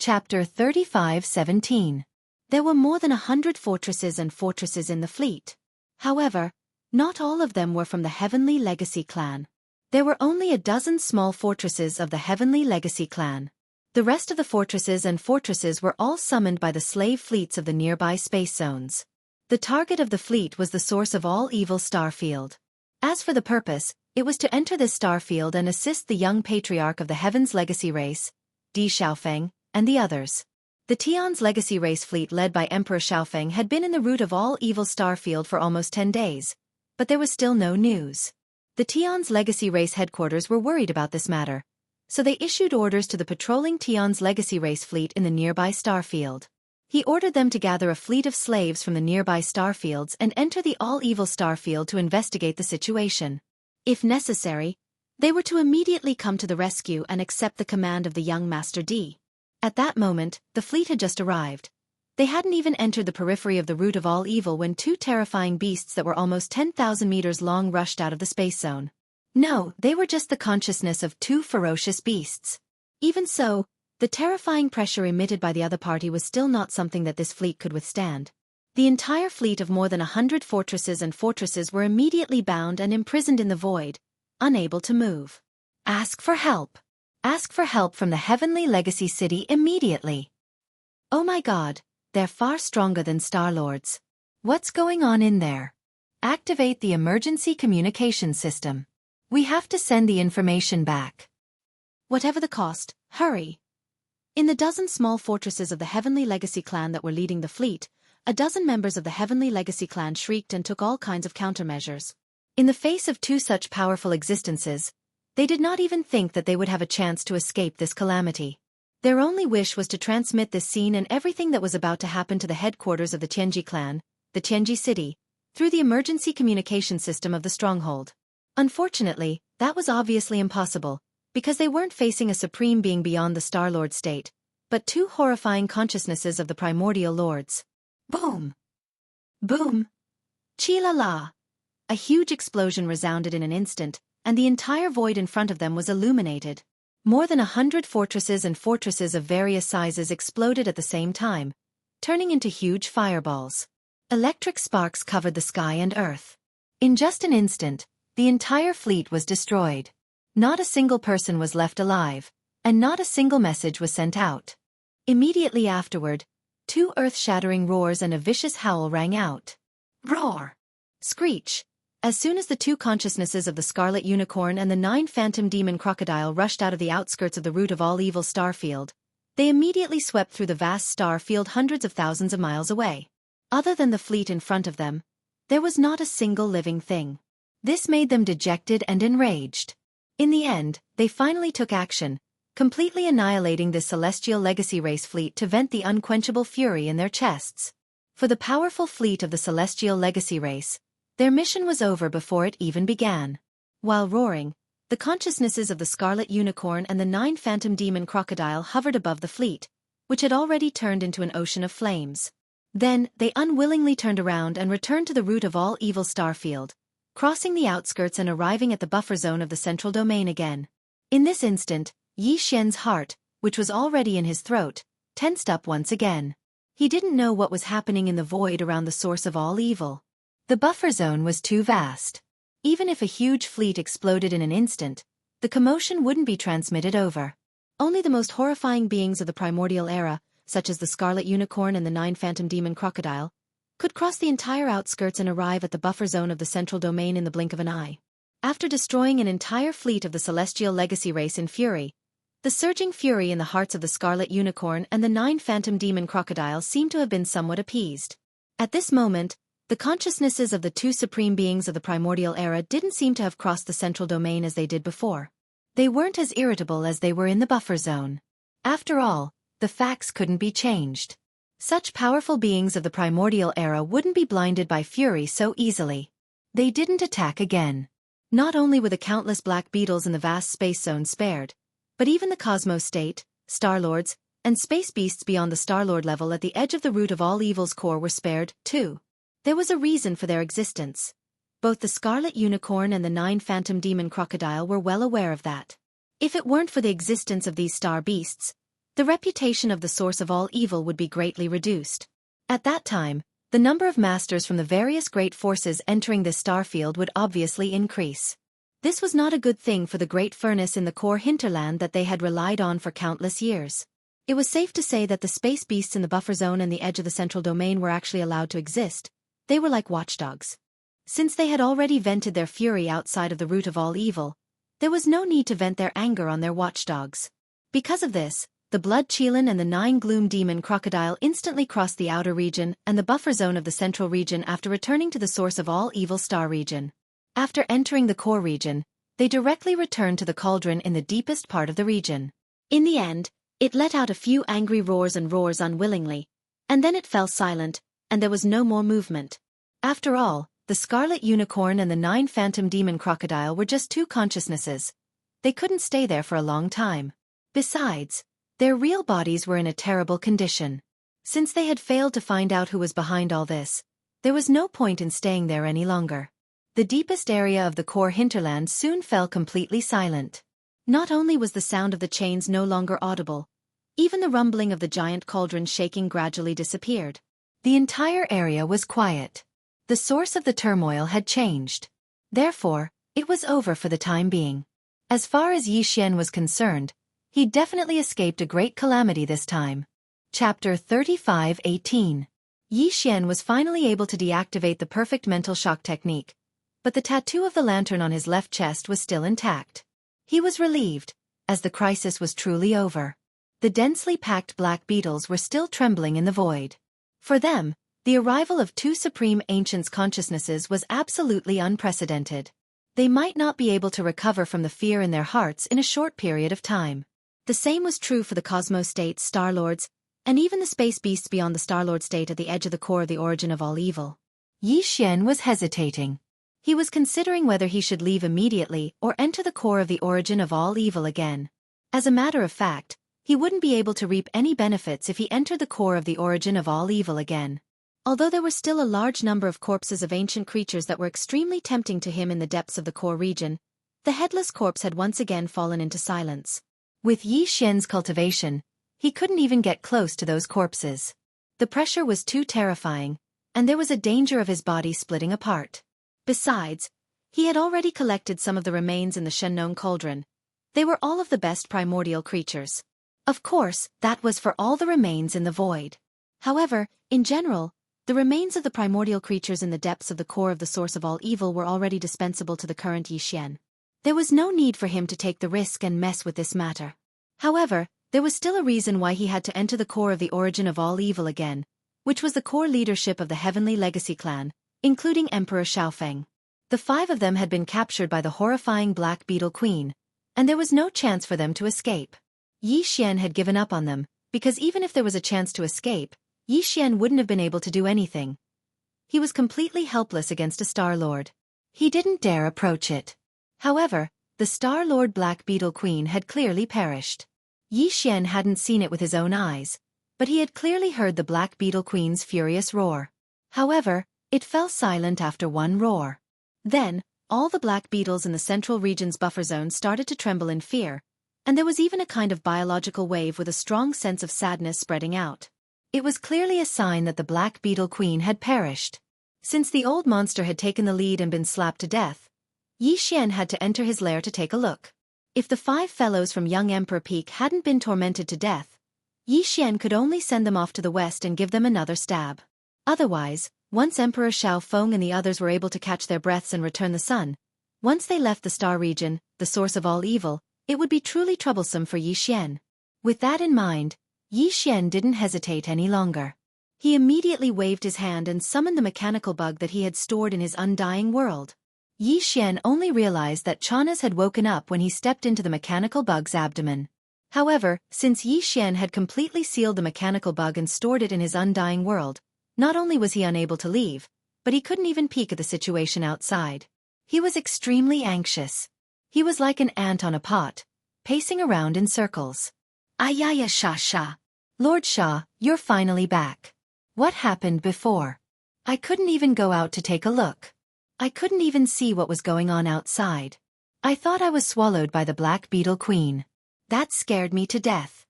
Chapter 35:17. There were more than 100 fortresses and fortresses in the fleet. However, not all of them were from the Heavenly Legacy clan. There were only a dozen small fortresses of the Heavenly Legacy clan. The rest of the fortresses and fortresses were all summoned by the slave fleets of the nearby space zones. The target of the fleet was the source of all evil starfield. As for the purpose, it was to enter this starfield and assist the young patriarch of the Heaven's Legacy race, Di Xiaofeng, and the others. The Tian's Legacy race fleet led by Emperor Xiaofeng had been in the route of all evil starfield for almost 10 days, but there was still no news. The Tian's Legacy race headquarters were worried about this matter, so they issued orders to the patrolling Tian's Legacy race fleet in the nearby starfield. He ordered them to gather a fleet of slaves from the nearby starfields and enter the all-evil starfield to investigate the situation. If necessary, they were to immediately come to the rescue and accept the command of the young Master D. At that moment, the fleet had just arrived. They hadn't even entered the periphery of the root of all evil when two terrifying beasts that were almost 10,000 meters long rushed out of the space zone. No, they were just the consciousness of two ferocious beasts. Even so, the terrifying pressure emitted by the other party was still not something that this fleet could withstand. The entire fleet of more than 100 fortresses and fortresses were immediately bound and imprisoned in the void, unable to move. Ask for help. Ask for help from the Heavenly Legacy City immediately. Oh my God, they're far stronger than Star-Lords. What's going on in there? Activate the emergency communication system. We have to send the information back. Whatever the cost, hurry. In the dozen small fortresses of the Heavenly Legacy clan that were leading the fleet, a dozen members of the Heavenly Legacy clan shrieked and took all kinds of countermeasures. In the face of two such powerful existences, they did not even think that they would have a chance to escape this calamity. Their only wish was to transmit this scene and everything that was about to happen to the headquarters of the Tianji clan, the Tianji city, through the emergency communication system of the stronghold. Unfortunately, that was obviously impossible, because they weren't facing a supreme being beyond the Star-Lord state, but two horrifying consciousnesses of the primordial lords. Boom! Boom! Chi-la-la! A huge explosion resounded in an instant, and the entire void in front of them was illuminated. More than 100 fortresses and fortresses of various sizes exploded at the same time, turning into huge fireballs. Electric sparks covered the sky and earth. In just an instant, the entire fleet was destroyed. Not a single person was left alive, and not a single message was sent out. Immediately afterward, two earth-shattering roars and a vicious howl rang out. Roar! Screech! As soon as the two consciousnesses of the Scarlet Unicorn and the 9 Phantom Demon Crocodile rushed out of the outskirts of the root of all evil starfield, they immediately swept through the vast star field hundreds of thousands of miles away. Other than the fleet in front of them, there was not a single living thing. This made them dejected and enraged. In the end, they finally took action, completely annihilating this Celestial Legacy race fleet to vent the unquenchable fury in their chests. For the powerful fleet of the Celestial Legacy race, their mission was over before it even began. While roaring, the consciousnesses of the Scarlet Unicorn and the 9 Phantom Demon Crocodile hovered above the fleet, which had already turned into an ocean of flames. Then, they unwillingly turned around and returned to the root of all evil starfield, crossing the outskirts and arriving at the buffer zone of the central domain again. In this instant, Yi Xian's heart, which was already in his throat, tensed up once again. He didn't know what was happening in the void around the source of all evil. The buffer zone was too vast. Even if a huge fleet exploded in an instant, the commotion wouldn't be transmitted over. Only the most horrifying beings of the primordial era, such as the Scarlet Unicorn and the 9 Phantom Demon Crocodile, could cross the entire outskirts and arrive at the buffer zone of the central domain in the blink of an eye. After destroying an entire fleet of the Celestial Legacy race in fury, the surging fury in the hearts of the Scarlet Unicorn and the 9 Phantom Demon Crocodile seemed to have been somewhat appeased. At this moment, the consciousnesses of the two supreme beings of the primordial era didn't seem to have crossed the central domain as they did before. They weren't as irritable as they were in the buffer zone. After all, the facts couldn't be changed. Such powerful beings of the primordial era wouldn't be blinded by fury so easily. They didn't attack again. Not only were the countless black beetles in the vast space zone spared, but even the Cosmos State, Star-Lords, and space beasts beyond the Star-Lord level at the edge of the root of all evil's core were spared, too. There was a reason for their existence. Both the Scarlet Unicorn and the 9 Phantom Demon Crocodile were well aware of that. If it weren't for the existence of these star beasts, the reputation of the source of all evil would be greatly reduced. At that time, the number of masters from the various great forces entering this starfield would obviously increase. This was not a good thing for the great furnace in the core hinterland that they had relied on for countless years. It was safe to say that the space beasts in the buffer zone and the edge of the central domain were actually allowed to exist. They were like watchdogs. Since they had already vented their fury outside of the root of all evil, there was no need to vent their anger on their watchdogs. Because of this, the Blood Chelan and the 9 Gloom Demon Crocodile instantly crossed the outer region and the buffer zone of the central region after returning to the source of all evil star region. After entering the core region, they directly returned to the cauldron in the deepest part of the region. In the end, it let out a few angry roars and roars unwillingly, and then it fell silent, and there was no more movement. After all, the Scarlet Unicorn and the 9 Phantom Demon Crocodile were just 2 consciousnesses. They couldn't stay there for a long time. Besides, their real bodies were in a terrible condition. Since they had failed to find out who was behind all this, there was no point in staying there any longer. The deepest area of the core hinterland soon fell completely silent. Not only was the sound of the chains no longer audible, even the rumbling of the giant cauldron shaking gradually disappeared. The entire area was quiet. The source of the turmoil had changed. Therefore, it was over for the time being. As far as Yi Xian was concerned, he definitely escaped a great calamity this time. Chapter 35:18. Yi Xian was finally able to deactivate the perfect mental shock technique, but the tattoo of the lantern on his left chest was still intact. He was relieved, as the crisis was truly over. The densely packed black beetles were still trembling in the void. For them, the arrival of 2 supreme ancients' consciousnesses was absolutely unprecedented. They might not be able to recover from the fear in their hearts in a short period of time. The same was true for the Cosmos State, Starlords, and even the space beasts beyond the Starlord State at the edge of the core of the origin of all evil. Yi Xian was hesitating. He was considering whether he should leave immediately or enter the core of the origin of all evil again. As a matter of fact, he wouldn't be able to reap any benefits if he entered the core of the origin of all evil again. Although there were still a large number of corpses of ancient creatures that were extremely tempting to him in the depths of the core region, the headless corpse had once again fallen into silence. With Yi Xian's cultivation, he couldn't even get close to those corpses. The pressure was too terrifying, and there was a danger of his body splitting apart. Besides, he had already collected some of the remains in the Shennon cauldron. They were all of the best primordial creatures. Of course, that was for all the remains in the void. However, in general, the remains of the primordial creatures in the depths of the core of the source of all evil were already dispensable to the current Yi Xian. There was no need for him to take the risk and mess with this matter. However, there was still a reason why he had to enter the core of the origin of all evil again, which was the core leadership of the Heavenly Legacy clan, including Emperor Xiaofeng. The 5 of them had been captured by the horrifying Black Beetle Queen, and there was no chance for them to escape. Yi Xian had given up on them, because even if there was a chance to escape, Yi Xian wouldn't have been able to do anything. He was completely helpless against a Star Lord. He didn't dare approach it. However, the Star Lord Black Beetle Queen had clearly perished. Yi Xian hadn't seen it with his own eyes, but he had clearly heard the Black Beetle Queen's furious roar. However, it fell silent after one roar. Then, all the black beetles in the central region's buffer zone started to tremble in fear, and there was even a kind of biological wave with a strong sense of sadness spreading out. It was clearly a sign that the Black Beetle Queen had perished. Since the old monster had taken the lead and been slapped to death, Yi Xian had to enter his lair to take a look. If the 5 fellows from Young Emperor Peak hadn't been tormented to death, Yi Xian could only send them off to the west and give them another stab. Otherwise, once Emperor Xiaofeng and the others were able to catch their breaths and return the sun, once they left the star region, the source of all evil, it would be truly troublesome for Yi Xian. With that in mind, Yi Xian didn't hesitate any longer. He immediately waved his hand and summoned the mechanical bug that he had stored in his undying world. Yi Xian only realized that Chanas had woken up when he stepped into the mechanical bug's abdomen. However, since Yi Xian had completely sealed the mechanical bug and stored it in his undying world, not only was he unable to leave, but he couldn't even peek at the situation outside. He was extremely anxious. He was like an ant on a pot, pacing around in circles. Ayaya Sha Sha. Lord Sha, you're finally back. What happened before? I couldn't even go out to take a look. I couldn't even see what was going on outside. I thought I was swallowed by the Black Beetle Queen. That scared me to death.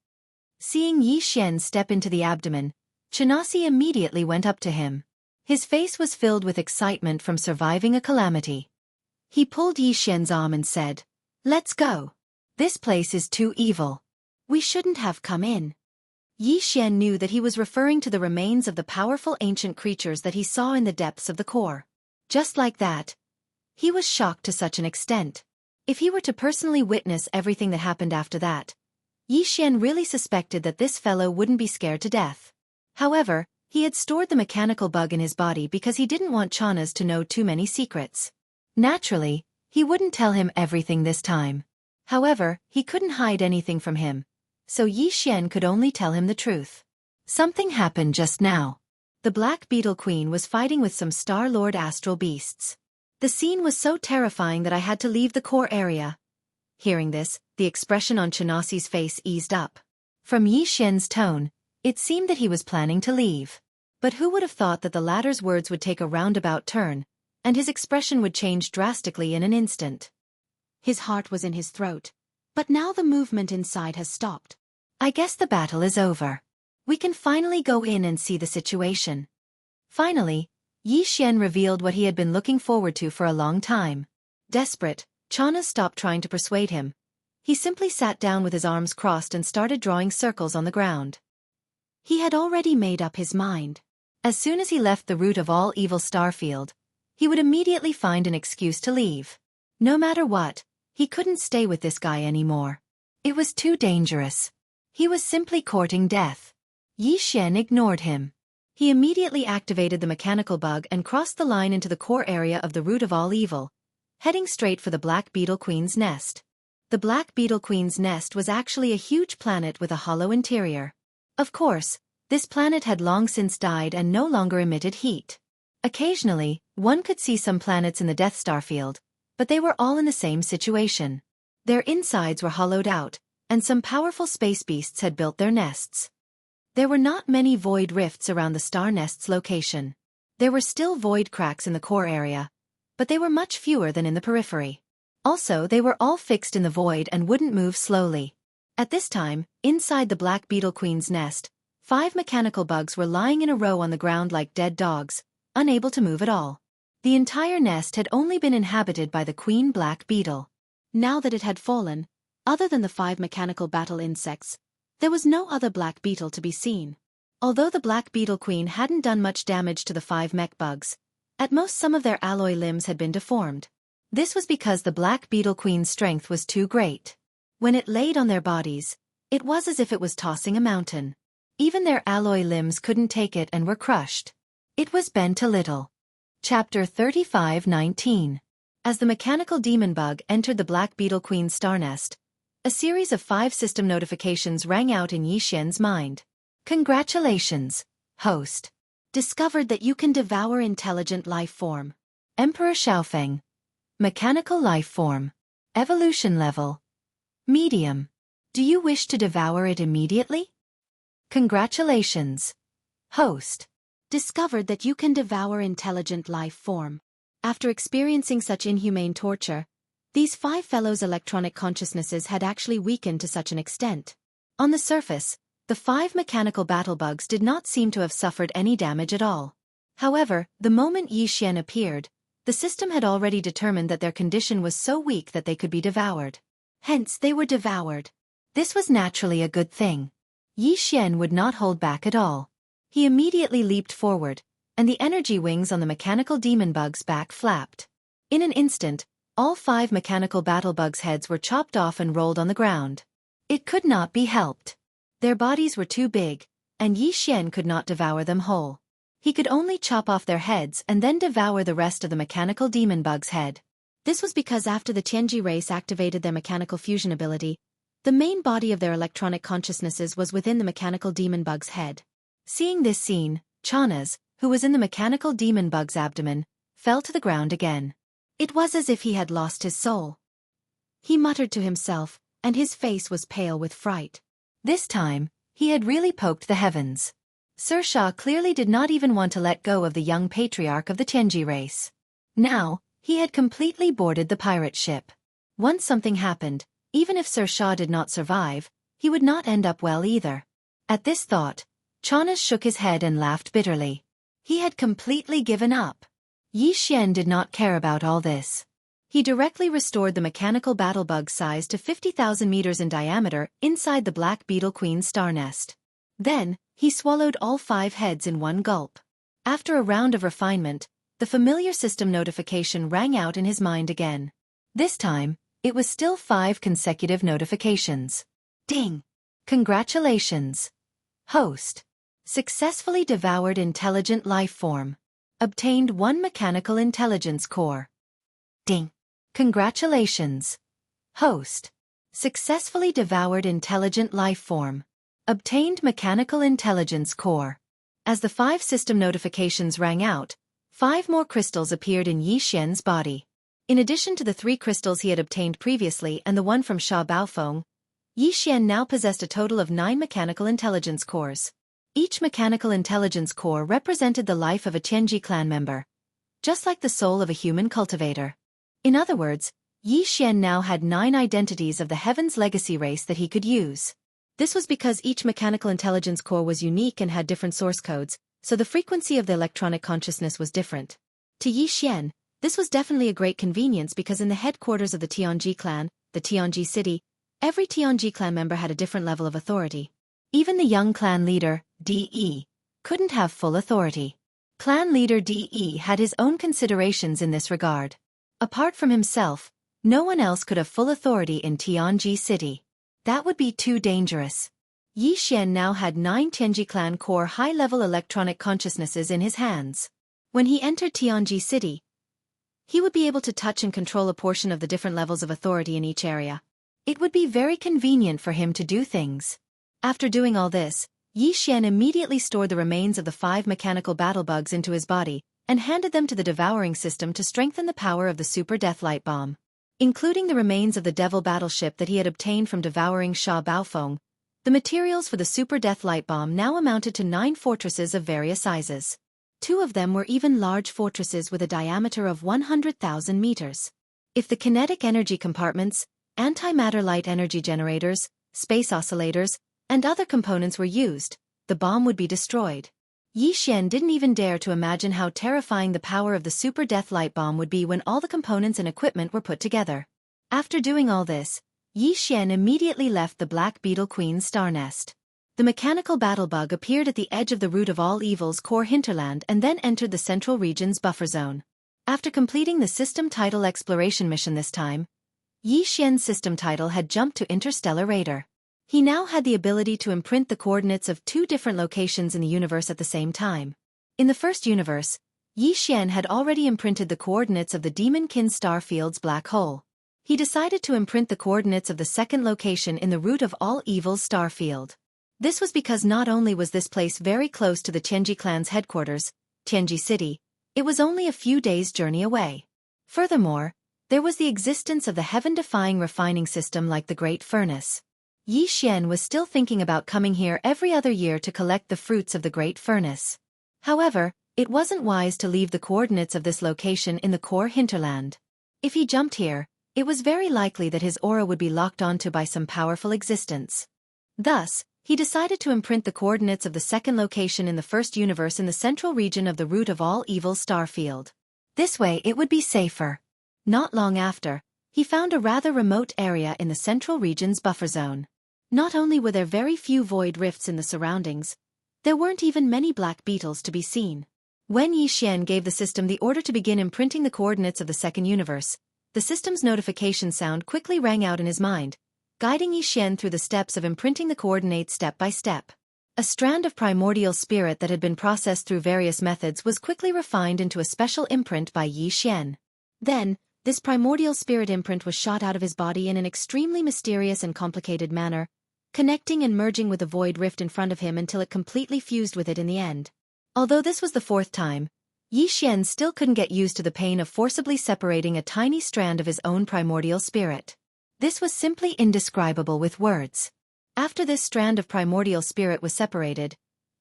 Seeing Yi Xian step into the abdomen, Chanasi immediately went up to him. His face was filled with excitement from surviving a calamity. He pulled Yi Xian's arm and said, "Let's go. This place is too evil. We shouldn't have come in." Yi Xian knew that he was referring to the remains of the powerful ancient creatures that he saw in the depths of the core. Just like that, he was shocked to such an extent. If he were to personally witness everything that happened after that, Yi Xian really suspected that this fellow wouldn't be scared to death. However, he had stored the mechanical bug in his body because he didn't want Chanas to know too many secrets. Naturally, he wouldn't tell him everything this time. However, he couldn't hide anything from him, so Yi Xian could only tell him the truth. Something happened just now. The Black Beetle Queen was fighting with some Star-Lord astral beasts. The scene was so terrifying that I had to leave the core area. Hearing this, the expression on Chanasi's face eased up. From Yi Xian's tone, it seemed that he was planning to leave. But who would have thought that the latter's words would take a roundabout turn, and his expression would change drastically in an instant. His heart was in his throat, but now the movement inside has stopped. I guess the battle is over. We can finally go in and see the situation. Finally, Yi Xian revealed what he had been looking forward to for a long time. Desperate, Chana stopped trying to persuade him. He simply sat down with his arms crossed and started drawing circles on the ground. He had already made up his mind. As soon as he left the root of all evil Starfield, he would immediately find an excuse to leave. No matter what, he couldn't stay with this guy anymore. It was too dangerous. He was simply courting death. Yi Xian ignored him. He immediately activated the mechanical bug and crossed the line into the core area of the root of all evil, heading straight for the Black Beetle Queen's nest. The Black Beetle Queen's nest was actually a huge planet with a hollow interior. Of course, this planet had long since died and no longer emitted heat. Occasionally, one could see some planets in the Death Star field, but they were all in the same situation. Their insides were hollowed out, and some powerful space beasts had built their nests. There were not many void rifts around the star nest's location. There were still void cracks in the core area, but they were much fewer than in the periphery. Also, they were all fixed in the void and wouldn't move slowly. At this time, inside the Black Beetle Queen's nest, 5 mechanical bugs were lying in a row on the ground like dead dogs, unable to move at all. The entire nest had only been inhabited by the Queen Black Beetle. Now that it had fallen, other than the 5 mechanical battle insects, there was no other black beetle to be seen. Although the Black Beetle Queen hadn't done much damage to the 5 mech bugs, at most some of their alloy limbs had been deformed. This was because the Black Beetle Queen's strength was too great. When it laid on their bodies, it was as if it was tossing a mountain. Even their alloy limbs couldn't take it and were crushed. It was bent a little. Chapter 35:19. As the mechanical demon bug entered the Black Beetle Queen's star nest, a series of 5 system notifications rang out in Yi Xian's mind. Congratulations, host. Discovered that you can devour intelligent life form. Emperor Xiaofeng. Mechanical life form. Evolution level. Medium. Do you wish to devour it immediately? Congratulations, host. Discovered that you can devour intelligent life form. After experiencing such inhumane torture, these 5 fellows' electronic consciousnesses had actually weakened to such an extent. On the surface, the 5 mechanical battle bugs did not seem to have suffered any damage at all. However, the moment Yi Xian appeared, the system had already determined that their condition was so weak that they could be devoured. Hence, they were devoured. This was naturally a good thing. Yi Xian would not hold back at all. He immediately leaped forward, and the energy wings on the mechanical demon bug's back flapped. In an instant, all 5 mechanical battle bugs' heads were chopped off and rolled on the ground. It could not be helped. Their bodies were too big, and Yi Xian could not devour them whole. He could only chop off their heads and then devour the rest of the mechanical demon bug's head. This was because after the Tianji race activated their mechanical fusion ability, the main body of their electronic consciousnesses was within the mechanical demon bug's head. Seeing this scene, Chanas, who was in the mechanical demon bug's abdomen, fell to the ground again. It was as if he had lost his soul. He muttered to himself, and his face was pale with fright. This time, he had really poked the heavens. Sir Shah clearly did not even want to let go of the young patriarch of the Tianji race. Now, he had completely boarded the pirate ship. Once something happened, even if Sir Shah did not survive, he would not end up well either. At this thought, Chanas shook his head and laughed bitterly. He had completely given up. Yi Xian did not care about all this. He directly restored the mechanical battlebug size to 50,000 meters in diameter inside the Black Beetle Queen's star nest. Then, he swallowed all 5 heads in one gulp. After a round of refinement, the familiar system notification rang out in his mind again. This time, it was still 5 consecutive notifications. Ding! Congratulations! Host. Successfully devoured intelligent life form. Obtained 1 mechanical intelligence core. Ding! Congratulations! Host. Successfully devoured intelligent life form. Obtained mechanical intelligence core. As the 5 system notifications rang out, 5 more crystals appeared in Yi Xian's body. In addition to the 3 crystals he had obtained previously and the one from Sha Baofeng, Yi Xian now possessed a total of 9 mechanical intelligence cores. Each mechanical intelligence core represented the life of a Tianji clan member, just like the soul of a human cultivator. In other words, Yi Xian now had 9 identities of the Heaven's Legacy race that he could use. This was because each mechanical intelligence core was unique and had different source codes, so the frequency of the electronic consciousness was different. To Yi Xian, this was definitely a great convenience because in the headquarters of the Tianji clan, the Tianji city, every Tianji clan member had a different level of authority. Even the young clan leader, De, couldn't have full authority. Clan leader De had his own considerations in this regard. Apart from himself, no one else could have full authority in Tianji city. That would be too dangerous. Yi Xian now had 9 Tianji clan core high-level electronic consciousnesses in his hands. When he entered Tianji city, he would be able to touch and control a portion of the different levels of authority in each area. It would be very convenient for him to do things. After doing all this, Yi Xian immediately stored the remains of the 5 mechanical battlebugs into his body and handed them to the devouring system to strengthen the power of the Super Death Light Bomb. Including the remains of the Devil battleship that he had obtained from devouring Sha Baofeng, the materials for the Super Death Light Bomb now amounted to 9 fortresses of various sizes. 2 of them were even large fortresses with a diameter of 100,000 meters. If the kinetic energy compartments, antimatter light energy generators, space oscillators, and other components were used, the bomb would be destroyed. Yi Xian didn't even dare to imagine how terrifying the power of the Super Death Light Bomb would be when all the components and equipment were put together. After doing all this, Yi Xian immediately left the Black Beetle Queen's star nest. The mechanical battlebug appeared at the edge of the root of all evil's core hinterland and then entered the central region's buffer zone. After completing the system title exploration mission this time, Yi Xian's system title had jumped to Interstellar Raider. He now had the ability to imprint the coordinates of 2 different locations in the universe at the same time. In the first universe, Yi Xian had already imprinted the coordinates of the Demonkin star field's black hole. He decided to imprint the coordinates of the second location in the root of all evil's star field. This was because not only was this place very close to the Tianji clan's headquarters, Tianji City, it was only a few days' journey away. Furthermore, there was the existence of the heaven-defying refining system like the Great Furnace. Yi Xian was still thinking about coming here every other year to collect the fruits of the Great Furnace. However, it wasn't wise to leave the coordinates of this location in the core hinterland. If he jumped here, it was very likely that his aura would be locked onto by some powerful existence. Thus, he decided to imprint the coordinates of the second location in the first universe in the central region of the root of all evil star field. This way it would be safer. Not long after, he found a rather remote area in the central region's buffer zone. Not only were there very few void rifts in the surroundings, there weren't even many black beetles to be seen. When Yi Xian gave the system the order to begin imprinting the coordinates of the second universe, the system's notification sound quickly rang out in his mind, guiding Yi Xian through the steps of imprinting the coordinates step by step. A strand of primordial spirit that had been processed through various methods was quickly refined into a special imprint by Yi Xian. Then, this primordial spirit imprint was shot out of his body in an extremely mysterious and complicated manner, connecting and merging with the void rift in front of him until it completely fused with it in the end. Although this was the 4th time, Yi Xian still couldn't get used to the pain of forcibly separating a tiny strand of his own primordial spirit. This was simply indescribable with words. After this strand of primordial spirit was separated,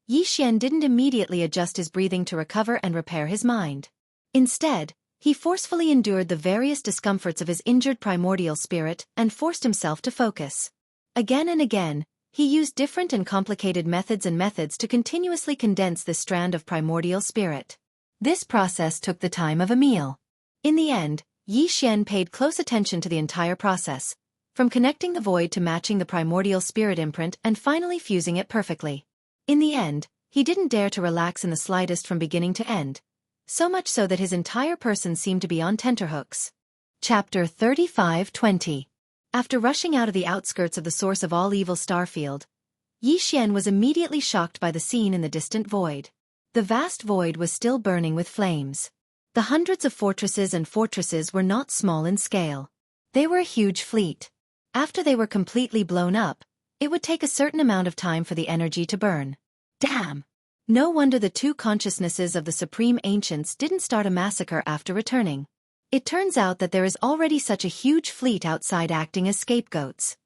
Yi Xian didn't immediately adjust his breathing to recover and repair his mind. Instead, he forcefully endured the various discomforts of his injured primordial spirit and forced himself to focus. Again and again, He used different and complicated methods to continuously condense this strand of primordial spirit. This process took the time of a meal. In the end, Yi Xian paid close attention to the entire process, from connecting the void to matching the primordial spirit imprint and finally fusing it perfectly. In the end, he didn't dare to relax in the slightest from beginning to end, so much so that his entire person seemed to be on tenterhooks. Chapter 35-20. After rushing out of the outskirts of the source of all evil starfield, Yi Xian was immediately shocked by the scene in the distant void. The vast void was still burning with flames. The hundreds of fortresses were not small in scale. They were a huge fleet. After they were completely blown up, it would take a certain amount of time for the energy to burn. Damn! No wonder the two consciousnesses of the supreme ancients didn't start a massacre after returning. It turns out that there is already such a huge fleet outside acting as scapegoats.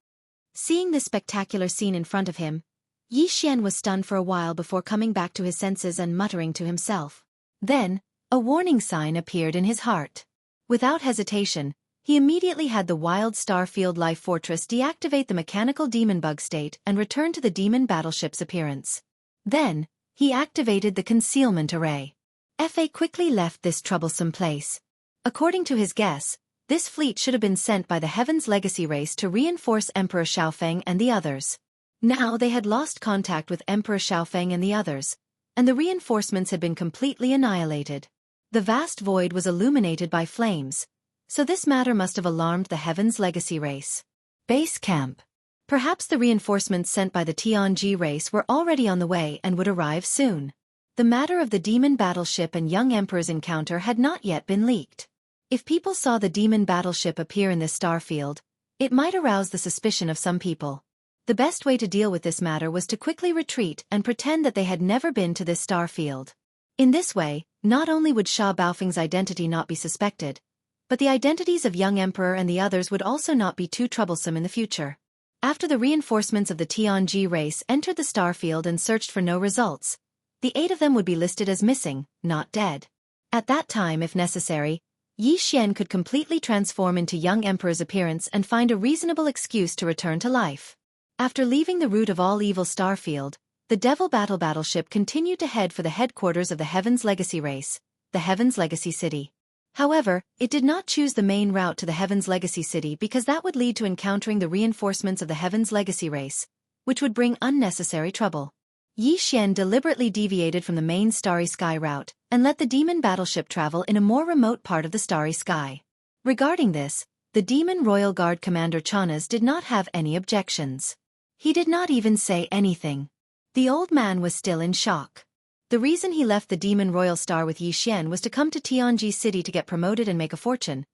Seeing this spectacular scene in front of him, Yi Xian was stunned for a while before coming back to his senses and muttering to himself. Then, a warning sign appeared in his heart. Without hesitation, he immediately had the Wild Starfield Life Fortress deactivate the mechanical demon bug state and return to the demon battleship's appearance. Then, he activated the concealment array. Fa quickly left this troublesome place. According to his guess, this fleet should have been sent by the Heaven's Legacy race to reinforce Emperor Xiaofeng and the others. Now they had lost contact with Emperor Xiaofeng and the others, and the reinforcements had been completely annihilated. The vast void was illuminated by flames, so this matter must have alarmed the Heaven's Legacy race. Base camp. Perhaps the reinforcements sent by the Tianji race were already on the way and would arrive soon. The matter of the demon battleship and young emperor's encounter had not yet been leaked. If people saw the demon battleship appear in this starfield, it might arouse the suspicion of some people. The best way to deal with this matter was to quickly retreat and pretend that they had never been to this starfield. In this way, not only would Sha Baofeng's identity not be suspected, but the identities of young emperor and the others would also not be too troublesome in the future. After the reinforcements of the Tianji race entered the starfield and searched for no results, the 8 of them would be listed as missing, not dead. At that time, if necessary, Yi Xian could completely transform into young emperor's appearance and find a reasonable excuse to return to life. After leaving the root of all evil starfield, the Devil battleship continued to head for the headquarters of the Heaven's Legacy race, the Heaven's Legacy City. However, it did not choose the main route to the Heaven's Legacy City because that would lead to encountering the reinforcements of the Heaven's Legacy race, which would bring unnecessary trouble. Yi Xian deliberately deviated from the main Starry Sky route and let the demon battleship travel in a more remote part of the Starry Sky. Regarding this, the Demon Royal Guard Commander Chanas did not have any objections. He did not even say anything. The old man was still in shock. The reason he left the Demon Royal Star with Yi Xian was to come to Tianji City to get promoted and make a fortune.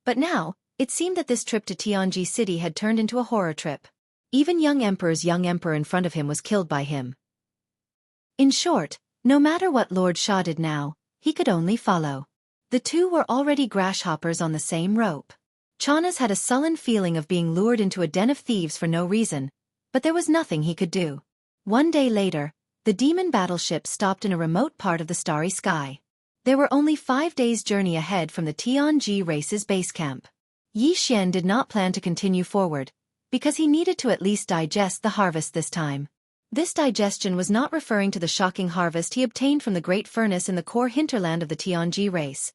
But now, it seemed that this trip to Tianji City had turned into a horror trip. Even young emperor's young emperor in front of him was killed by him. In short, no matter what Lord Sha did now, he could only follow. The two were already grasshoppers on the same rope. Chanas had a sullen feeling of being lured into a den of thieves for no reason, but there was nothing he could do. One day later, the demon battleship stopped in a remote part of the Starry Sky. There were only 5 days' journey ahead from the Tianji race's base camp. Yi Xian did not plan to continue forward, because he needed to at least digest the harvest this time. This digestion was not referring to the shocking harvest he obtained from the great furnace in the core hinterland of the Tianji race,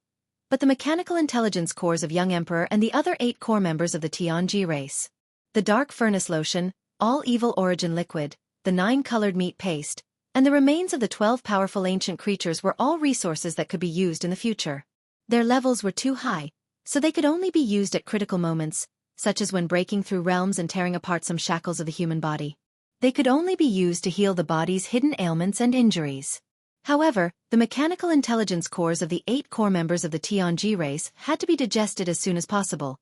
but the mechanical intelligence cores of young emperor and the other 8 core members of the Tianji race. The dark furnace lotion, all evil origin liquid, the 9-colored meat paste, and the remains of the 12 powerful ancient creatures were all resources that could be used in the future. Their levels were too high, so they could only be used at critical moments, such as when breaking through realms and tearing apart some shackles of the human body. They could only be used to heal the body's hidden ailments and injuries. However, the mechanical intelligence cores of the 8 core members of the Tianji race had to be digested as soon as possible,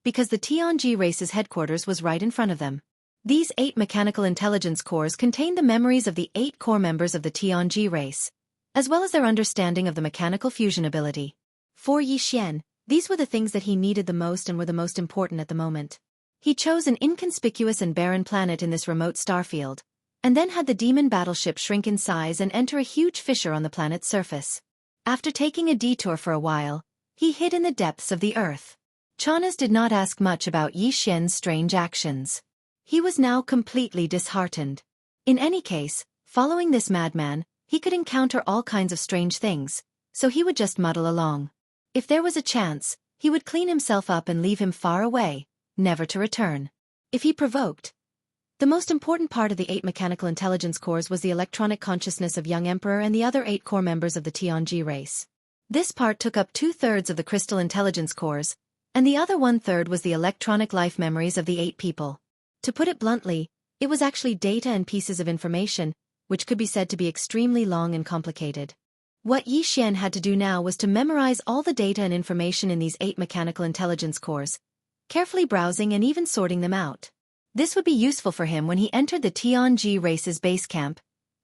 because the Tianji race's headquarters was right in front of them. These 8 mechanical intelligence cores contained the memories of the 8 core members of the Tianji race, as well as their understanding of the mechanical fusion ability. For Yi Xian, these were the things that he needed the most and were the most important at the moment. He chose an inconspicuous and barren planet in this remote starfield, and then had the demon battleship shrink in size and enter a huge fissure on the planet's surface. After taking a detour for a while, he hid in the depths of the earth. Chanas did not ask much about Yi Xian's strange actions. He was now completely disheartened. In any case, following this madman, he could encounter all kinds of strange things, so he would just muddle along. If there was a chance, he would clean himself up and leave him far away, never to return. If he provoked. The most important part of the 8 mechanical intelligence cores was the electronic consciousness of young Emperor and the other 8 core members of the Tianji race. This part took up 2/3 of the crystal intelligence cores, and the other 1/3 was the electronic life memories of the 8 people. To put it bluntly, it was actually data and pieces of information, which could be said to be extremely long and complicated. What Yi Xian had to do now was to memorize all the data and information in these 8 mechanical intelligence cores, carefully browsing and even sorting them out. This would be useful for him when he entered the Tianji race's base camp,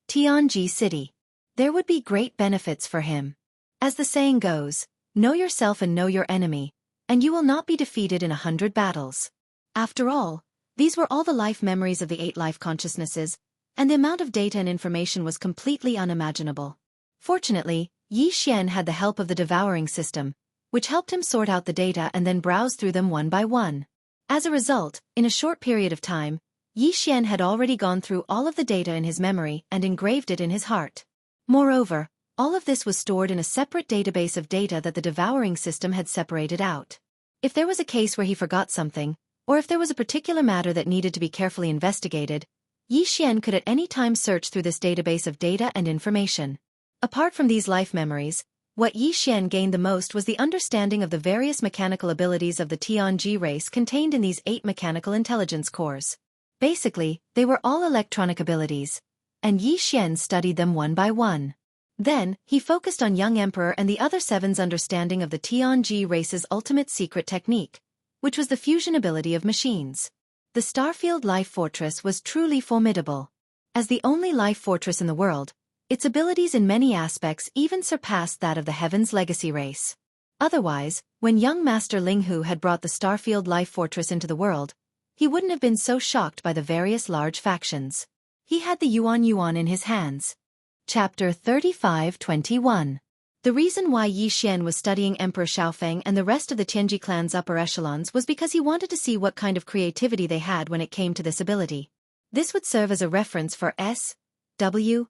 Tianji City. There would be great benefits for him. As the saying goes, know yourself and know your enemy, and you will not be defeated in 100 battles. After all, these were all the life memories of the 8 life consciousnesses, and the amount of data and information was completely unimaginable. Fortunately, Yi Xian had the help of the devouring system, which helped him sort out the data and then browse through them one by one. As a result, in a short period of time, Yi Xian had already gone through all of the data in his memory and engraved it in his heart. Moreover, all of this was stored in a separate database of data that the devouring system had separated out. If there was a case where he forgot something, or if there was a particular matter that needed to be carefully investigated, Yi Xian could at any time search through this database of data and information. Apart from these life memories, what Yi Xian gained the most was the understanding of the various mechanical abilities of the Tianji race contained in these 8 mechanical intelligence cores. Basically, they were all electronic abilities, and Yi Xian studied them one by one. Then, he focused on young Emperor and the other 7's understanding of the Tianji race's ultimate secret technique, which was the fusion ability of machines. The Starfield Life Fortress was truly formidable. As the only life fortress in the world, its abilities in many aspects even surpassed that of the Heaven's Legacy race. Otherwise, when young Master Linghu had brought the Starfield Life Fortress into the world, he wouldn't have been so shocked by the various large factions. He had the Yuan in his hands. Chapter 35-21. The reason why Yi Xian was studying Emperor Xiaofeng and the rest of the Tianji clan's upper echelons was because he wanted to see what kind of creativity they had when it came to this ability. This would serve as a reference for S.W.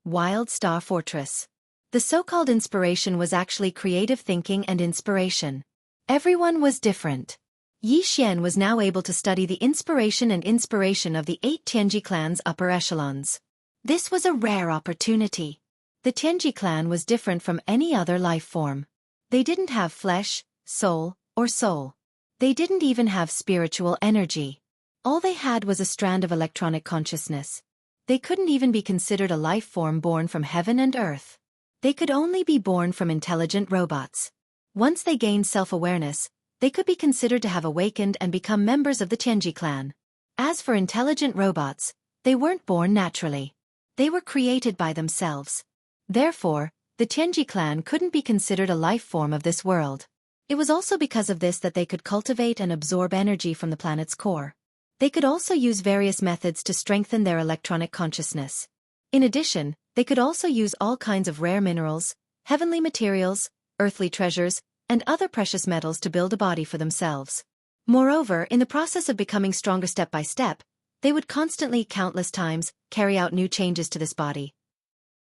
Wild Star Fortress. The so-called inspiration was actually creative thinking and inspiration. Everyone was different. Yi Xian was now able to study the inspiration of the 8 Tianji clan's upper echelons. This was a rare opportunity. The Tianji clan was different from any other life form. They didn't have flesh, soul, or soul. They didn't even have spiritual energy. All they had was a strand of electronic consciousness. They couldn't even be considered a life form born from heaven and earth. They could only be born from intelligent robots. Once they gained self-awareness, they could be considered to have awakened and become members of the Tianji clan. As for intelligent robots, they weren't born naturally. They were created by themselves. Therefore, the Tianji clan couldn't be considered a life form of this world. It was also because of this that they could cultivate and absorb energy from the planet's core. They could also use various methods to strengthen their electronic consciousness. In addition, they could also use all kinds of rare minerals, heavenly materials, earthly treasures, and other precious metals to build a body for themselves. Moreover, in the process of becoming stronger step by step, they would constantly, countless times, carry out new changes to this body.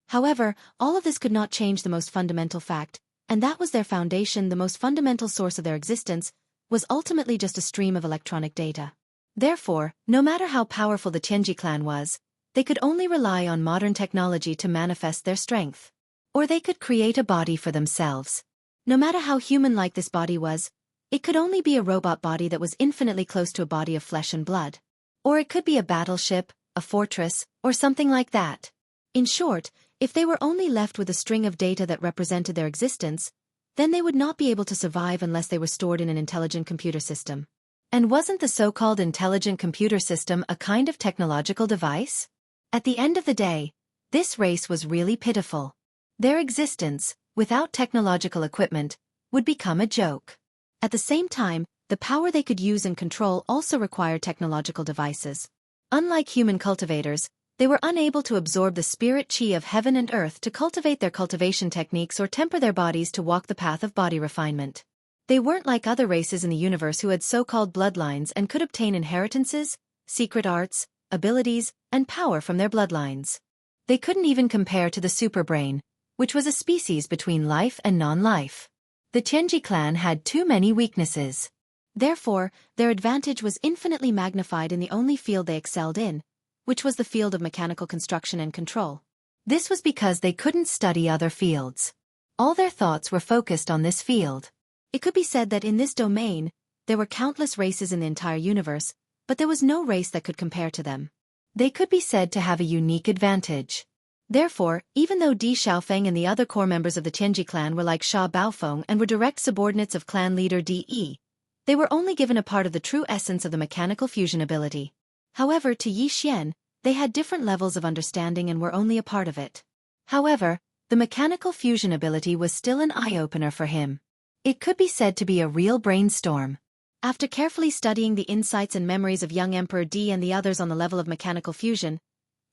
However, all of this could not change the most fundamental fact, and that was their foundation. The most fundamental source of their existence was ultimately just a stream of electronic data. Therefore, no matter how powerful the Tianji clan was, they could only rely on modern technology to manifest their strength. Or they could create a body for themselves. No matter how human-like this body was, it could only be a robot body that was infinitely close to a body of flesh and blood. Or it could be a battleship, a fortress, or something like that. In short, if they were only left with a string of data that represented their existence, then they would not be able to survive unless they were stored in an intelligent computer system. And wasn't the so-called intelligent computer system a kind of technological device? At the end of the day, this race was really pitiful. Their existence, without technological equipment, would become a joke. At the same time, the power they could use and control also required technological devices. Unlike human cultivators, they were unable to absorb the spirit chi of heaven and earth to cultivate their cultivation techniques or temper their bodies to walk the path of body refinement. They weren't like other races in the universe who had so-called bloodlines and could obtain inheritances, secret arts, abilities, and power from their bloodlines. They couldn't even compare to the superbrain, which was a species between life and non-life. The Tianji clan had too many weaknesses. Therefore, their advantage was infinitely magnified in the only field they excelled in, which was the field of mechanical construction and control. This was because they couldn't study other fields. All their thoughts were focused on this field. It could be said that in this domain, there were countless races in the entire universe, but there was no race that could compare to them. They could be said to have a unique advantage. Therefore, even though Di Xiaofeng and the other core members of the Tianji clan were like Sha Baofeng and were direct subordinates of clan leader Di, they were only given a part of the true essence of the mechanical fusion ability. However, to Yi Xian, they had different levels of understanding and were only a part of it. However, the mechanical fusion ability was still an eye-opener for him. It could be said to be a real brainstorm. After carefully studying the insights and memories of young Emperor Di and the others on the level of mechanical fusion,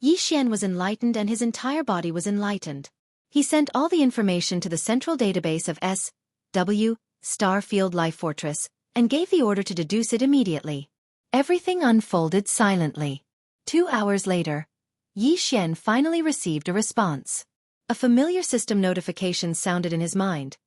Yi Xian was enlightened and his entire body was enlightened. He sent all the information to the central database of S.W. Starfield Life Fortress, and gave the order to deduce it immediately. Everything unfolded silently. 2 hours later, Yi Xian finally received a response. A familiar system notification sounded in his mind,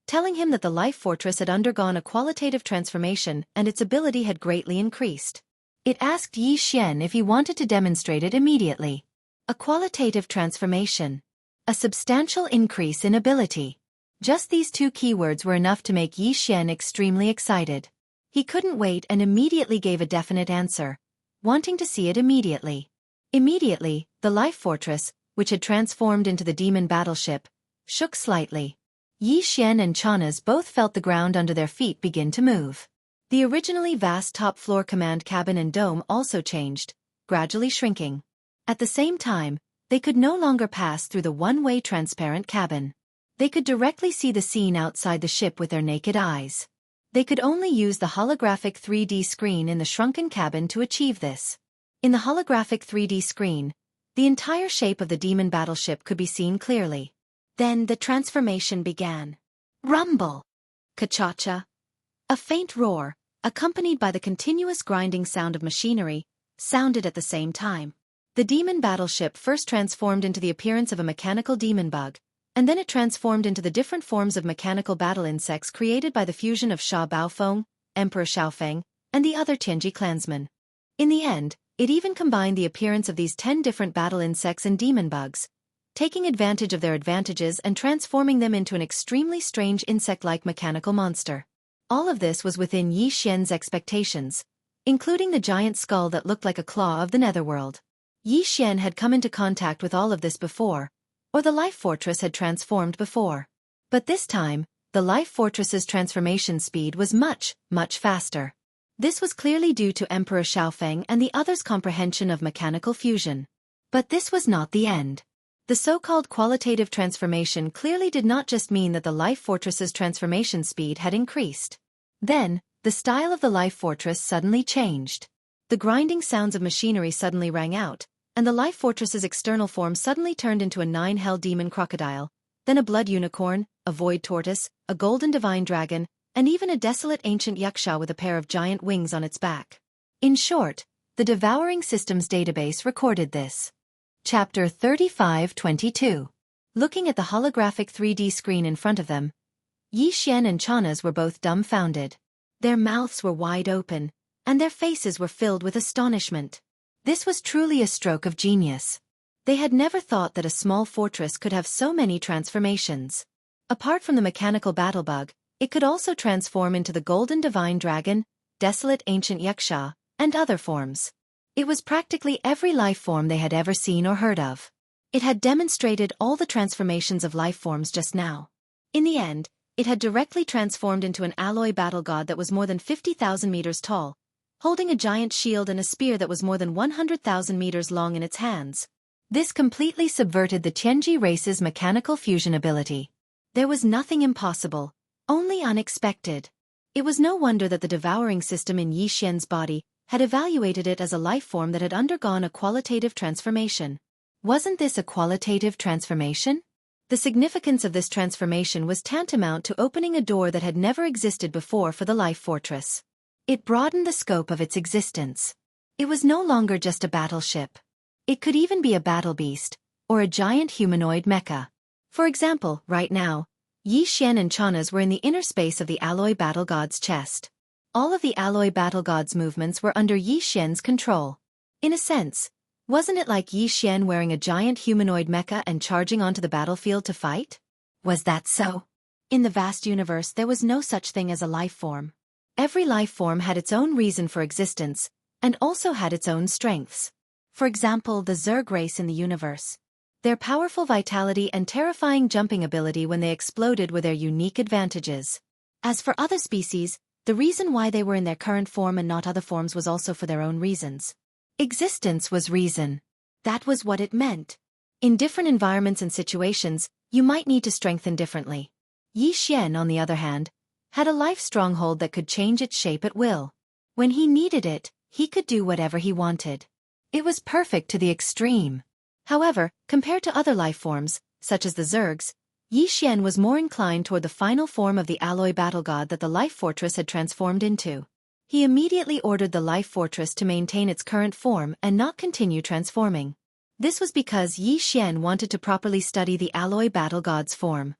telling him that the Life Fortress had undergone a qualitative transformation and its ability had greatly increased. It asked Yi Xian if he wanted to demonstrate it immediately. A qualitative transformation. A substantial increase in ability. Just these two keywords were enough to make Yi Xian extremely excited. He couldn't wait and immediately gave a definite answer, wanting to see it immediately. Immediately, the Life Fortress, which had transformed into the demon battleship, shook slightly. Yi Xian and Chanas both felt the ground under their feet begin to move. The originally vast top-floor command cabin and dome also changed, gradually shrinking. At the same time, they could no longer pass through the one-way transparent cabin. They could directly see the scene outside the ship with their naked eyes. They could only use the holographic 3D screen in the shrunken cabin to achieve this. In the holographic 3D screen, the entire shape of the demon battleship could be seen clearly. Then the transformation began. Rumble! Ka-cha-cha! A faint roar, accompanied by the continuous grinding sound of machinery, sounded at the same time. The demon battleship first transformed into the appearance of a mechanical demon bug, and then it transformed into the different forms of mechanical battle insects created by the fusion of Sha Baofeng, Emperor Xiaofeng, and the other Tianji clansmen. In the end, it even combined the appearance of these 10 different battle insects and demon bugs, taking advantage of their advantages and transforming them into an extremely strange insect-like mechanical monster. All of this was within Yi Xian's expectations, including the giant skull that looked like a claw of the netherworld. Yi Xian had come into contact with all of this before, or the Life Fortress had transformed before. But this time, the Life Fortress's transformation speed was much, much faster. This was clearly due to Emperor Xiaofeng and the others' comprehension of mechanical fusion. But this was not the end. The so-called qualitative transformation clearly did not just mean that the Life Fortress's transformation speed had increased. Then, the style of the Life Fortress suddenly changed. The grinding sounds of machinery suddenly rang out, and the Life Fortress's external form suddenly turned into a 9-hell demon crocodile, then a blood unicorn, a void tortoise, a golden divine dragon, and even a desolate ancient yaksha with a pair of giant wings on its back. In short, the Devouring Systems database recorded this. Chapter 35-22. Looking at the holographic 3D screen in front of them, Yi Xian and Chanas were both dumbfounded. Their mouths were wide open, and their faces were filled with astonishment. This was truly a stroke of genius. They had never thought that a small fortress could have so many transformations. Apart from the mechanical battle bug, it could also transform into the golden divine dragon, desolate ancient yaksha, and other forms. It was practically every life form they had ever seen or heard of. It had demonstrated all the transformations of life forms just now. In the end, it had directly transformed into an alloy battle god that was more than 50,000 meters tall, holding a giant shield and a spear that was more than 100,000 meters long in its hands. This completely subverted the Tianji race's mechanical fusion ability. There was nothing impossible, only unexpected. It was no wonder that the devouring system in Yi Xian's body had evaluated it as a life form that had undergone a qualitative transformation. Wasn't this a qualitative transformation? The significance of this transformation was tantamount to opening a door that had never existed before for the Life Fortress. It broadened the scope of its existence. It was no longer just a battleship. It could even be a battle beast, or a giant humanoid mecha. For example, right now, Yi Xian and Chana's were in the inner space of the alloy battle god's chest. All of the alloy battle god's movements were under Yi Xian's control. In a sense, wasn't it like Yi Xian wearing a giant humanoid mecha and charging onto the battlefield to fight? Was that so? In the vast universe there was no such thing as a life form. Every life form had its own reason for existence, and also had its own strengths. For example, the Zerg race in the universe. Their powerful vitality and terrifying jumping ability when they exploded were their unique advantages. As for other species, the reason why they were in their current form and not other forms was also for their own reasons. Existence was reason. That was what it meant. In different environments and situations, you might need to strengthen differently. Yi Xian, on the other hand, had a life stronghold that could change its shape at will. When he needed it, he could do whatever he wanted. It was perfect to the extreme. However, compared to other life forms, such as the Zergs, Yi Xian was more inclined toward the final form of the alloy battle god that the life fortress had transformed into. He immediately ordered the life fortress to maintain its current form and not continue transforming. This was because Yi Xian wanted to properly study the alloy battle god's form.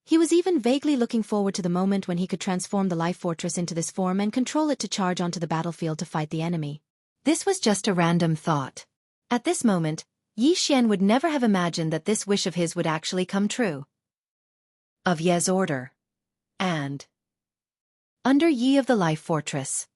He was even vaguely looking forward to the moment when he could transform the life fortress into this form and control it to charge onto the battlefield to fight the enemy. This was just a random thought. At this moment, Yi Xian would never have imagined that this wish of his would actually come true. Of Ye's order. And under Yi of the Life Fortress.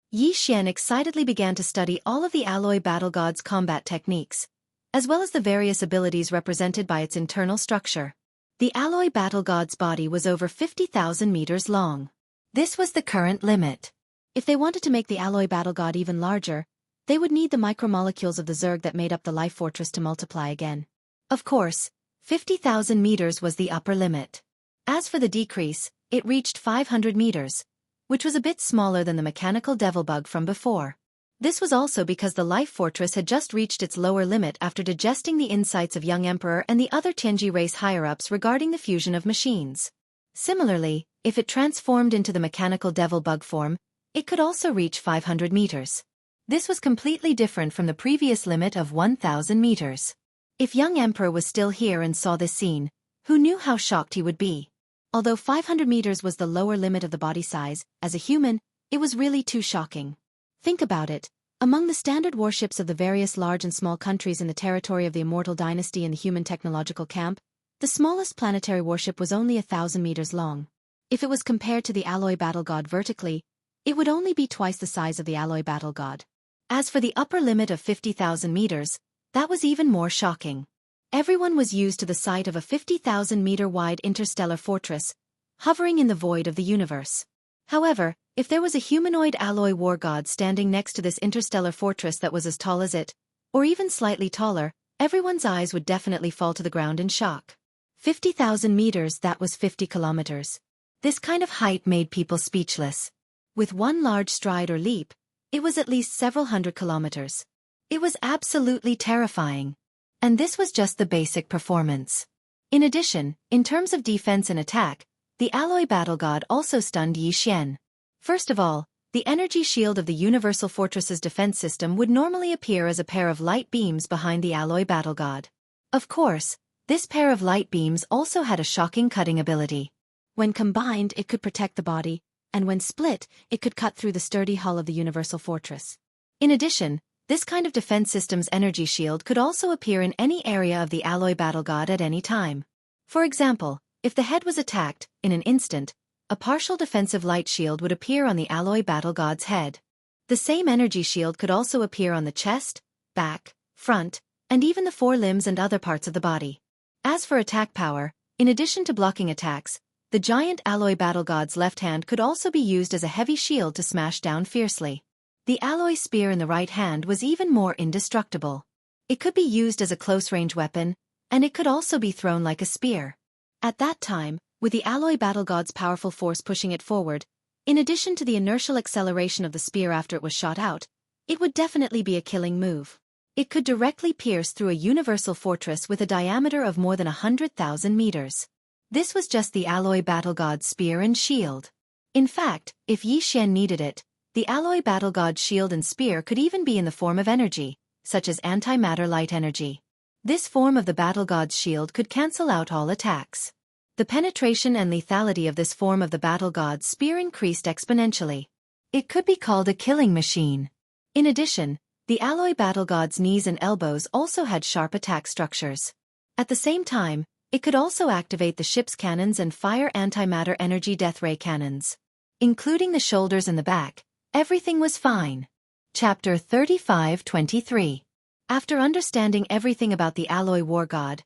Yi Xian excitedly began to study all of the alloy battle god's combat techniques, as well as the various abilities represented by its internal structure. The alloy battle god's body was over 50,000 meters long. This was the current limit. If they wanted to make the alloy battle god even larger, they would need the micromolecules of the Zerg that made up the life fortress to multiply again. Of course, 50,000 meters was the upper limit. As for the decrease, it reached 500 meters, which was a bit smaller than the mechanical devil bug from before. This was also because the life fortress had just reached its lower limit after digesting the insights of young Emperor and the other Tianji race higher-ups regarding the fusion of machines. Similarly, if it transformed into the mechanical devil bug form, it could also reach 500 meters. This was completely different from the previous limit of 1,000 meters. If young Emperor was still here and saw this scene, who knew how shocked he would be? Although 500 meters was the lower limit of the body size, as a human, it was really too shocking. Think about it. Among the standard warships of the various large and small countries in the territory of the Immortal Dynasty and the Human Technological Camp, the smallest planetary warship was only 1,000 meters long. If it was compared to the alloy battle god vertically, it would only be twice the size of the alloy battle god. As for the upper limit of 50,000 meters, that was even more shocking. Everyone was used to the sight of a 50,000-meter-wide interstellar fortress, hovering in the void of the universe. However, if there was a humanoid alloy war god standing next to this interstellar fortress that was as tall as it, or even slightly taller, everyone's eyes would definitely fall to the ground in shock. 50,000 meters, that was 50 kilometers. This kind of height made people speechless. With one large stride or leap, it was at least several hundred kilometers. It was absolutely terrifying. And this was just the basic performance. In addition, in terms of defense and attack, the alloy battle god also stunned Yi Xian. First of all, the energy shield of the Universal Fortress's defense system would normally appear as a pair of light beams behind the alloy battle god. Of course, this pair of light beams also had a shocking cutting ability. When combined, it could protect the body, and when split, it could cut through the sturdy hull of the Universal Fortress. In addition, this kind of defense system's energy shield could also appear in any area of the alloy battle god at any time. For example, if the head was attacked, in an instant, a partial defensive light shield would appear on the alloy battle god's head. The same energy shield could also appear on the chest, back, front, and even the forelimbs and other parts of the body. As for attack power, in addition to blocking attacks, the giant alloy battle god's left hand could also be used as a heavy shield to smash down fiercely. The alloy spear in the right hand was even more indestructible. It could be used as a close-range weapon, and it could also be thrown like a spear. At that time, with the alloy battle god's powerful force pushing it forward, in addition to the inertial acceleration of the spear after it was shot out, it would definitely be a killing move. It could directly pierce through a universal fortress with a diameter of more than 100,000 meters. This was just the alloy battle god's spear and shield. In fact, if Yi Xian needed it, The alloy battle god's shield and spear could even be in the form of energy, such as antimatter light energy. This form of the battle god's shield could cancel out all attacks. The penetration and lethality of this form of the battle god's spear increased exponentially. It could be called a killing machine. In addition, the alloy battle god's knees and elbows also had sharp attack structures. At the same time, it could also activate the ship's cannons and fire antimatter energy death ray cannons. Including the shoulders and the back, everything was fine. Chapter 35-23. After understanding everything about the alloy war god,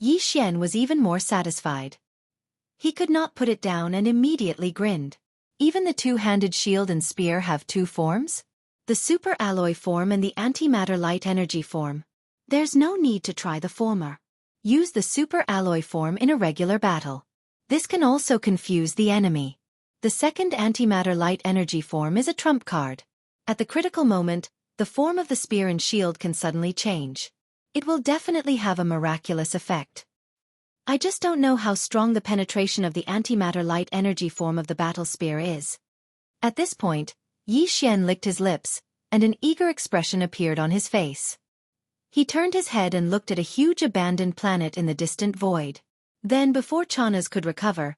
Yi Xian was even more satisfied. He could not put it down and immediately grinned. Even the two-handed shield and spear have two forms? The super alloy form and the antimatter light energy form. There's no need to try the former. Use the super alloy form in a regular battle. This can also confuse the enemy. The second antimatter light energy form is a trump card. At the critical moment, the form of the spear and shield can suddenly change. It will definitely have a miraculous effect. I just don't know how strong the penetration of the antimatter light energy form of the battle spear is. At this point, Yi Xian licked his lips, and an eager expression appeared on his face. He turned his head and looked at a huge abandoned planet in the distant void. Then, before Chanas could recover,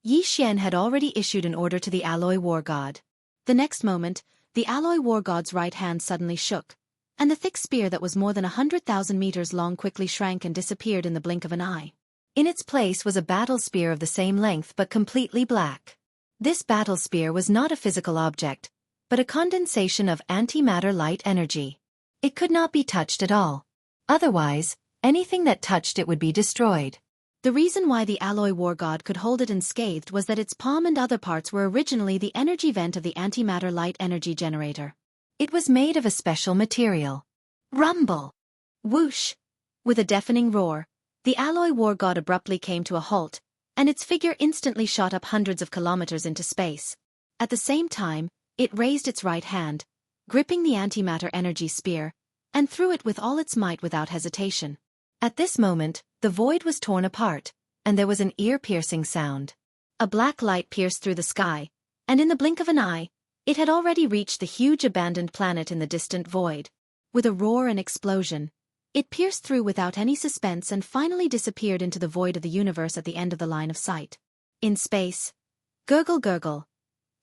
Yi Xian had already issued an order to the alloy war god. The next moment, the alloy war god's right hand suddenly shook, and the thick spear that was more than 100,000 meters long quickly shrank and disappeared in the blink of an eye. In its place was a battle spear of the same length but completely black. This battle spear was not a physical object, but a condensation of antimatter light energy. It could not be touched at all. Otherwise, anything that touched it would be destroyed. The reason why the alloy war god could hold it unscathed was that its palm and other parts were originally the energy vent of the antimatter light energy generator. It was made of a special material. Rumble! Whoosh! With a deafening roar, the alloy war god abruptly came to a halt, and its figure instantly shot up hundreds of kilometers into space. At the same time, it raised its right hand, gripping the antimatter energy spear, and threw it with all its might without hesitation. At this moment, the void was torn apart, and there was an ear-piercing sound. A black light pierced through the sky, and in the blink of an eye, it had already reached the huge abandoned planet in the distant void. With a roar and explosion, it pierced through without any suspense and finally disappeared into the void of the universe at the end of the line of sight. In space, gurgle gurgle.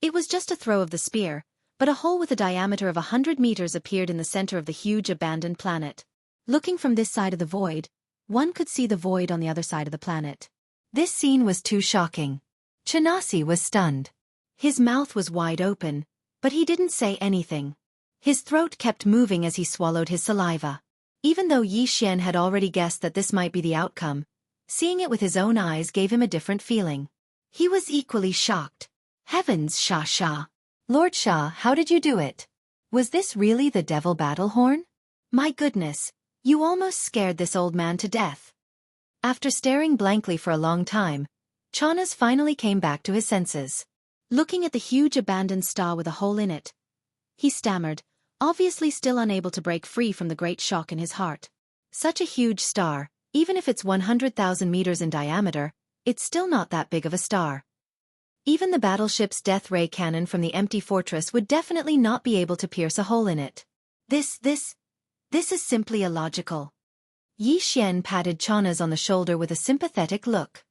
It was just a throw of the spear, but a hole with a diameter of 100 meters appeared in the center of the huge abandoned planet. Looking from this side of the void, one could see the void on the other side of the planet. This scene was too shocking. Chanasi was stunned. His mouth was wide open, but he didn't say anything. His throat kept moving as he swallowed his saliva. Even though Yi Xian had already guessed that this might be the outcome, seeing it with his own eyes gave him a different feeling. He was equally shocked. Heavens, Sha Sha! Lord Sha, how did you do it? Was this really the devil battle horn? My goodness, you almost scared this old man to death. After staring blankly for a long time, Chanas finally came back to his senses. Looking at the huge abandoned star with a hole in it, he stammered, obviously still unable to break free from the great shock in his heart. Such a huge star, even if it's 100,000 meters in diameter, it's still not that big of a star. Even the battleship's death ray cannon from the empty fortress would definitely not be able to pierce a hole in it. This is simply illogical. Yi Xian patted Chanas on the shoulder with a sympathetic look.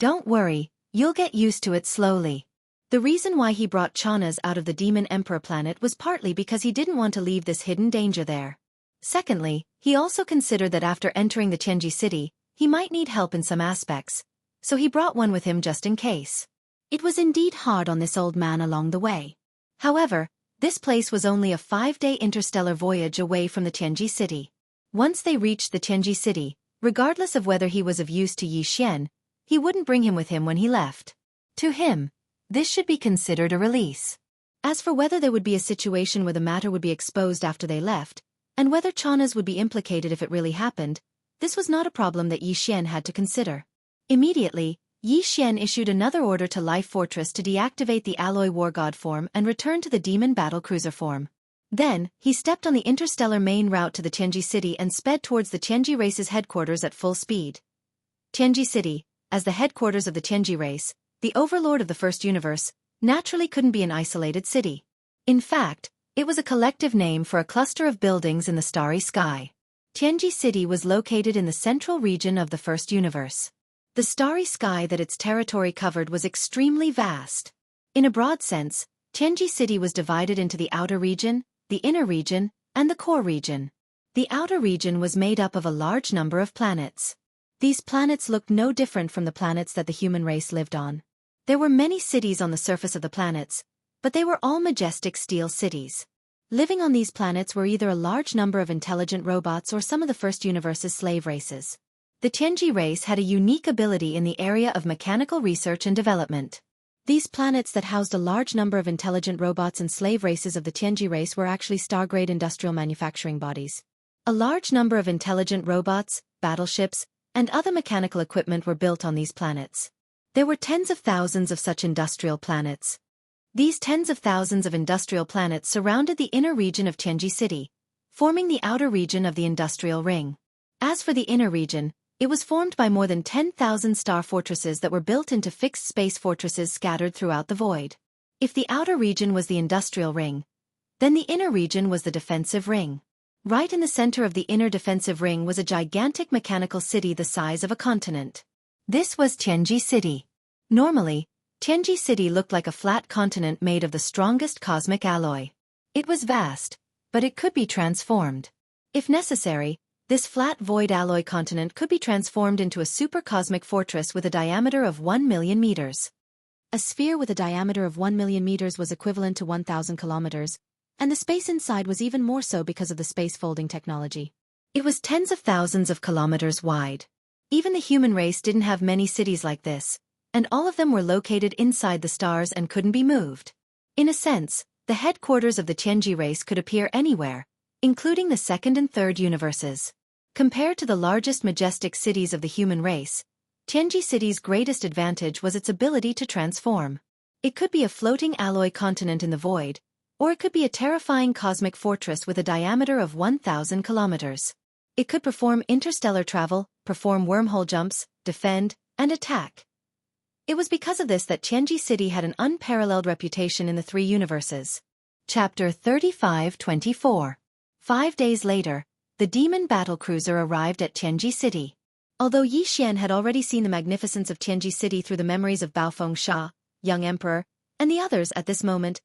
Don't worry, you'll get used to it slowly. The reason why he brought Chanas out of the Demon Emperor planet was partly because he didn't want to leave this hidden danger there. Secondly, he also considered that after entering the Tianji city, he might need help in some aspects, so he brought one with him just in case. It was indeed hard on this old man along the way. However, this place was only a 5-day interstellar voyage away from the Tianji city. Once they reached the Tianji city, regardless of whether he was of use to Yi Xian, he wouldn't bring him with him when he left. To him, this should be considered a release. As for whether there would be a situation where the matter would be exposed after they left, and whether Chanas would be implicated if it really happened, this was not a problem that Yi Xian had to consider. Immediately, Yi Xian issued another order to Life Fortress to deactivate the alloy war god form and return to the demon battle cruiser form. Then, he stepped on the interstellar main route to the Tianji city and sped towards the Tianji race's headquarters at full speed. Tianji city, as the headquarters of the Tianji race, the overlord of the first universe, naturally couldn't be an isolated city. In fact, it was a collective name for a cluster of buildings in the starry sky. Tianji City was located in the central region of the first universe. The starry sky that its territory covered was extremely vast. In a broad sense, Tianji City was divided into the outer region, the inner region, and the core region. The outer region was made up of a large number of planets. These planets looked no different from the planets that the human race lived on. There were many cities on the surface of the planets, but they were all majestic steel cities. Living on these planets were either a large number of intelligent robots or some of the first universe's slave races. The Tianji race had a unique ability in the area of mechanical research and development. These planets that housed a large number of intelligent robots and slave races of the Tianji race were actually star-grade industrial manufacturing bodies. A large number of intelligent robots, battleships, and other mechanical equipment were built on these planets. There were tens of thousands of such industrial planets. These tens of thousands of industrial planets surrounded the inner region of Tianji City, forming the outer region of the industrial ring. As for the inner region, it was formed by more than 10,000 star fortresses that were built into fixed space fortresses scattered throughout the void. If the outer region was the industrial ring, then the inner region was the defensive ring. Right in the center of the inner defensive ring was a gigantic mechanical city the size of a continent. This was Tianji City. Normally, Tianji City looked like a flat continent made of the strongest cosmic alloy. It was vast, but it could be transformed. If necessary, this flat void alloy continent could be transformed into a supercosmic fortress with a diameter of 1 million meters. A sphere with a diameter of 1 million meters was equivalent to 1,000 kilometers, and the space inside was even more so because of the space folding technology. It was tens of thousands of kilometers wide. Even the human race didn't have many cities like this, and all of them were located inside the stars and couldn't be moved. In a sense, the headquarters of the Tianji race could appear anywhere, including the second and third universes. Compared to the largest majestic cities of the human race, Tianji City's greatest advantage was its ability to transform. It could be a floating alloy continent in the void, or it could be a terrifying cosmic fortress with a diameter of 1,000 kilometers. It could perform interstellar travel, perform wormhole jumps, defend, and attack. It was because of this that Tianji City had an unparalleled reputation in the three universes. Chapter 35-24. 5 days later, the demon battlecruiser arrived at Tianji City. Although Yi Xian had already seen the magnificence of Tianji City through the memories of Baofeng Sha, young emperor, and the others at this moment,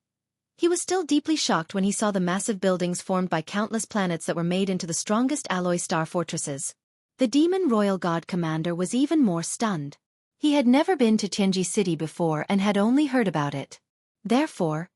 he was still deeply shocked when he saw the massive buildings formed by countless planets that were made into the strongest alloy star fortresses. The demon royal god commander was even more stunned. He had never been to Tianji City before and had only heard about it. Therefore,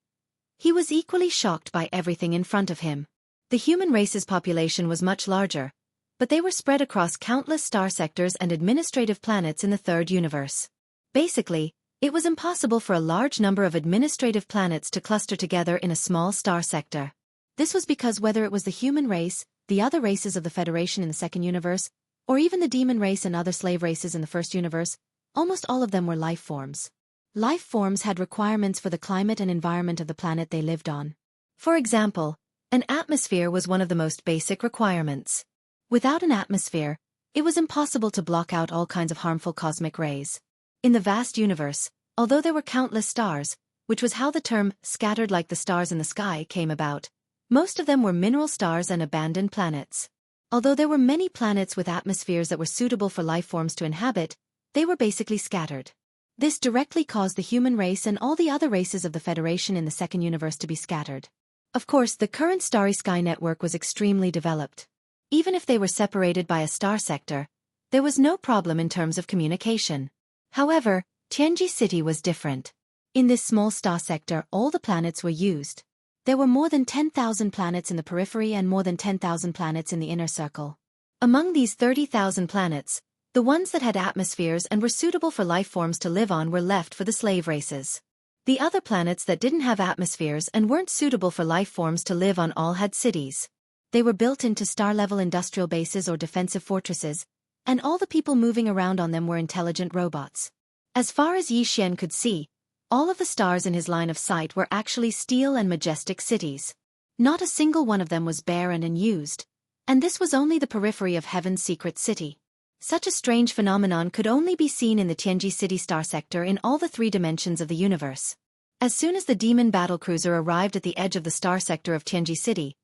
he was equally shocked by everything in front of him. The human race's population was much larger, but they were spread across countless star sectors and administrative planets in the third universe. Basically, it was impossible for a large number of administrative planets to cluster together in a small star sector. This was because whether it was the human race, the other races of the Federation in the second universe, or even the demon race and other slave races in the first universe, almost all of them were life forms. Life forms had requirements for the climate and environment of the planet they lived on. For example, an atmosphere was one of the most basic requirements. Without an atmosphere, it was impossible to block out all kinds of harmful cosmic rays. In the vast universe, although there were countless stars, which was how the term scattered like the stars in the sky came about, most of them were mineral stars and abandoned planets. Although there were many planets with atmospheres that were suitable for life forms to inhabit, they were basically scattered. This directly caused the human race and all the other races of the Federation in the second universe to be scattered. Of course, the current starry sky network was extremely developed. Even if they were separated by a star sector, there was no problem in terms of communication. However, Tianji City was different. In this small star sector, all the planets were used. There were more than 10,000 planets in the periphery and more than 10,000 planets in the inner circle. Among these 30,000 planets, the ones that had atmospheres and were suitable for life forms to live on were left for the slave races. The other planets that didn't have atmospheres and weren't suitable for life forms to live on all had cities. They were built into star-level industrial bases or defensive fortresses, and all the people moving around on them were intelligent robots. As far as Yi Xian could see, all of the stars in his line of sight were actually steel and majestic cities. Not a single one of them was bare and unused, and this was only the periphery of Heaven's secret city. Such a strange phenomenon could only be seen in the Tianji City star sector in all the three dimensions of the universe. As soon as the demon battlecruiser arrived at the edge of the star sector of Tianji City,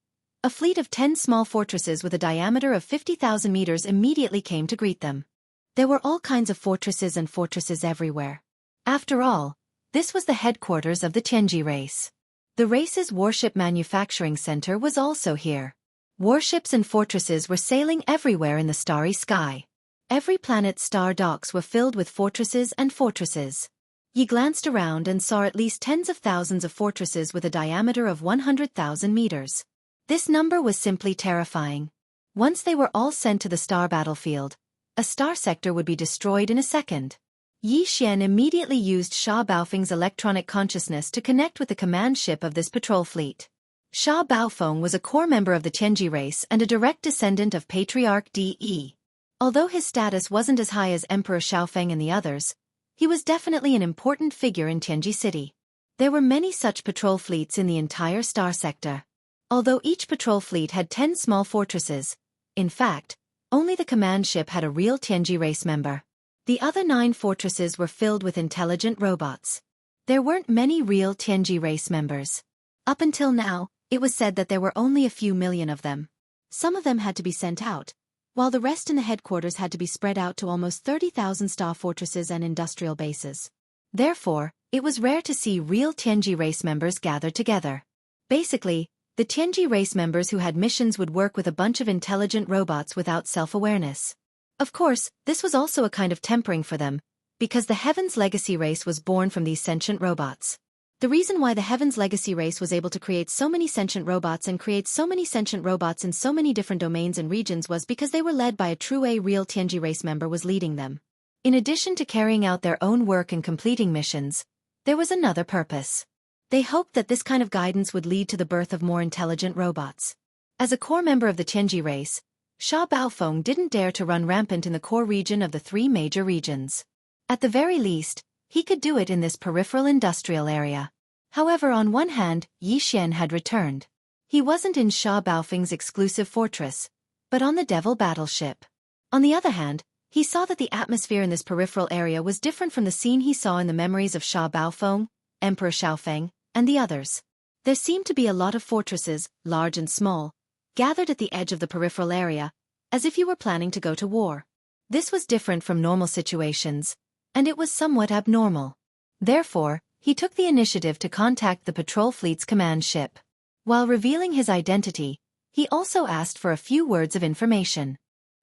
a fleet of 10 small fortresses with a diameter of 50,000 meters immediately came to greet them. There were all kinds of fortresses and fortresses everywhere. After all, this was the headquarters of the Tianji race. The race's warship manufacturing center was also here. Warships and fortresses were sailing everywhere in the starry sky. Every planet's star docks were filled with fortresses and fortresses. Yi glanced around and saw at least tens of thousands of fortresses with a diameter of 100,000 meters. This number was simply terrifying. Once they were all sent to the star battlefield, a star sector would be destroyed in a second. Yi Xian immediately used Sha Baofeng's electronic consciousness to connect with the command ship of this patrol fleet. Sha Baofeng was a core member of the Tianji race and a direct descendant of Patriarch De. Although his status wasn't as high as Emperor Xiaofeng and the others, he was definitely an important figure in Tianji City. There were many such patrol fleets in the entire star sector. Although each patrol fleet had 10 small fortresses, in fact, only the command ship had a real Tianji race member. The other 9 fortresses were filled with intelligent robots. There weren't many real Tianji race members. Up until now, it was said that there were only a few million of them. Some of them had to be sent out, while the rest in the headquarters had to be spread out to almost 30,000 star fortresses and industrial bases. Therefore, it was rare to see real Tianji race members gathered together. Basically, the Tianji race members who had missions would work with a bunch of intelligent robots without self-awareness. Of course, this was also a kind of tempering for them, because the Heaven's Legacy race was born from these sentient robots. The reason why the Heaven's Legacy race was able to create so many sentient robots and create so many sentient robots in so many different domains and regions was because they were led by a true real Tianji race member was leading them. In addition to carrying out their own work and completing missions, there was another purpose. They hoped that this kind of guidance would lead to the birth of more intelligent robots. As a core member of the Tianji race, Sha Baofeng didn't dare to run rampant in the core region of the 3 major regions. At the very least, he could do it in this peripheral industrial area. However, on one hand, Yi Xian had returned. He wasn't in Sha Baofeng's exclusive fortress, but on the Devil battleship. On the other hand, he saw that the atmosphere in this peripheral area was different from the scene he saw in the memories of Sha Baofeng, Emperor Xiaofeng, and the others. There seemed to be a lot of fortresses, large and small, gathered at the edge of the peripheral area, as if you were planning to go to war. This was different from normal situations, and it was somewhat abnormal. Therefore, he took the initiative to contact the patrol fleet's command ship. While revealing his identity, he also asked for a few words of information.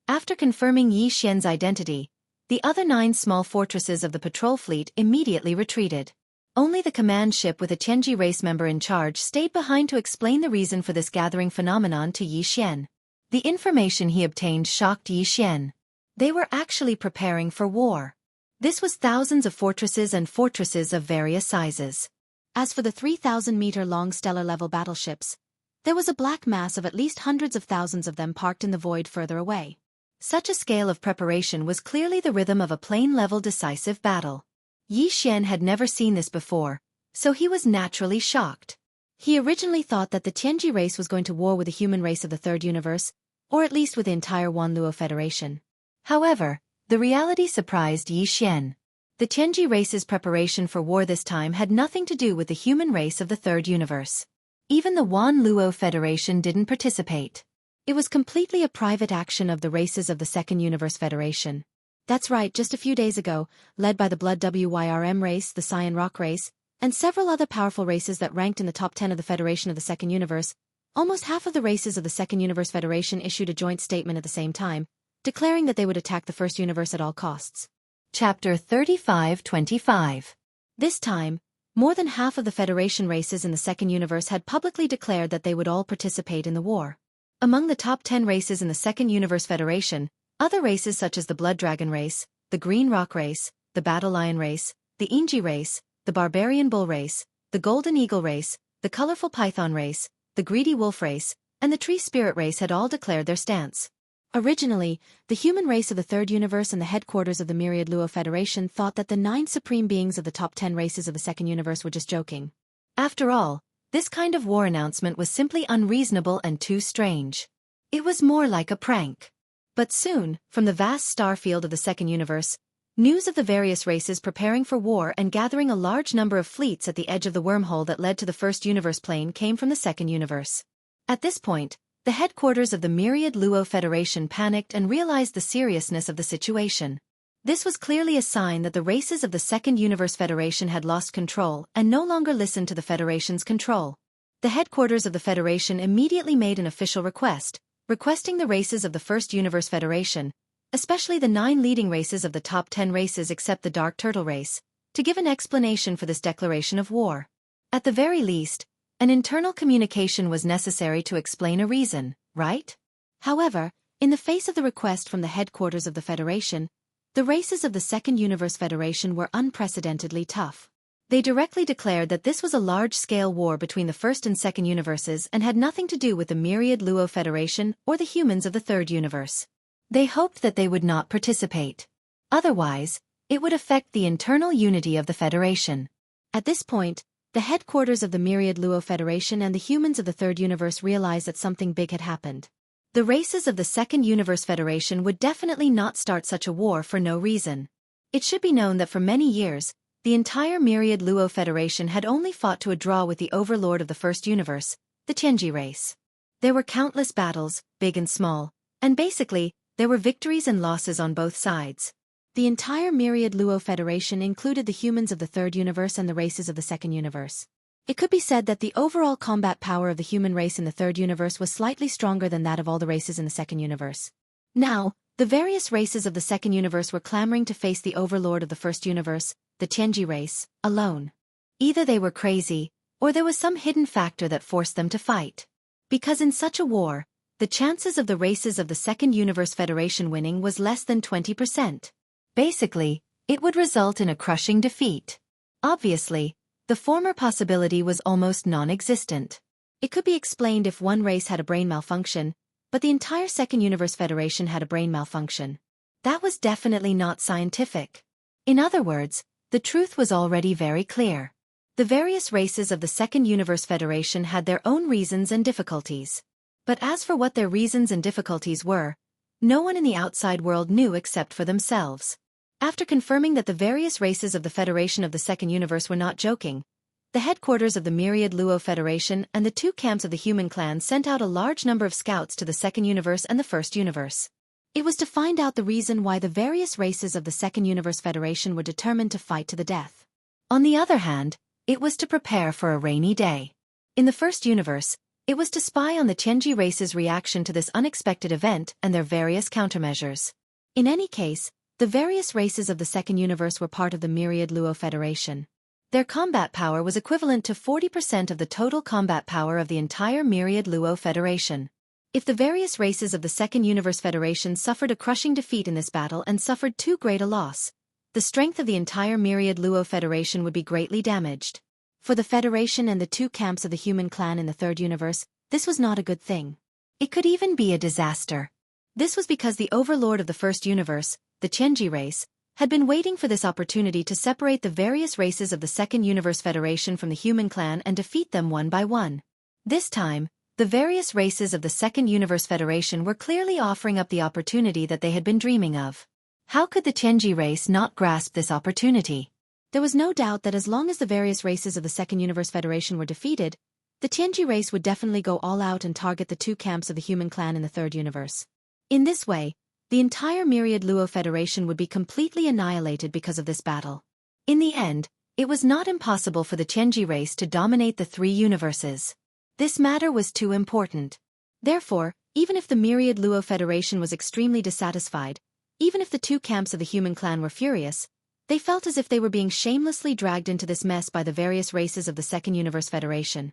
After confirming Yi Xian's identity, the other 9 small fortresses of the patrol fleet immediately retreated. Only the command ship with a Tianji race member in charge stayed behind to explain the reason for this gathering phenomenon to Yi Xian. The information he obtained shocked Yi Xian. They were actually preparing for war. This was thousands of fortresses and fortresses of various sizes. As for the 3,000-meter-long stellar-level battleships, there was a black mass of at least hundreds of thousands of them parked in the void further away. Such a scale of preparation was clearly the rhythm of a plane-level decisive battle. Yi Xian had never seen this before, so he was naturally shocked. He originally thought that the Tianji race was going to war with the human race of the Third Universe, or at least with the entire Wanluo Federation. However, the reality surprised Yi Xian. The Tianji race's preparation for war this time had nothing to do with the human race of the Third Universe. Even the Wanluo Federation didn't participate. It was completely a private action of the races of the Second Universe Federation. That's right, just a few days ago, led by the Blood Wyrm race, the Cyan Rock race, and several other powerful races that ranked in the top 10 of the Federation of the Second Universe, almost half of the races of the Second Universe Federation issued a joint statement at the same time, declaring that they would attack the First Universe at all costs. Chapter 3525. This time, more than half of the Federation races in the Second Universe had publicly declared that they would all participate in the war. Among the top 10 races in the Second Universe Federation, other races such as the Blood Dragon race, the Green Rock race, the Battle Lion race, the Inji race, the Barbarian Bull race, the Golden Eagle race, the Colorful Python race, the Greedy Wolf race, and the Tree Spirit race had all declared their stance. Originally, the human race of the Third Universe and the headquarters of the Myriad Luo Federation thought that the 9 supreme beings of the top 10 races of the Second Universe were just joking. After all, this kind of war announcement was simply unreasonable and too strange. It was more like a prank. But soon, from the vast star field of the Second Universe, News of the various races preparing for war and gathering a large number of fleets at the edge of the wormhole that led to the first universe plane came from the second universe. At this point, the headquarters of the Myriad Luo Federation panicked and realized the seriousness of the situation. This was clearly a sign that the races of the Second Universe Federation had lost control and no longer listened to the Federation's control. The headquarters of the Federation immediately made an official request, requesting the races of the First Universe Federation, especially the 9 leading races of the top 10 races except the Dark Turtle race, to give an explanation for this declaration of war. At the very least, an internal communication was necessary to explain a reason, right? However, in the face of the request from the headquarters of the Federation, the races of the Second Universe Federation were unprecedentedly tough. They directly declared that this was a large-scale war between the First and Second Universes and had nothing to do with the Myriad Luo Federation or the humans of the Third Universe. They hoped that they would not participate. Otherwise, it would affect the internal unity of the Federation. At this point, the headquarters of the Myriad Luo Federation and the humans of the Third Universe realized that something big had happened. The races of the Second Universe Federation would definitely not start such a war for no reason. It should be known that for many years, the entire Myriad Luo Federation had only fought to a draw with the overlord of the First Universe, the Tianji race. There were countless battles, big and small, and basically, there were victories and losses on both sides. The entire Myriad Luo Federation included the humans of the Third Universe and the races of the Second Universe. It could be said that the overall combat power of the human race in the Third Universe was slightly stronger than that of all the races in the Second Universe. Now, the various races of the Second Universe were clamoring to face the overlord of the First Universe, the Tianji race, alone. Either they were crazy, or there was some hidden factor that forced them to fight. Because in such a war, the chances of the races of the Second Universe Federation winning was less than 20%. Basically, it would result in a crushing defeat. Obviously, the former possibility was almost non-existent. It could be explained if one race had a brain malfunction, but the entire Second Universe Federation had a brain malfunction. That was definitely not scientific. In other words, the truth was already very clear. The various races of the Second Universe Federation had their own reasons and difficulties. But as for what their reasons and difficulties were, no one in the outside world knew except for themselves. After confirming that the various races of the Federation of the Second Universe were not joking, the headquarters of the Myriad Luo Federation and the 2 camps of the human clan sent out a large number of scouts to the Second Universe and the First Universe. It was to find out the reason why the various races of the Second Universe Federation were determined to fight to the death. On the other hand, it was to prepare for a rainy day. In the First Universe, it was to spy on the Tianji race's reaction to this unexpected event and their various countermeasures. In any case, the various races of the Second Universe were part of the Myriad Luo Federation. Their combat power was equivalent to 40% of the total combat power of the entire Myriad Luo Federation. If the various races of the Second Universe Federation suffered a crushing defeat in this battle and suffered too great a loss, the strength of the entire Myriad Luo Federation would be greatly damaged. For the Federation and the 2 camps of the human clan in the Third Universe, this was not a good thing. It could even be a disaster. This was because the overlord of the First Universe, the Tianji race, had been waiting for this opportunity to separate the various races of the Second Universe Federation from the human clan and defeat them one by one. This time, the various races of the Second Universe Federation were clearly offering up the opportunity that they had been dreaming of. How could the Tianji race not grasp this opportunity? There was no doubt that as long as the various races of the Second Universe Federation were defeated, the Tianji race would definitely go all out and target the 2 camps of the human clan in the Third Universe. In this way, the entire Myriad Luo Federation would be completely annihilated because of this battle. In the end, it was not impossible for the Tianji race to dominate the 3 universes. This matter was too important. Therefore, even if the Myriad Luo Federation was extremely dissatisfied, even if the 2 camps of the human clan were furious, they felt as if they were being shamelessly dragged into this mess by the various races of the Second Universe Federation.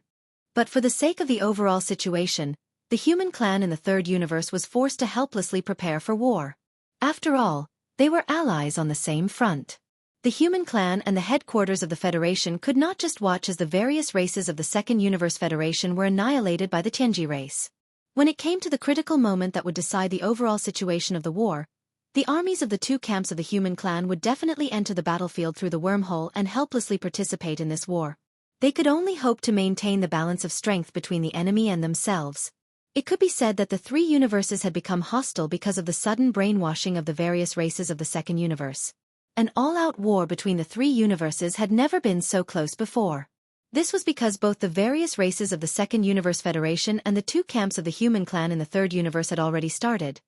But for the sake of the overall situation, the human clan in the Third Universe was forced to helplessly prepare for war. After all, they were allies on the same front. The human clan and the headquarters of the Federation could not just watch as the various races of the Second Universe Federation were annihilated by the Tianji race. When it came to the critical moment that would decide the overall situation of the war, the armies of the 2 camps of the human clan would definitely enter the battlefield through the wormhole and helplessly participate in this war. They could only hope to maintain the balance of strength between the enemy and themselves. It could be said that the 3 universes had become hostile because of the sudden brainwashing of the various races of the Second Universe. An all-out war between the three universes had never been so close before. This was because both the various races of the Second Universe Federation and the two camps of the human clan in the Third Universe had already started.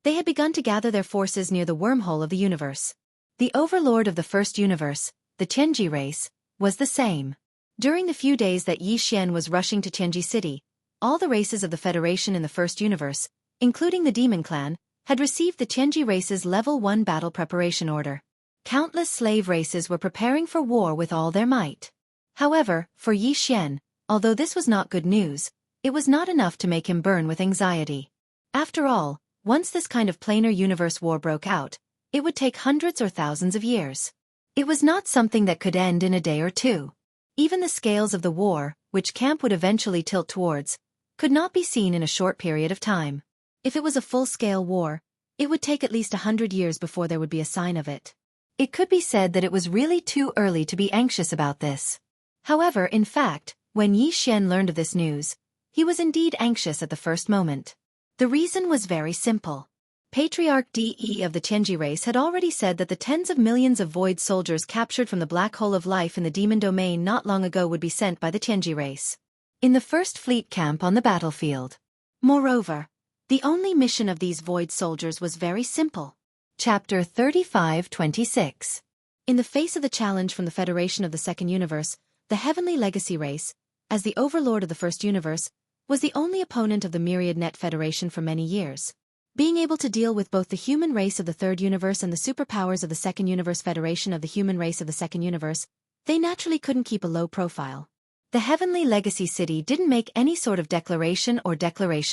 They had begun to gather their forces near the wormhole of the universe. The overlord of the First Universe, the Tianji race, was the same. During the few days that Yi Xian was rushing to Tianji City, all the races of the Federation in the First Universe, including the Demon Clan, had received the Tianji race's Level 1 battle preparation order. Countless slave races were preparing for war with all their might. However, for Yi Xian, although this was not good news, it was not enough to make him burn with anxiety. After all, once this kind of planar universe war broke out, it would take hundreds or thousands of years. It was not something that could end in a day or two. Even the scales of the war, which camp would eventually tilt towards, could not be seen in a short period of time. If it was a full-scale war, it would take at least 100 years before there would be a sign of it. It could be said that it was really too early to be anxious about this. However, in fact, when Yi Xian learned of this news, he was indeed anxious at the first moment. The reason was very simple. Patriarch De of the Tianji race had already said that the tens of millions of void soldiers captured from the black hole of life in the demon domain not long ago would be sent by the Tianji race in the first fleet camp on the battlefield. Moreover, the only mission of these void soldiers was very simple. Chapter 35-26. In the face of the challenge from the Federation of the Second Universe, the Heavenly Legacy race, as the overlord of the First Universe, was the only opponent of the Myriad Net Federation for many years. Being able to deal with both the human race of the Third Universe and the superpowers of the Second Universe Federation of the human race of the Second Universe, they naturally couldn't keep a low profile. The Heavenly Legacy City didn't make any sort of declaration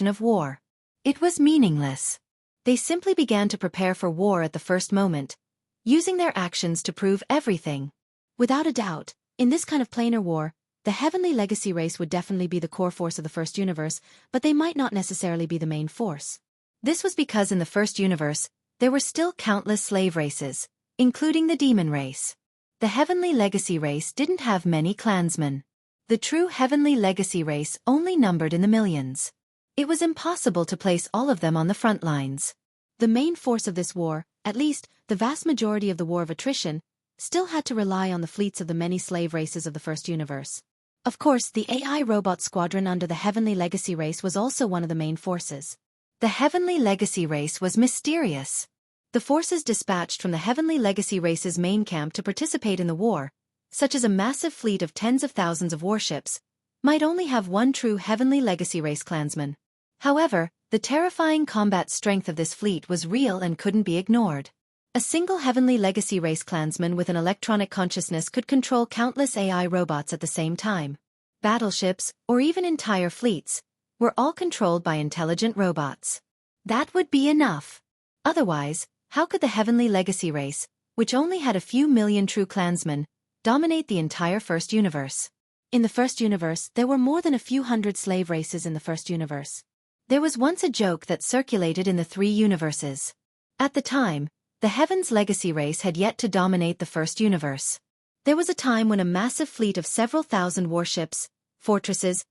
of war. It was meaningless. They simply began to prepare for war at the first moment, using their actions to prove everything. Without a doubt, in this kind of planar war, the Heavenly Legacy race would definitely be the core force of the First Universe, but they might not necessarily be the main force. This was because in the First Universe, there were still countless slave races, including the Demon race. The Heavenly Legacy race didn't have many clansmen. The true Heavenly Legacy race only numbered in the millions. It was impossible to place all of them on the front lines. The main force of this war, at least the vast majority of the war of attrition, still had to rely on the fleets of the many slave races of the First Universe. Of course, the AI robot squadron under the Heavenly Legacy race was also one of the main forces. The Heavenly Legacy race was mysterious. The forces dispatched from the Heavenly Legacy race's main camp to participate in the war, such as a massive fleet of tens of thousands of warships, might only have one true Heavenly Legacy race clansman. However, the terrifying combat strength of this fleet was real and couldn't be ignored. A single Heavenly Legacy race clansman with an electronic consciousness could control countless AI robots at the same time. Battleships, or even entire fleets, were all controlled by intelligent robots. That would be enough. Otherwise, how could the Heavenly Legacy race, which only had a few million true clansmen, dominate the entire First Universe? In the First Universe, there were more than a few hundred slave races in the First Universe. There was once a joke that circulated in the three universes. At the time, the Heaven's Legacy race had yet to dominate the First Universe. There was a time when a massive fleet of several thousand warships, fortresses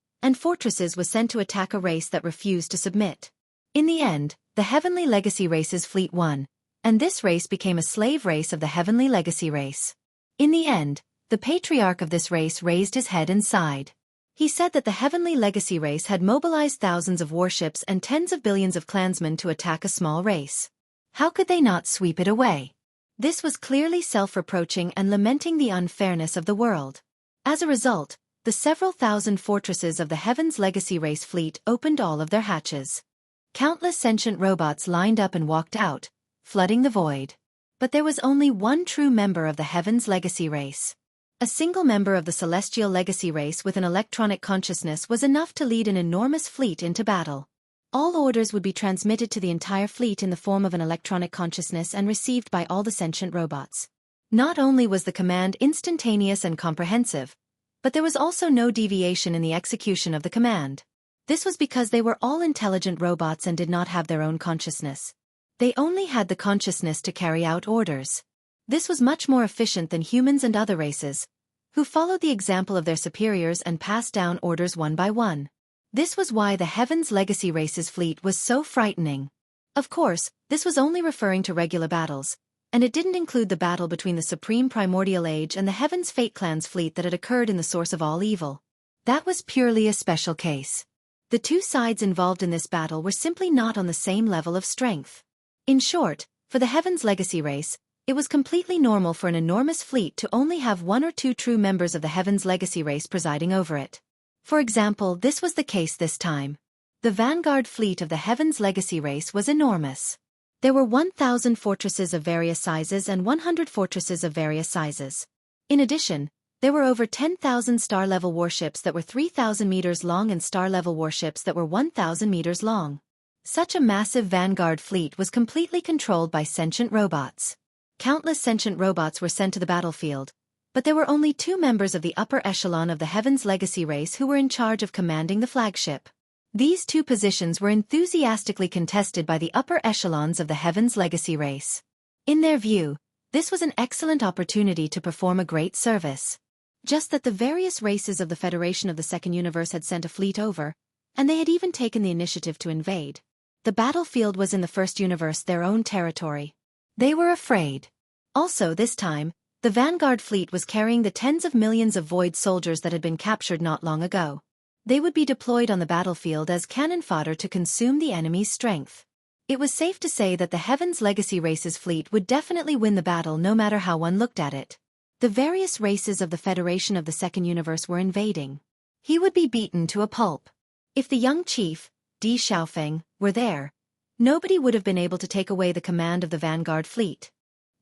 was sent to attack a race that refused to submit. In the end, the Heavenly Legacy race's fleet won, and this race became a slave race of the Heavenly Legacy race. In the end, the patriarch of this race raised his head and sighed. He said that the Heavenly Legacy race had mobilized thousands of warships and tens of billions of clansmen to attack a small race. How could they not sweep it away? This was clearly self-reproaching and lamenting the unfairness of the world. As a result, the several thousand fortresses of the Heaven's Legacy race fleet opened all of their hatches. Countless sentient robots lined up and walked out, flooding the void. But there was only one true member of the Heaven's Legacy race. A single member of the Celestial Legacy race with an electronic consciousness was enough to lead an enormous fleet into battle. All orders would be transmitted to the entire fleet in the form of an electronic consciousness and received by all the sentient robots. Not only was the command instantaneous and comprehensive, but there was also no deviation in the execution of the command. This was because they were all intelligent robots and did not have their own consciousness. They only had the consciousness to carry out orders. This was much more efficient than humans and other races, who followed the example of their superiors and passed down orders one by one. This was why the Heaven's Legacy race's fleet was so frightening. Of course, this was only referring to regular battles, and it didn't include the battle between the Supreme Primordial Age and the Heaven's Fate Clan's fleet that had occurred in the source of all evil. That was purely a special case. The two sides involved in this battle were simply not on the same level of strength. In short, for the Heaven's Legacy race, it was completely normal for an enormous fleet to only have one or two true members of the Heaven's Legacy race presiding over it. For example, this was the case this time. The vanguard fleet of the Heaven's Legacy race was enormous. There were 1,000 fortresses of various sizes and 100 fortresses of various sizes. In addition, there were over 10,000 star-level warships that were 3,000 meters long and star-level warships that were 1,000 meters long. Such a massive vanguard fleet was completely controlled by sentient robots. Countless sentient robots were sent to the battlefield, but there were only two members of the upper echelon of the Heaven's Legacy race who were in charge of commanding the flagship. These two positions were enthusiastically contested by the upper echelons of the Heaven's Legacy race. In their view, this was an excellent opportunity to perform a great service. Just that the various races of the Federation of the Second Universe had sent a fleet over, and they had even taken the initiative to invade. The battlefield was in the First Universe their own territory. They were afraid. Also this time, the vanguard fleet was carrying the tens of millions of Void soldiers that had been captured not long ago. They would be deployed on the battlefield as cannon fodder to consume the enemy's strength. It was safe to say that the Heaven's Legacy race's fleet would definitely win the battle no matter how one looked at it. The various races of the Federation of the Second Universe were invading. He would be beaten to a pulp. If the young chief, Di Xiaofeng, were there, nobody would have been able to take away the command of the vanguard fleet.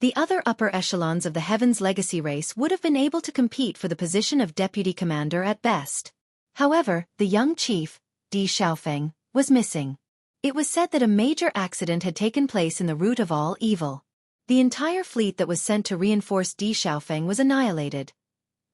The other upper echelons of the Heaven's Legacy race would have been able to compete for the position of deputy commander at best. However, the young chief, Di Xiaofeng, was missing. It was said that a major accident had taken place in the root of all evil. The entire fleet that was sent to reinforce Di Xiaofeng was annihilated.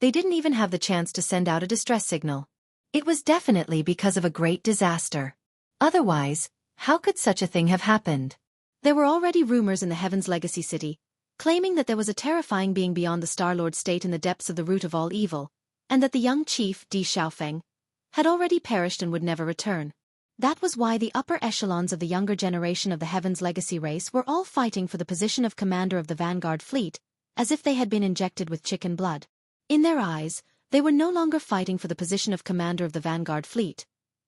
They didn't even have the chance to send out a distress signal. It was definitely because of a great disaster. Otherwise, how could such a thing have happened? There were already rumors in the Heaven's Legacy city, claiming that there was a terrifying being beyond the Star-Lord state in the depths of the root of all evil, and that the young chief, Di Xiaofeng, had already perished and would never return. That was why the upper echelons of the younger generation of the Heaven's Legacy race were all fighting for the position of commander of the vanguard fleet, as if they had been injected with chicken blood. In their eyes, they were no longer fighting for the position of commander of the vanguard fleet.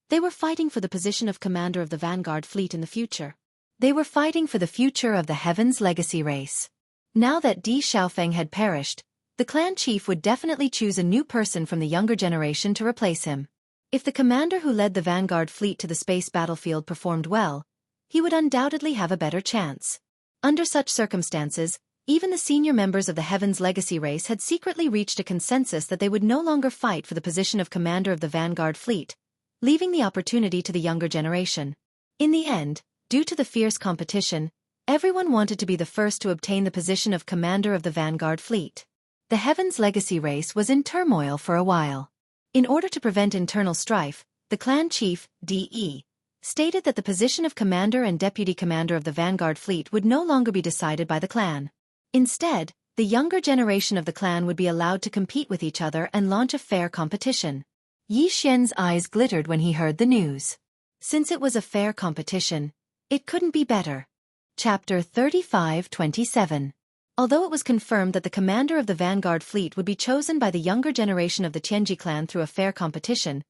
They were fighting for the position of commander of the vanguard fleet in the future. They were fighting for the future of the Heaven's Legacy race. Now that Di Xiaofeng had perished, the clan chief would definitely choose a new person from the younger generation to replace him. If the commander who led the vanguard fleet to the space battlefield performed well, he would undoubtedly have a better chance. Under such circumstances, even the senior members of the Heaven's Legacy race had secretly reached a consensus that they would no longer fight for the position of commander of the vanguard fleet, leaving the opportunity to the younger generation. In the end, due to the fierce competition, everyone wanted to be the first to obtain the position of commander of the vanguard fleet. The Heaven's Legacy race was in turmoil for a while. In order to prevent internal strife, the clan chief, D.E., stated that the position of commander and deputy commander of the vanguard fleet would no longer be decided by the clan. Instead, the younger generation of the clan would be allowed to compete with each other and launch a fair competition. Yi Xian's eyes glittered when he heard the news. Since it was a fair competition, it couldn't be better. Chapter 35-27. Although it was confirmed that the commander of the vanguard fleet would be chosen by the younger generation of the Tianji clan through a fair competition,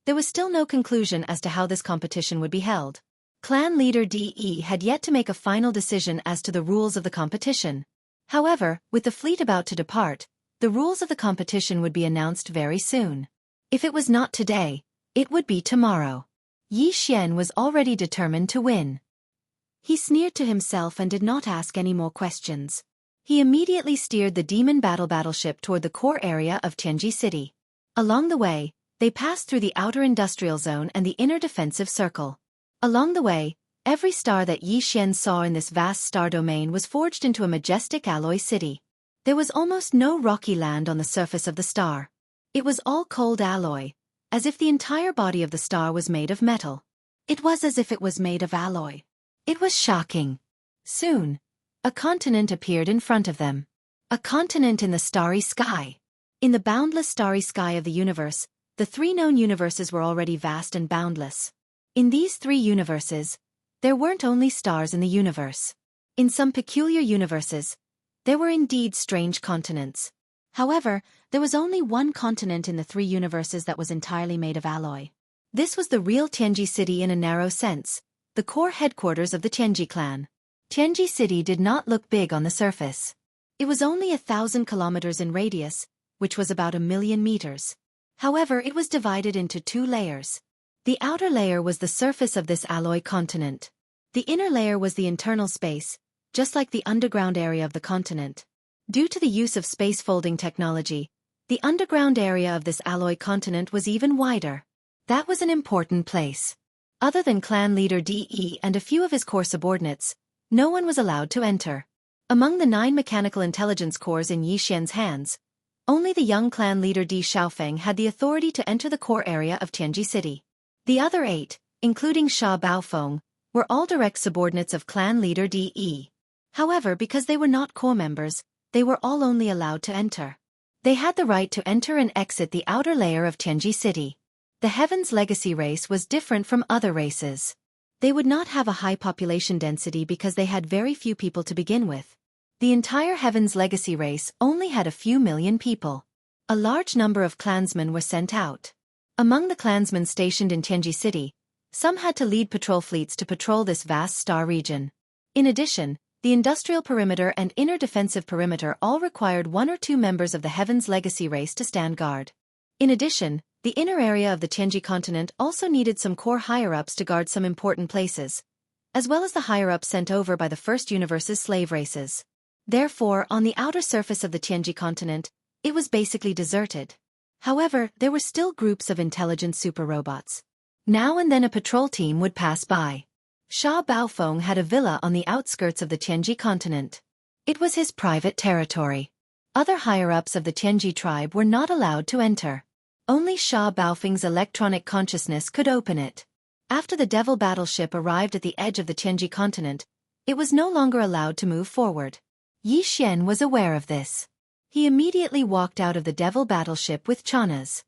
there was still no conclusion as to how this competition would be held. Clan leader De had yet to make a final decision as to the rules of the competition. However, with the fleet about to depart, the rules of the competition would be announced very soon. If it was not today, it would be tomorrow. Yi Xian was already determined to win. He sneered to himself and did not ask any more questions. He immediately steered the demon battleship toward the core area of Tianji City. Along the way, they passed through the outer industrial zone and the inner defensive circle. Along the way, every star that Yi Xian saw in this vast star domain was forged into a majestic alloy city. There was almost no rocky land on the surface of the star. It was all cold alloy, as if the entire body of the star was made of metal. It was as if it was made of alloy. It was shocking. Soon, a continent appeared in front of them. A continent in the starry sky. In the boundless starry sky of the universe, the three known universes were already vast and boundless. In these three universes, there weren't only stars in the universe. In some peculiar universes, There were indeed strange continents. However, there was only one continent in the 3 universes that was entirely made of alloy. This was the real Tianji City in a narrow sense, the core headquarters of the Tianji clan. Tianji City did not look big on the surface. It was only 1,000 kilometers in radius, which was about 1,000,000 meters. However, it was divided into 2 layers. The outer layer was the surface of this alloy continent. The inner layer was the internal space, just like the underground area of the continent. Due to the use of space-folding technology, the underground area of this alloy continent was even wider. That was an important place. Other than clan leader De and a few of his core subordinates, no one was allowed to enter. Among the 9 mechanical intelligence cores in Yi Xian's hands, only the young clan leader Di Xiaofeng had the authority to enter the core area of Tianji City. The other 8, including Sha Baofeng, were all direct subordinates of clan leader De. However, because they were not core members, they were all only allowed to enter. They had the right to enter and exit the outer layer of Tianji City. The Heaven's Legacy race was different from other races. They would not have a high population density because they had very few people to begin with. The entire Heaven's Legacy race only had a few million people. A large number of clansmen were sent out. Among the clansmen stationed in Tianji City, some had to lead patrol fleets to patrol this vast star region. In addition, the industrial perimeter and inner defensive perimeter all required 1 or 2 members of the Heaven's Legacy race to stand guard. In addition, the inner area of the Tianji continent also needed some core higher-ups to guard some important places, as well as the higher-ups sent over by the first universe's slave races. Therefore, on the outer surface of the Tianji continent, it was basically deserted. However, there were still groups of intelligent super robots. Now and then a patrol team would pass by. Sha Baofeng had a villa on the outskirts of the Tianji continent. It was his private territory. Other higher-ups of the Tianji tribe were not allowed to enter. Only Sha Baofeng's electronic consciousness could open it. After the Devil battleship arrived at the edge of the Tianji continent, it was no longer allowed to move forward. Yi Xian was aware of this. He immediately walked out of the Devil battleship with Chanas.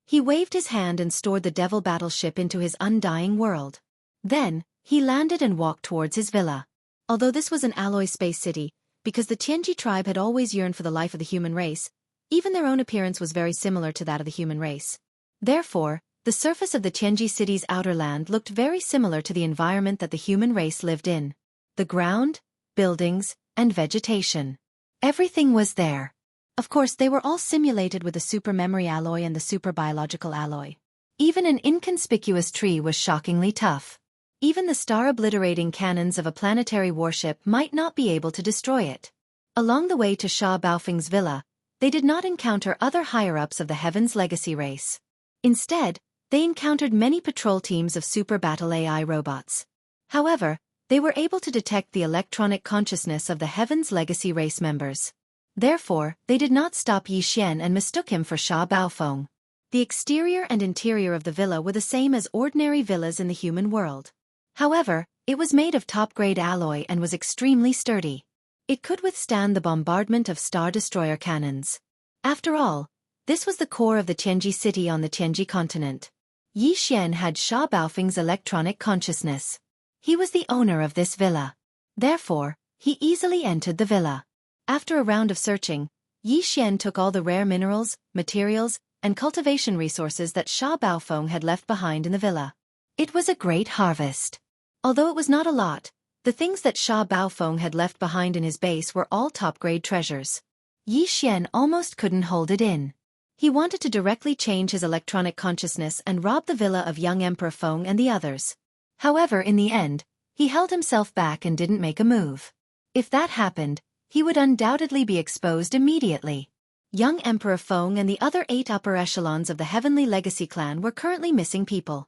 He waved his hand and stored the Devil battleship into his undying world. Then, he landed and walked towards his villa. Although this was an alloy space city, because the Tianji tribe had always yearned for the life of the human race, even their own appearance was very similar to that of the human race. Therefore, the surface of the Tianji city's outer land looked very similar to the environment that the human race lived in. The ground, buildings, and vegetation. Everything was there. Of course, they were all simulated with the super memory alloy and the super biological alloy. Even an inconspicuous tree was shockingly tough. Even the star-obliterating cannons of a planetary warship might not be able to destroy it. Along the way to Sha Baofeng's villa, they did not encounter other higher-ups of the Heaven's Legacy race. Instead, they encountered many patrol teams of super battle AI robots. However, they were able to detect the electronic consciousness of the Heaven's Legacy race members. Therefore, they did not stop Yi Xian and mistook him for Sha Baofeng. The exterior and interior of the villa were the same as ordinary villas in the human world. However, it was made of top-grade alloy and was extremely sturdy. It could withstand the bombardment of Star Destroyer cannons. After all, this was the core of the Tianji city on the Tianji continent. Yi Xian had Sha Baofeng's electronic consciousness. He was the owner of this villa. Therefore, he easily entered the villa. After a round of searching, Yi Xian took all the rare minerals, materials, and cultivation resources that Sha Baofeng had left behind in the villa. It was a great harvest. Although it was not a lot, the things that Sha Baofeng had left behind in his base were all top-grade treasures. Yi Xian almost couldn't hold it in. He wanted to directly change his electronic consciousness and rob the villa of young Emperor Feng and the others. However, in the end, he held himself back and didn't make a move. If that happened, he would undoubtedly be exposed immediately. Young Emperor Feng and the other 8 upper echelons of the Heavenly Legacy clan were currently missing people.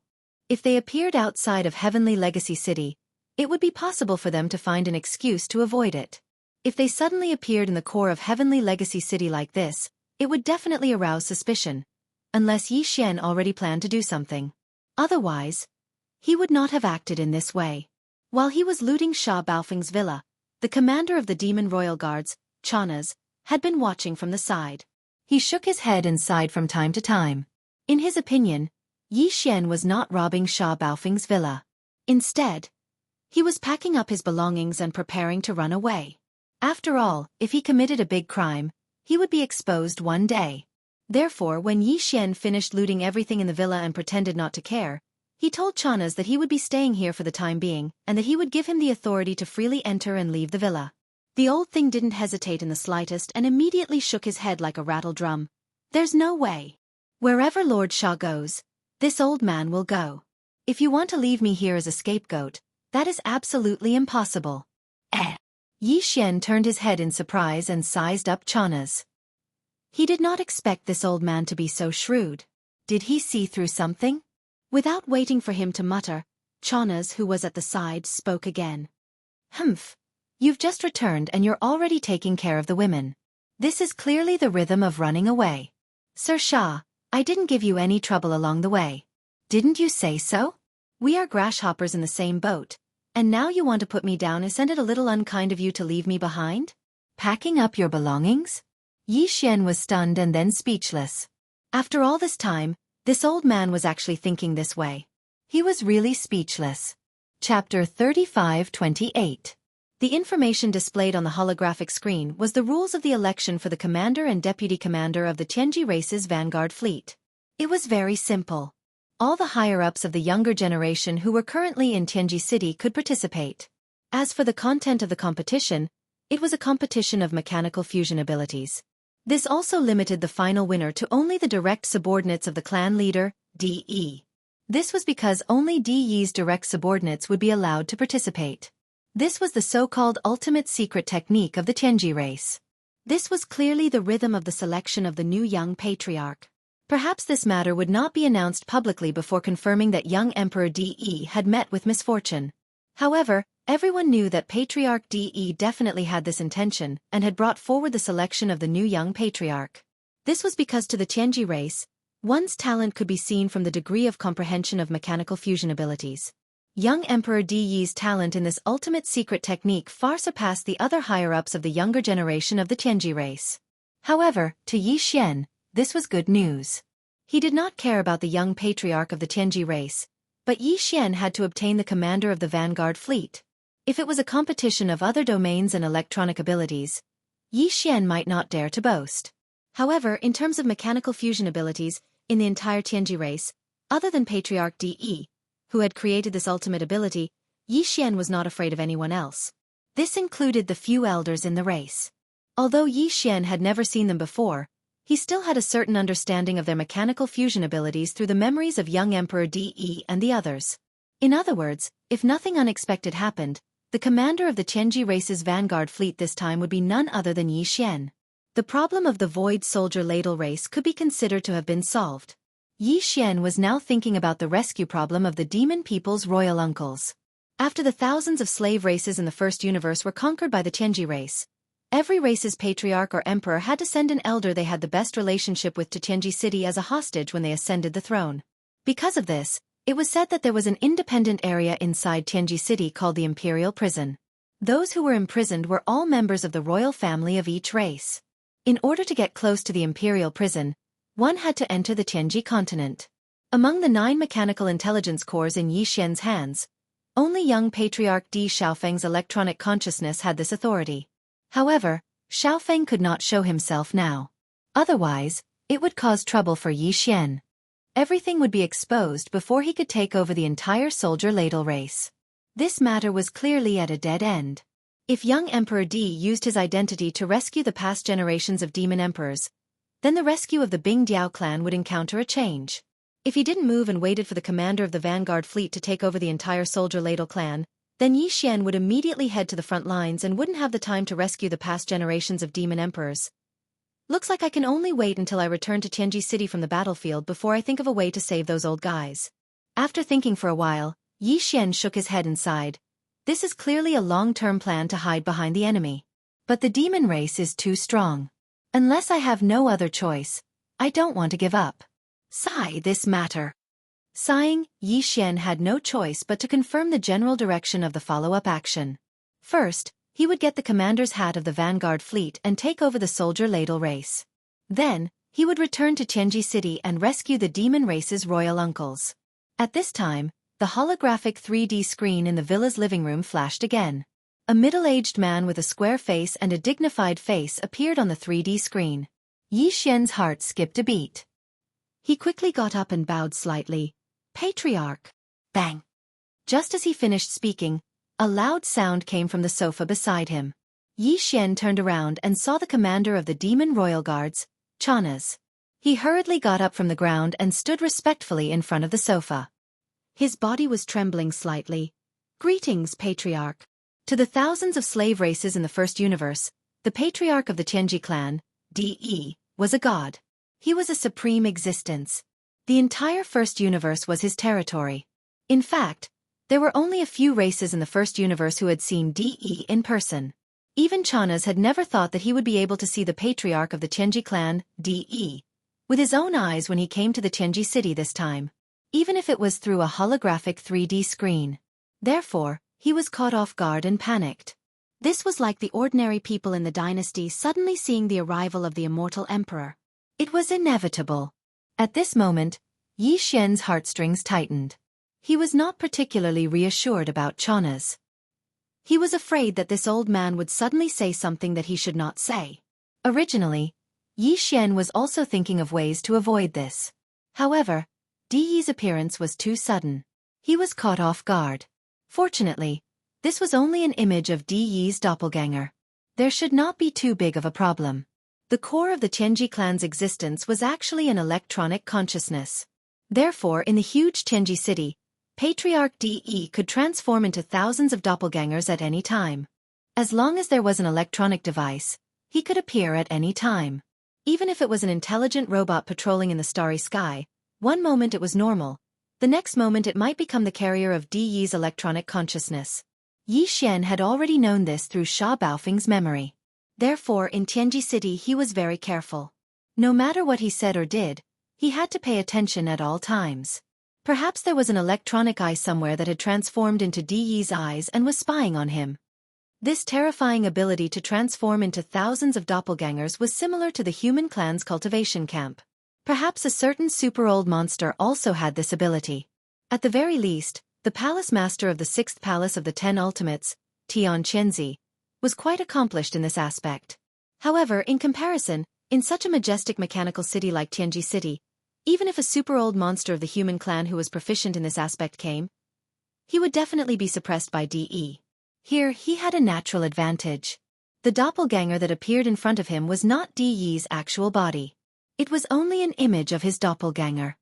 If they appeared outside of Heavenly Legacy City, it would be possible for them to find an excuse to avoid it. If they suddenly appeared in the core of Heavenly Legacy City like this, it would definitely arouse suspicion, unless Yi Xian already planned to do something. Otherwise, he would not have acted in this way. While he was looting Sha Baofeng's villa, the commander of the Demon Royal Guards, Chanas, had been watching from the side. He shook his head and sighed from time to time. In his opinion, Yi Xian was not robbing Sha Baofeng's villa. Instead, he was packing up his belongings and preparing to run away. After all, if he committed a big crime, he would be exposed one day. Therefore, when Yi Xian finished looting everything in the villa and pretended not to care, he told Chanas that he would be staying here for the time being, and that he would give him the authority to freely enter and leave the villa. The old thing didn't hesitate in the slightest and immediately shook his head like a rattle drum. There's no way. Wherever Lord Shah goes, this old man will go. If you want to leave me here as a scapegoat, that is absolutely impossible. Yi Xian turned his head in surprise and sized up Chanas. He did not expect this old man to be so shrewd. Did he see through something? Without waiting for him to mutter, Chanas, who was at the side, spoke again. Humph. You've just returned and you're already taking care of the women. This is clearly the rhythm of running away. Sir Shah, I didn't give you any trouble along the way. Didn't you say so? We are grasshoppers in the same boat, and now you want to put me down. Isn't it a little unkind of you to leave me behind? Packing up your belongings? Yi Xian was stunned and then speechless. After all this time, this old man was actually thinking this way. He was really speechless. Chapter 35-28. The information displayed on the holographic screen was the rules of the election for the commander and deputy commander of the Tianji race's vanguard fleet. It was very simple. All the higher-ups of the younger generation who were currently in Tianji City could participate. As for the content of the competition, it was a competition of mechanical fusion abilities. This also limited the final winner to only the direct subordinates of the clan leader, DE. This was because only DE's direct subordinates would be allowed to participate. This was the so-called ultimate secret technique of the Tianji race. This was clearly the rhythm of the selection of the new young patriarch. Perhaps this matter would not be announced publicly before confirming that young Emperor DE had met with misfortune. However, everyone knew that Patriarch DE definitely had this intention and had brought forward the selection of the new young patriarch. This was because to the Tianji race, one's talent could be seen from the degree of comprehension of mechanical fusion abilities. Young Emperor DE's talent in this ultimate secret technique far surpassed the other higher-ups of the younger generation of the Tianji race. However, to Yi Xian, this was good news. He did not care about the young patriarch of the Tianji race, but Yi Xian had to obtain the commander of the vanguard fleet. If it was a competition of other domains and electronic abilities, Yi Xian might not dare to boast. However, in terms of mechanical fusion abilities, in the entire Tianji race, other than Patriarch DE, who had created this ultimate ability, Yi Xian was not afraid of anyone else. This included the few elders in the race. Although Yi Xian had never seen them before, he still had a certain understanding of their mechanical fusion abilities through the memories of young Emperor DE and the others. In other words, if nothing unexpected happened, the commander of the Tianji race's vanguard fleet this time would be none other than Yi Xian. The problem of the Void Soldier Ladle race could be considered to have been solved. Yi Xian was now thinking about the rescue problem of the demon people's royal uncles. After the thousands of slave races in the first universe were conquered by the Tianji race, every race's patriarch or emperor had to send an elder they had the best relationship with to Tianji City as a hostage when they ascended the throne. Because of this, it was said that there was an independent area inside Tianji City called the Imperial Prison. Those who were imprisoned were all members of the royal family of each race. In order to get close to the Imperial Prison, one had to enter the Tianji continent. Among the 9 mechanical intelligence cores in Yi Xian's hands, only young Patriarch Di Xiaofeng's electronic consciousness had this authority. However, Xiaofeng could not show himself now. Otherwise, it would cause trouble for Yi Xian. Everything would be exposed before he could take over the entire soldier ladle race. This matter was clearly at a dead end. If young Emperor Di used his identity to rescue the past generations of demon emperors, then the rescue of the Bing Diao clan would encounter a change. If he didn't move and waited for the commander of the vanguard fleet to take over the entire soldier ladle clan, then Yi Xian would immediately head to the front lines and wouldn't have the time to rescue the past generations of demon emperors. Looks like I can only wait until I return to Tianji City from the battlefield before I think of a way to save those old guys. After thinking for a while, Yi Xian shook his head and sighed. This is clearly a long-term plan to hide behind the enemy. But the demon race is too strong. Unless I have no other choice, I don't want to give up. Sigh this matter. Sighing, Yi Xian had no choice but to confirm the general direction of the follow-up action. First, he would get the commander's hat of the vanguard fleet and take over the soldier ladle race. Then, he would return to Tianji City and rescue the demon race's royal uncles. At this time, the holographic 3D screen in the villa's living room flashed again. A middle-aged man with a square face and a dignified face appeared on the 3D screen. Yi Xian's heart skipped a beat. He quickly got up and bowed slightly. Patriarch. Bang. Just as he finished speaking, a loud sound came from the sofa beside him. Yi Xian turned around and saw the commander of the Demon Royal Guards, Chanas. He hurriedly got up from the ground and stood respectfully in front of the sofa. His body was trembling slightly. Greetings, Patriarch. To the thousands of slave races in the first universe, the Patriarch of the Tianji clan, DE, was a god. He was a supreme existence. The entire first universe was his territory. In fact, there were only a few races in the first universe who had seen DE in person. Even Chanas had never thought that he would be able to see the Patriarch of the Tianji clan, DE, with his own eyes when he came to the Tianji city this time, even if it was through a holographic 3D screen. Therefore, he was caught off guard and panicked. This was like the ordinary people in the dynasty suddenly seeing the arrival of the immortal emperor. It was inevitable. At this moment, Yi Xian's heartstrings tightened. He was not particularly reassured about Chanas. He was afraid that this old man would suddenly say something that he should not say. Originally, Yi Xian was also thinking of ways to avoid this. However, DE's appearance was too sudden. He was caught off guard. Fortunately, this was only an image of DE's doppelganger. There should not be too big of a problem. The core of the Tianji clan's existence was actually an electronic consciousness. Therefore, in the huge Tianji city, Patriarch DE could transform into thousands of doppelgangers at any time. As long as there was an electronic device, he could appear at any time. Even if it was an intelligent robot patrolling in the starry sky, one moment it was normal, the next moment it might become the carrier of DE's electronic consciousness. Yi Xian had already known this through Sha Baofeng's memory. Therefore, in Tianji city he was very careful. No matter what he said or did, he had to pay attention at all times. Perhaps there was an electronic eye somewhere that had transformed into DE's eyes and was spying on him. This terrifying ability to transform into thousands of doppelgangers was similar to the human clan's cultivation camp. Perhaps a certain super-old monster also had this ability. At the very least, the palace master of the 6th palace of the 10 ultimates, Tian Qianzi, was quite accomplished in this aspect. However, in comparison, in such a majestic mechanical city like Tianji City, even if a super-old monster of the human clan who was proficient in this aspect came, he would definitely be suppressed by DE. Here, he had a natural advantage. The doppelganger that appeared in front of him was not DE's actual body. It was only an image of his doppelganger.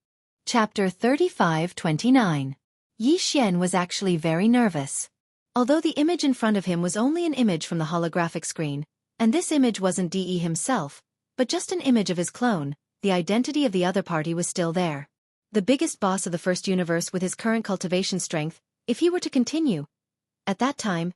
Chapter 35-29. Yi Xian was actually very nervous. Although the image in front of him was only an image from the holographic screen, and this image wasn't DE himself, but just an image of his clone, the identity of the other party was still there. The biggest boss of the first universe with his current cultivation strength, if he were to continue, at that time,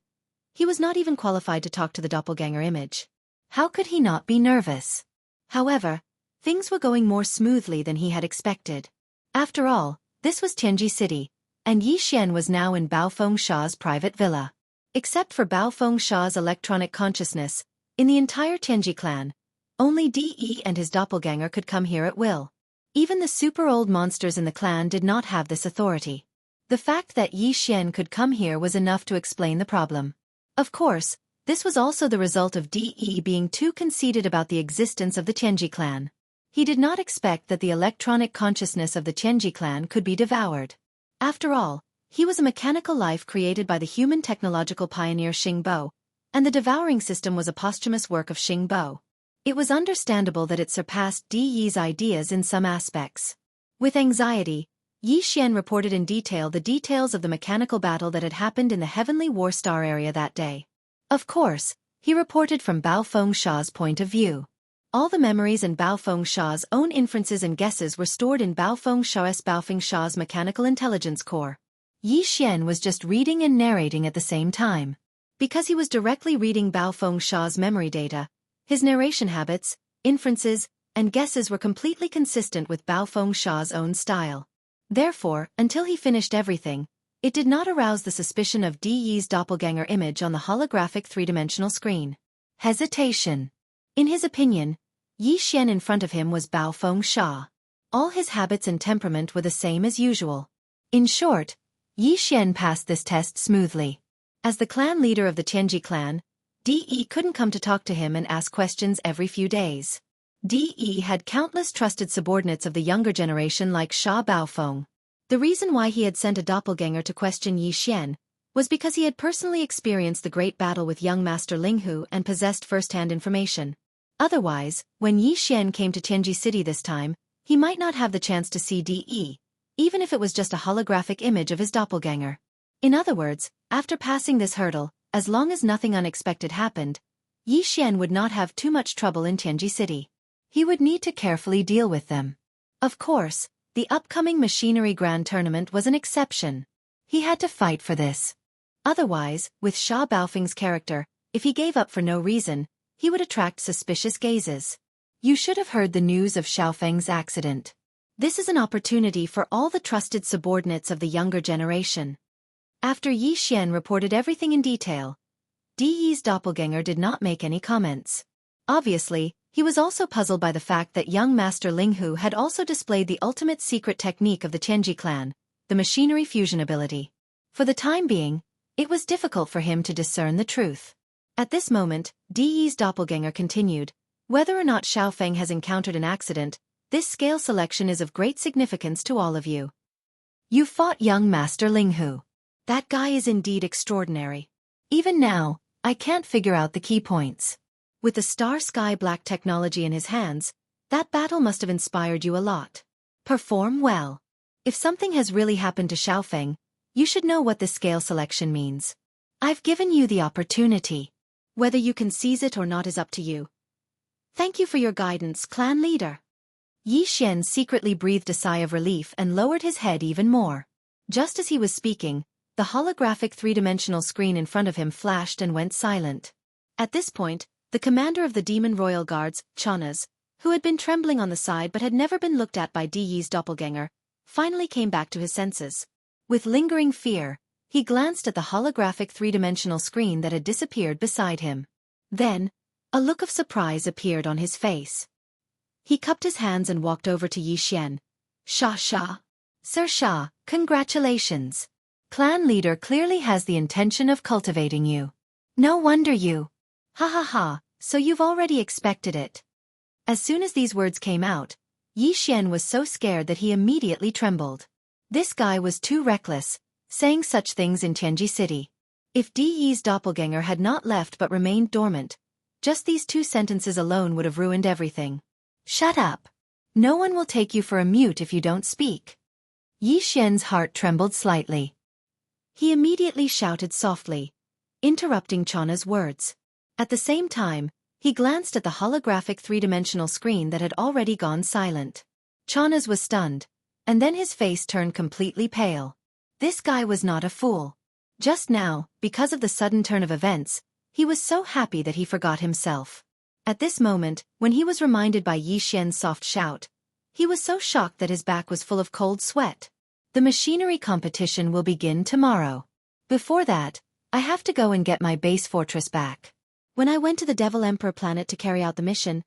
he was not even qualified to talk to the doppelganger image. How could he not be nervous? However, things were going more smoothly than he had expected. After all, this was Tianji City, and Yi Xian was now in Baofeng Sha's private villa. Except for Baofeng Sha's electronic consciousness, in the entire Tianji clan, only DE and his doppelganger could come here at will. Even the super-old monsters in the clan did not have this authority. The fact that Yi Xian could come here was enough to explain the problem. Of course, this was also the result of DE being too conceited about the existence of the Tianji clan. He did not expect that the electronic consciousness of the Tianji clan could be devoured. After all, he was a mechanical life created by the human technological pioneer Xing Bo, and the devouring system was a posthumous work of Xing Bo. It was understandable that it surpassed DE's ideas in some aspects. With anxiety, Yi Xian reported in detail the details of the mechanical battle that had happened in the Heavenly War Star area that day. Of course, he reported from Baofeng Sha's point of view. All the memories and Baofeng Sha's own inferences and guesses were stored in Baofeng Sha's mechanical intelligence core. Yi Xian was just reading and narrating at the same time. Because he was directly reading Baofeng Sha's memory data, his narration habits, inferences, and guesses were completely consistent with Baofeng Sha's own style. Therefore, until he finished everything, it did not arouse the suspicion of DE's doppelganger image on the holographic three-dimensional screen. Hesitation. In his opinion, Yi Xian in front of him was Baofeng Sha. All his habits and temperament were the same as usual. In short, Yi Xian passed this test smoothly. As the clan leader of the Tianji clan, De couldn't come to talk to him and ask questions every few days. De had countless trusted subordinates of the younger generation like Sha Baofeng. The reason why he had sent a doppelganger to question Yi Xian was because he had personally experienced the great battle with young Master Linghu and possessed first-hand information. Otherwise, when Yi Xian came to Tianji City this time, he might not have the chance to see De, even if it was just a holographic image of his doppelganger. In other words, after passing this hurdle, as long as nothing unexpected happened, Yi Xian would not have too much trouble in Tianji City. He would need to carefully deal with them. Of course, the upcoming Machinery Grand Tournament was an exception. He had to fight for this. Otherwise, with Sha Baofeng's character, if he gave up for no reason, he would attract suspicious gazes. You should have heard the news of Xiaofeng's accident. This is an opportunity for all the trusted subordinates of the younger generation. After Yi Xian reported everything in detail, De's doppelganger did not make any comments. Obviously, he was also puzzled by the fact that young Master Linghu had also displayed the ultimate secret technique of the Tianji clan, the machinery fusion ability. For the time being, it was difficult for him to discern the truth. At this moment, De's doppelganger continued, whether or not Xiaofeng has encountered an accident, this scale selection is of great significance to all of you. You fought young Master Linghu. That guy is indeed extraordinary. Even now, I can't figure out the key points. With the star sky black technology in his hands, that battle must have inspired you a lot. Perform well. If something has really happened to Xiaofeng, you should know what this scale selection means. I've given you the opportunity. Whether you can seize it or not is up to you. Thank you for your guidance, clan leader. Yi Xian secretly breathed a sigh of relief and lowered his head even more. Just as he was speaking, the holographic three-dimensional screen in front of him flashed and went silent. At this point, the commander of the Demon Royal Guards, Chanas, who had been trembling on the side but had never been looked at by De's doppelganger, finally came back to his senses. With lingering fear, he glanced at the holographic three-dimensional screen that had disappeared beside him. Then, a look of surprise appeared on his face. He cupped his hands and walked over to Yi Xian. Sha. Sir Sha, congratulations. Clan leader clearly has the intention of cultivating you. No wonder you. Ha, so you've already expected it. As soon as these words came out, Yi Xian was so scared that he immediately trembled. This guy was too reckless, saying such things in Tianji City. If De's doppelganger had not left but remained dormant, just these two sentences alone would have ruined everything. Shut up. No one will take you for a mute if you don't speak. Yi Xian's heart trembled slightly. He immediately shouted softly, interrupting Chana's words. At the same time, he glanced at the holographic three-dimensional screen that had already gone silent. Chana's was stunned, and then his face turned completely pale. This guy was not a fool. Just now, because of the sudden turn of events, he was so happy that he forgot himself. At this moment, when he was reminded by Yi Xian's soft shout, he was so shocked that his back was full of cold sweat. The machinery competition will begin tomorrow. Before that, I have to go and get my base fortress back. When I went to the Devil Emperor planet to carry out the mission,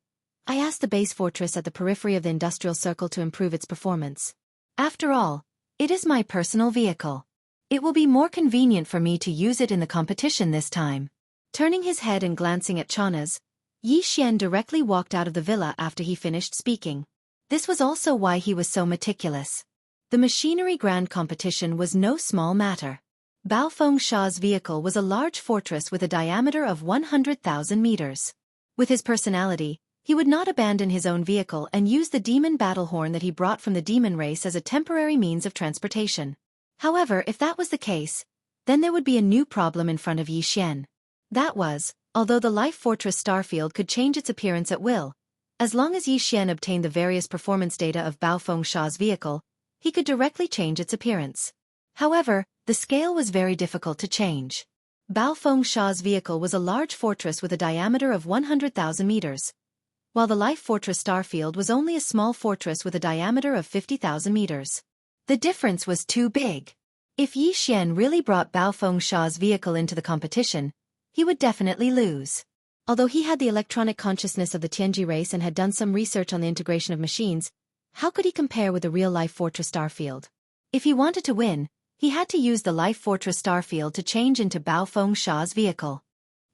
I asked the base fortress at the periphery of the industrial circle to improve its performance. After all, it is my personal vehicle. It will be more convenient for me to use it in the competition this time. Turning his head and glancing at Chana's, Yi Xian directly walked out of the villa after he finished speaking. This was also why he was so meticulous. The machinery grand competition was no small matter. Baofeng Sha's vehicle was a large fortress with a diameter of 100,000 meters. With his personality, he would not abandon his own vehicle and use the demon battle horn that he brought from the demon race as a temporary means of transportation. However, if that was the case, then there would be a new problem in front of Yi Xian. That was, although the Life Fortress Starfield could change its appearance at will, as long as Yi Xian obtained the various performance data of Baofeng Sha's vehicle, he could directly change its appearance. However, the scale was very difficult to change. Baofeng Sha's vehicle was a large fortress with a diameter of 100,000 meters, while the Life Fortress Starfield was only a small fortress with a diameter of 50,000 meters. The difference was too big. If Yi Xian really brought Baofeng Sha's vehicle into the competition, he would definitely lose. Although he had the electronic consciousness of the Tianji race and had done some research on the integration of machines, how could he compare with the real-life Fortress Starfield? If he wanted to win, he had to use the Life Fortress starfield to change into Baofeng Sha's vehicle.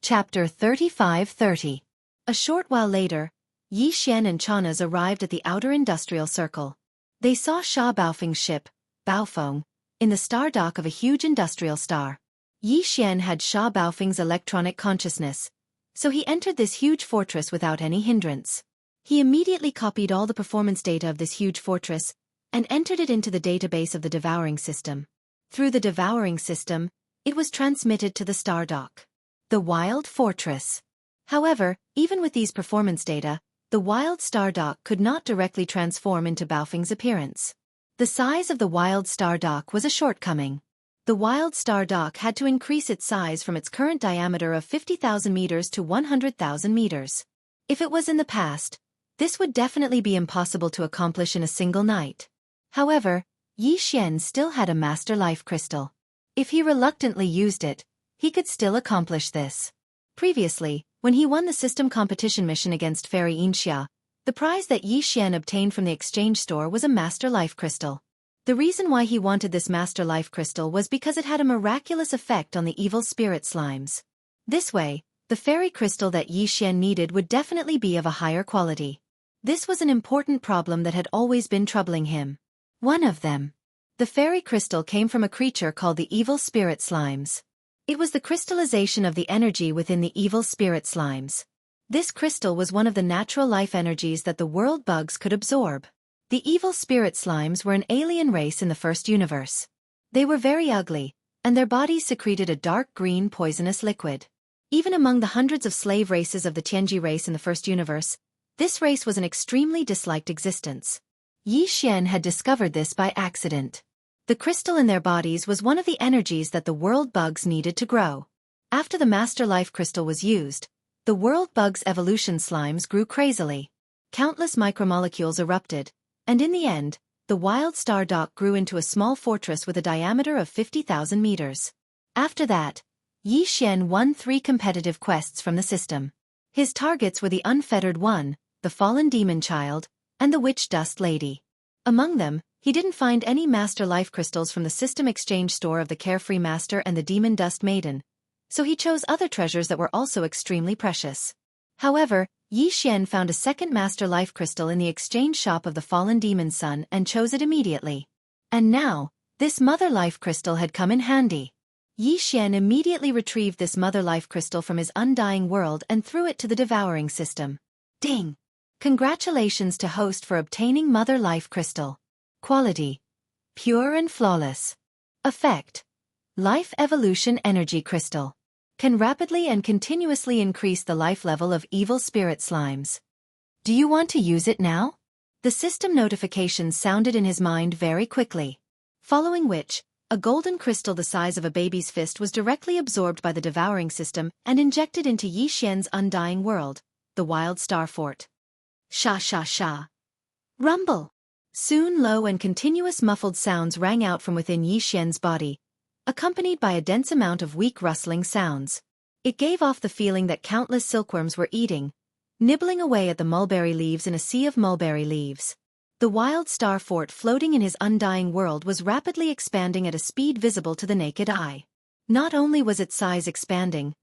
Chapter 3530. A short while later, Yi Xian and Chanas arrived at the outer industrial circle. They saw Sha Baofeng's ship, Baofeng, in the star dock of a huge industrial star. Yi Xian had Sha Baofeng's electronic consciousness, so he entered this huge fortress without any hindrance. He immediately copied all the performance data of this huge fortress and entered it into the database of the devouring system. Through the devouring system, it was transmitted to the star dock. The Wild Fortress. However, even with these performance data, the Wild Star Dock could not directly transform into Baofeng's appearance. The size of the Wild Star Dock was a shortcoming. The Wild Star Dock had to increase its size from its current diameter of 50,000 meters to 100,000 meters. If it was in the past, this would definitely be impossible to accomplish in a single night. However, Yi Xian still had a Master Life Crystal. If he reluctantly used it, he could still accomplish this. Previously, when he won the system competition mission against Fairy Inxia, the prize that Yi Xian obtained from the exchange store was a Master Life Crystal. The reason why he wanted this Master Life Crystal was because it had a miraculous effect on the evil spirit slimes. This way, the fairy crystal that Yi Xian needed would definitely be of a higher quality. This was an important problem that had always been troubling him. One of them. The fairy crystal came from a creature called the evil spirit slimes. It was the crystallization of the energy within the evil spirit slimes. This crystal was one of the natural life energies that the world bugs could absorb. The evil spirit slimes were an alien race in the first universe. They were very ugly, and their bodies secreted a dark green poisonous liquid. Even among the hundreds of slave races of the Tianji race in the first universe, this race was an extremely disliked existence. Yi Xian had discovered this by accident. The crystal in their bodies was one of the energies that the world bugs needed to grow. After the Master Life Crystal was used, the world bugs' evolution slimes grew crazily. Countless micromolecules erupted, and in the end, the Wild Star Dock grew into a small fortress with a diameter of 50,000 meters. After that, Yi Xian won 3 competitive quests from the system. His targets were the Unfettered One, the Fallen Demon Child, and the Witch Dust Lady. Among them, he didn't find any Master Life Crystals from the system exchange store of the Carefree Master and the Demon Dust Maiden, so he chose other treasures that were also extremely precious. However, Yi Xian found a second Master Life Crystal in the exchange shop of the Fallen Demon Son and chose it immediately. And now, this Mother Life Crystal had come in handy. Yi Xian immediately retrieved this Mother Life Crystal from his undying world and threw it to the devouring system. Ding! Congratulations to host for obtaining Mother Life Crystal. Quality: pure and flawless. Effect: Life Evolution Energy Crystal. Can rapidly and continuously increase the life level of evil spirit slimes. Do you want to use it now? The system notification sounded in his mind very quickly. Following which, a golden crystal the size of a baby's fist was directly absorbed by the devouring system and injected into Yi Xian's undying world, the Wild Star Fort. Sha sha sha. Rumble. Soon low and continuous muffled sounds rang out from within Yi Xian's body, accompanied by a dense amount of weak rustling sounds. It gave off the feeling that countless silkworms were eating, nibbling away at the mulberry leaves in a sea of mulberry leaves. The Wild Star Fort floating in his undying world was rapidly expanding at a speed visible to the naked eye. Not only was its size expanding,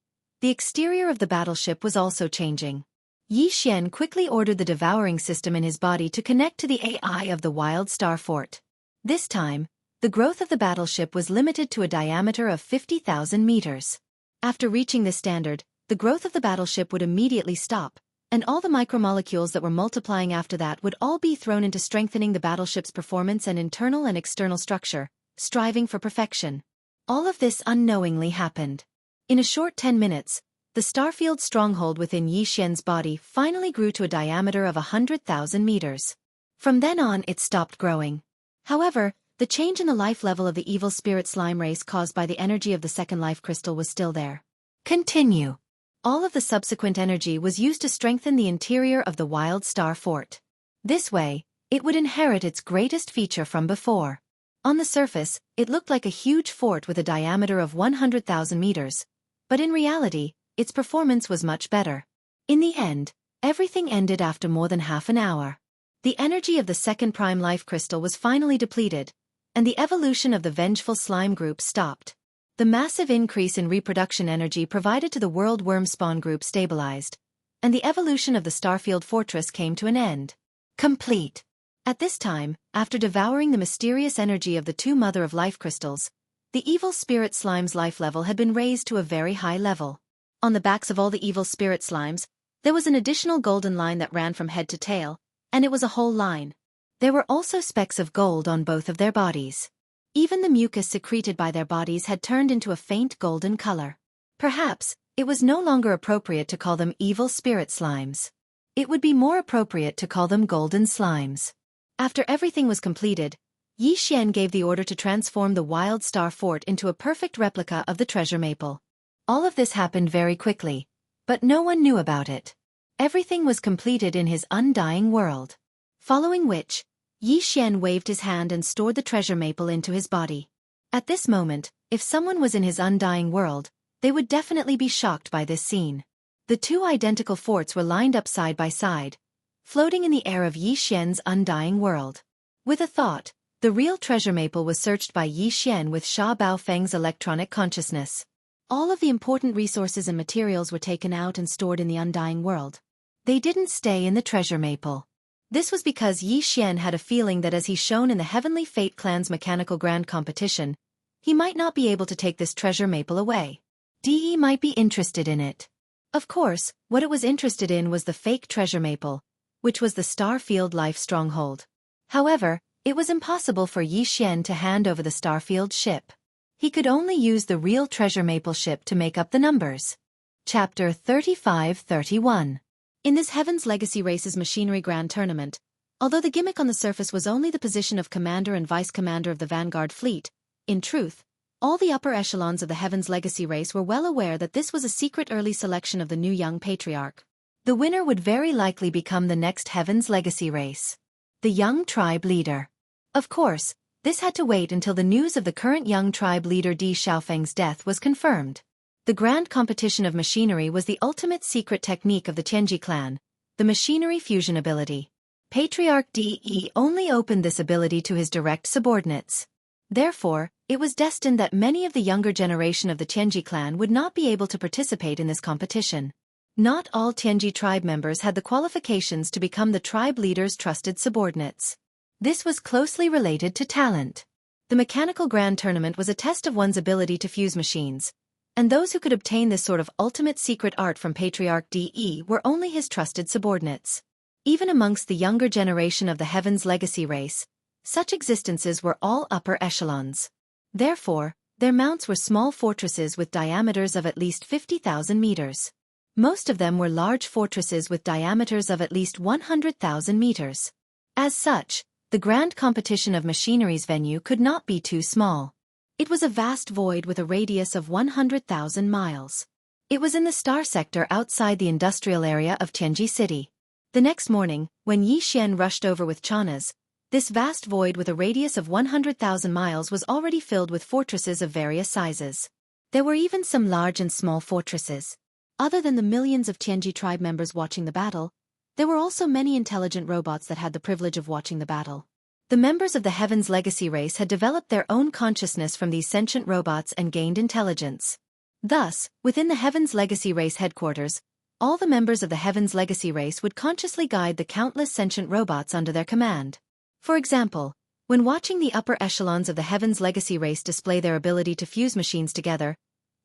the exterior of the battleship was also changing. Yi Xian quickly ordered the devouring system in his body to connect to the AI of the Wild Star Fort. This time, the growth of the battleship was limited to a diameter of 50,000 meters. After reaching this standard, the growth of the battleship would immediately stop, and all the micromolecules that were multiplying after that would all be thrown into strengthening the battleship's performance and internal and external structure, striving for perfection. All of this unknowingly happened. In a short 10 minutes, the starfield stronghold within Yi Xian's body finally grew to a diameter of 100,000 meters. From then on it stopped growing. However, the change in the life level of the evil spirit slime race caused by the energy of the second life crystal was still there. Continue. All of the subsequent energy was used to strengthen the interior of the Wild Star Fort. This way, it would inherit its greatest feature from before. On the surface, it looked like a huge fort with a diameter of 100,000 meters, but in reality, its performance was much better. In the end, everything ended after more than half an hour. The energy of the second prime life crystal was finally depleted, and the evolution of the vengeful slime group stopped. The massive increase in reproduction energy provided to the world worm spawn group stabilized, and the evolution of the Starfield Fortress came to an end. Complete. At this time, after devouring the mysterious energy of the two Mother of Life crystals, the evil spirit slime's life level had been raised to a very high level. On the backs of all the evil spirit slimes, there was an additional golden line that ran from head to tail, and it was a whole line. There were also specks of gold on both of their bodies. Even the mucus secreted by their bodies had turned into a faint golden color. Perhaps, it was no longer appropriate to call them evil spirit slimes. It would be more appropriate to call them golden slimes. After everything was completed, Yi Xian gave the order to transform the Wild Star Fort into a perfect replica of the treasure maple. All of this happened very quickly, but no one knew about it. Everything was completed in his undying world. Following which, Yi Xian waved his hand and stored the treasure maple into his body. At this moment, if someone was in his undying world, they would definitely be shocked by this scene. The two identical forts were lined up side by side, floating in the air of Yi Xian's undying world. With a thought, the real treasure maple was searched by Yi Xian with Sha Baofeng's electronic consciousness. All of the important resources and materials were taken out and stored in the undying world. They didn't stay in the treasure maple. This was because Yi Xian had a feeling that as he shone in the Heavenly Fate Clan's mechanical grand competition, he might not be able to take this treasure maple away. DE might be interested in it. Of course, what it was interested in was the fake treasure maple, which was the Starfield Life Stronghold. However, it was impossible for Yi Xian to hand over the Starfield ship. He could only use the real treasure maple ship to make up the numbers. Chapter 35-31. In this Heaven's Legacy Race's Machinery Grand Tournament, although the gimmick on the surface was only the position of commander and vice-commander of the Vanguard fleet, in truth, all the upper echelons of the Heaven's Legacy Race were well aware that this was a secret early selection of the new young patriarch. The winner would very likely become the next Heaven's Legacy Race. The young tribe leader. Of course, this had to wait until the news of the current young tribe leader Di Xiaofeng's death was confirmed. The grand competition of machinery was the ultimate secret technique of the Tianji clan, the machinery fusion ability. Patriarch De only opened this ability to his direct subordinates. Therefore, it was destined that many of the younger generation of the Tianji clan would not be able to participate in this competition. Not all Tianji tribe members had the qualifications to become the tribe leader's trusted subordinates. This was closely related to talent. The mechanical grand tournament was a test of one's ability to fuse machines, and those who could obtain this sort of ultimate secret art from Patriarch De were only his trusted subordinates. Even amongst the younger generation of the Heaven's Legacy Race, such existences were all upper echelons. Therefore, their mounts were small fortresses with diameters of at least 50,000 meters. Most of them were large fortresses with diameters of at least 100,000 meters. As such, the grand competition of machinery's venue could not be too small. It was a vast void with a radius of 100,000 miles. It was in the star sector outside the industrial area of Tianji City. The next morning, when Yi Xian rushed over with Chanas, this vast void with a radius of 100,000 miles was already filled with fortresses of various sizes. There were even some large and small fortresses. Other than the millions of Tianji tribe members watching the battle, there were also many intelligent robots that had the privilege of watching the battle. The members of the Heaven's Legacy Race had developed their own consciousness from these sentient robots and gained intelligence. Thus, within the Heaven's Legacy Race headquarters, all the members of the Heaven's Legacy Race would consciously guide the countless sentient robots under their command. For example, when watching the upper echelons of the Heaven's Legacy Race display their ability to fuse machines together,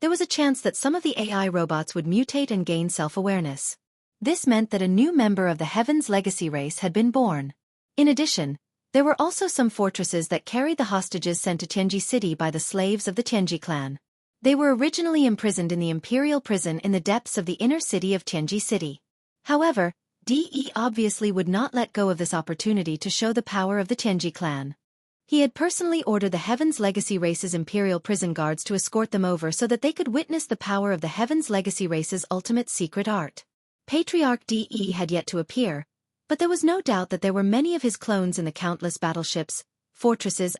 there was a chance that some of the AI robots would mutate and gain self-awareness. This meant that a new member of the Heaven's Legacy Race had been born. In addition, there were also some fortresses that carried the hostages sent to Tianji City by the slaves of the Tianji clan. They were originally imprisoned in the Imperial Prison in the depths of the inner city of Tianji City. However, De obviously would not let go of this opportunity to show the power of the Tianji clan. He had personally ordered the Heaven's Legacy Race's Imperial Prison guards to escort them over so that they could witness the power of the Heaven's Legacy Race's ultimate secret art. Patriarch De had yet to appear, but there was no doubt that there were many of his clones in the countless battleships, fortresses.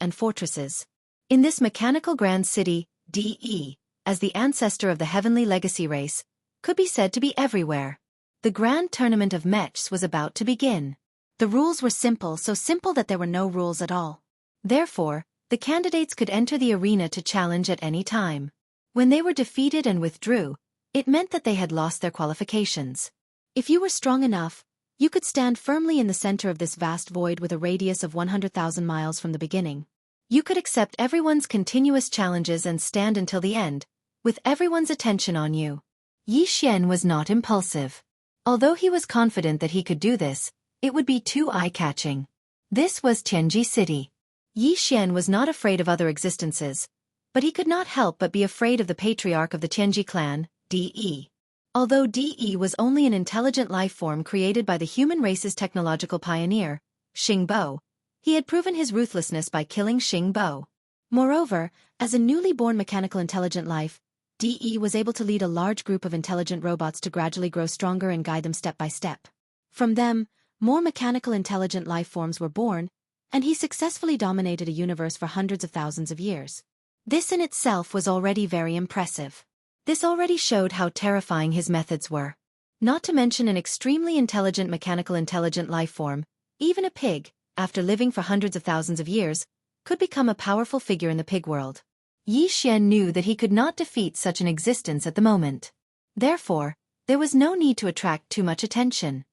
In this mechanical grand city, De, as the ancestor of the Heavenly Legacy Race, could be said to be everywhere. The grand tournament of mechs was about to begin. The rules were simple, so simple that there were no rules at all. Therefore, The candidates could enter the arena to challenge at any time. When they were defeated and withdrew, it meant that they had lost their qualifications. If you were strong enough, you could stand firmly in the center of this vast void with a radius of 100,000 miles from the beginning. You could accept everyone's continuous challenges and stand until the end, with everyone's attention on you. Yi Xian was not impulsive. Although he was confident that he could do this, it would be too eye-catching. This was Tianji City. Yi Xian was not afraid of other existences, but he could not help but be afraid of the patriarch of the Tianji clan, De. Although De was only an intelligent life form created by the human race's technological pioneer, Xing Bo, he had proven his ruthlessness by killing Xing Bo. Moreover, as a newly born mechanical intelligent life, De was able to lead a large group of intelligent robots to gradually grow stronger and guide them step by step. From them, more mechanical intelligent life forms were born, and he successfully dominated a universe for hundreds of thousands of years. This in itself was already very impressive. This already showed how terrifying his methods were. Not to mention an extremely intelligent mechanical intelligent life form, even a pig, after living for hundreds of thousands of years, could become a powerful figure in the pig world. Yi Xian knew that he could not defeat such an existence at the moment. Therefore, there was no need to attract too much attention.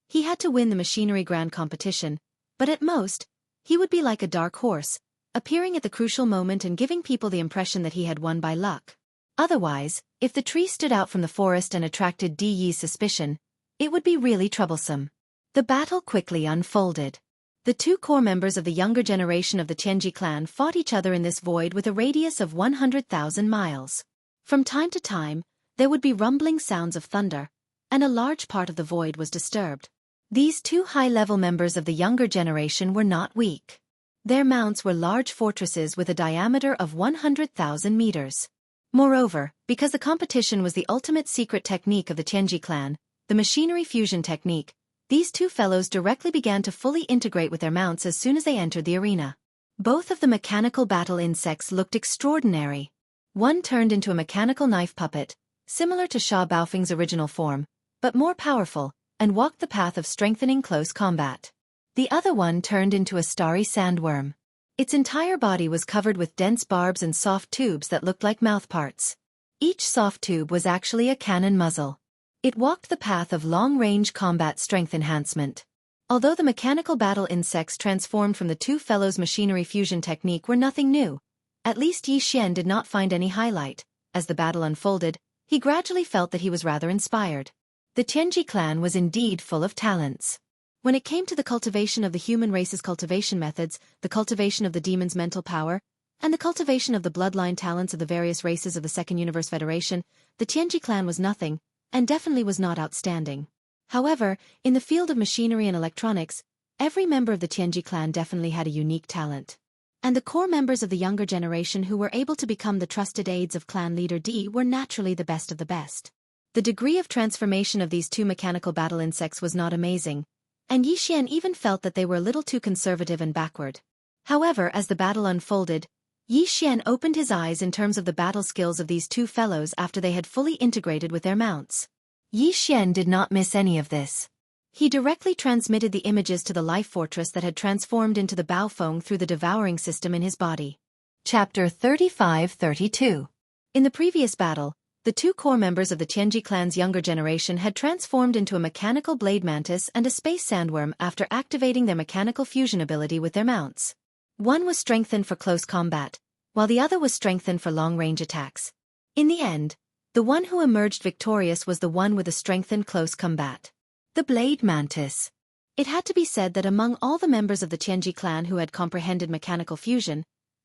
He had to win the machinery grand competition, but at most, he would be like a dark horse, appearing at the crucial moment and giving people the impression that he had won by luck. Otherwise, if the tree stood out from the forest and attracted De Yi's suspicion, it would be really troublesome. The battle quickly unfolded. The two core members of the younger generation of the Tianji clan fought each other in this void with a radius of 100,000 miles. From time to time, there would be rumbling sounds of thunder, and a large part of the void was disturbed. These two high-level members of the younger generation were not weak. Their mounts were large fortresses with a diameter of 100,000 meters. Moreover, because the competition was the ultimate secret technique of the Tianji clan, the machinery fusion technique, these two fellows directly began to fully integrate with their mounts as soon as they entered the arena. Both of the mechanical battle insects looked extraordinary. One turned into a mechanical knife puppet, similar to Sha Baofeng's original form, but more powerful, and walked the path of strengthening close combat. The other one turned into a starry sandworm. Its entire body was covered with dense barbs and soft tubes that looked like mouthparts. Each soft tube was actually a cannon muzzle. It walked the path of long-range combat strength enhancement. Although the mechanical battle insects transformed from the two fellows' machinery fusion technique were nothing new, at least Yi Xian did not find any highlight. As the battle unfolded, he gradually felt that he was rather inspired. The Tianji clan was indeed full of talents. When it came to the cultivation of the human race's cultivation methods, the cultivation of the demon's mental power, and the cultivation of the bloodline talents of the various races of the Second Universe Federation, the Tianji clan was nothing, and definitely was not outstanding. However, in the field of machinery and electronics, every member of the Tianji clan definitely had a unique talent. And the core members of the younger generation who were able to become the trusted aides of clan leader D were naturally the best of the best. The degree of transformation of these two mechanical battle insects was not amazing, and Yi Xian even felt that they were a little too conservative and backward. However, as the battle unfolded, Yi Xian opened his eyes in terms of the battle skills of these two fellows after they had fully integrated with their mounts. Yi Xian did not miss any of this. He directly transmitted the images to the life fortress that had transformed into the Baofeng through the devouring system in his body. Chapter 35-32. In the previous battle, the two core members of the Tianji clan's younger generation had transformed into a mechanical blade mantis and a space sandworm after activating their mechanical fusion ability with their mounts. One was strengthened for close combat, while the other was strengthened for long-range attacks. In the end, the one who emerged victorious was the one with a strengthened close combat. The blade mantis. It had to be said that among all the members of the Tianji clan who had comprehended mechanical fusion,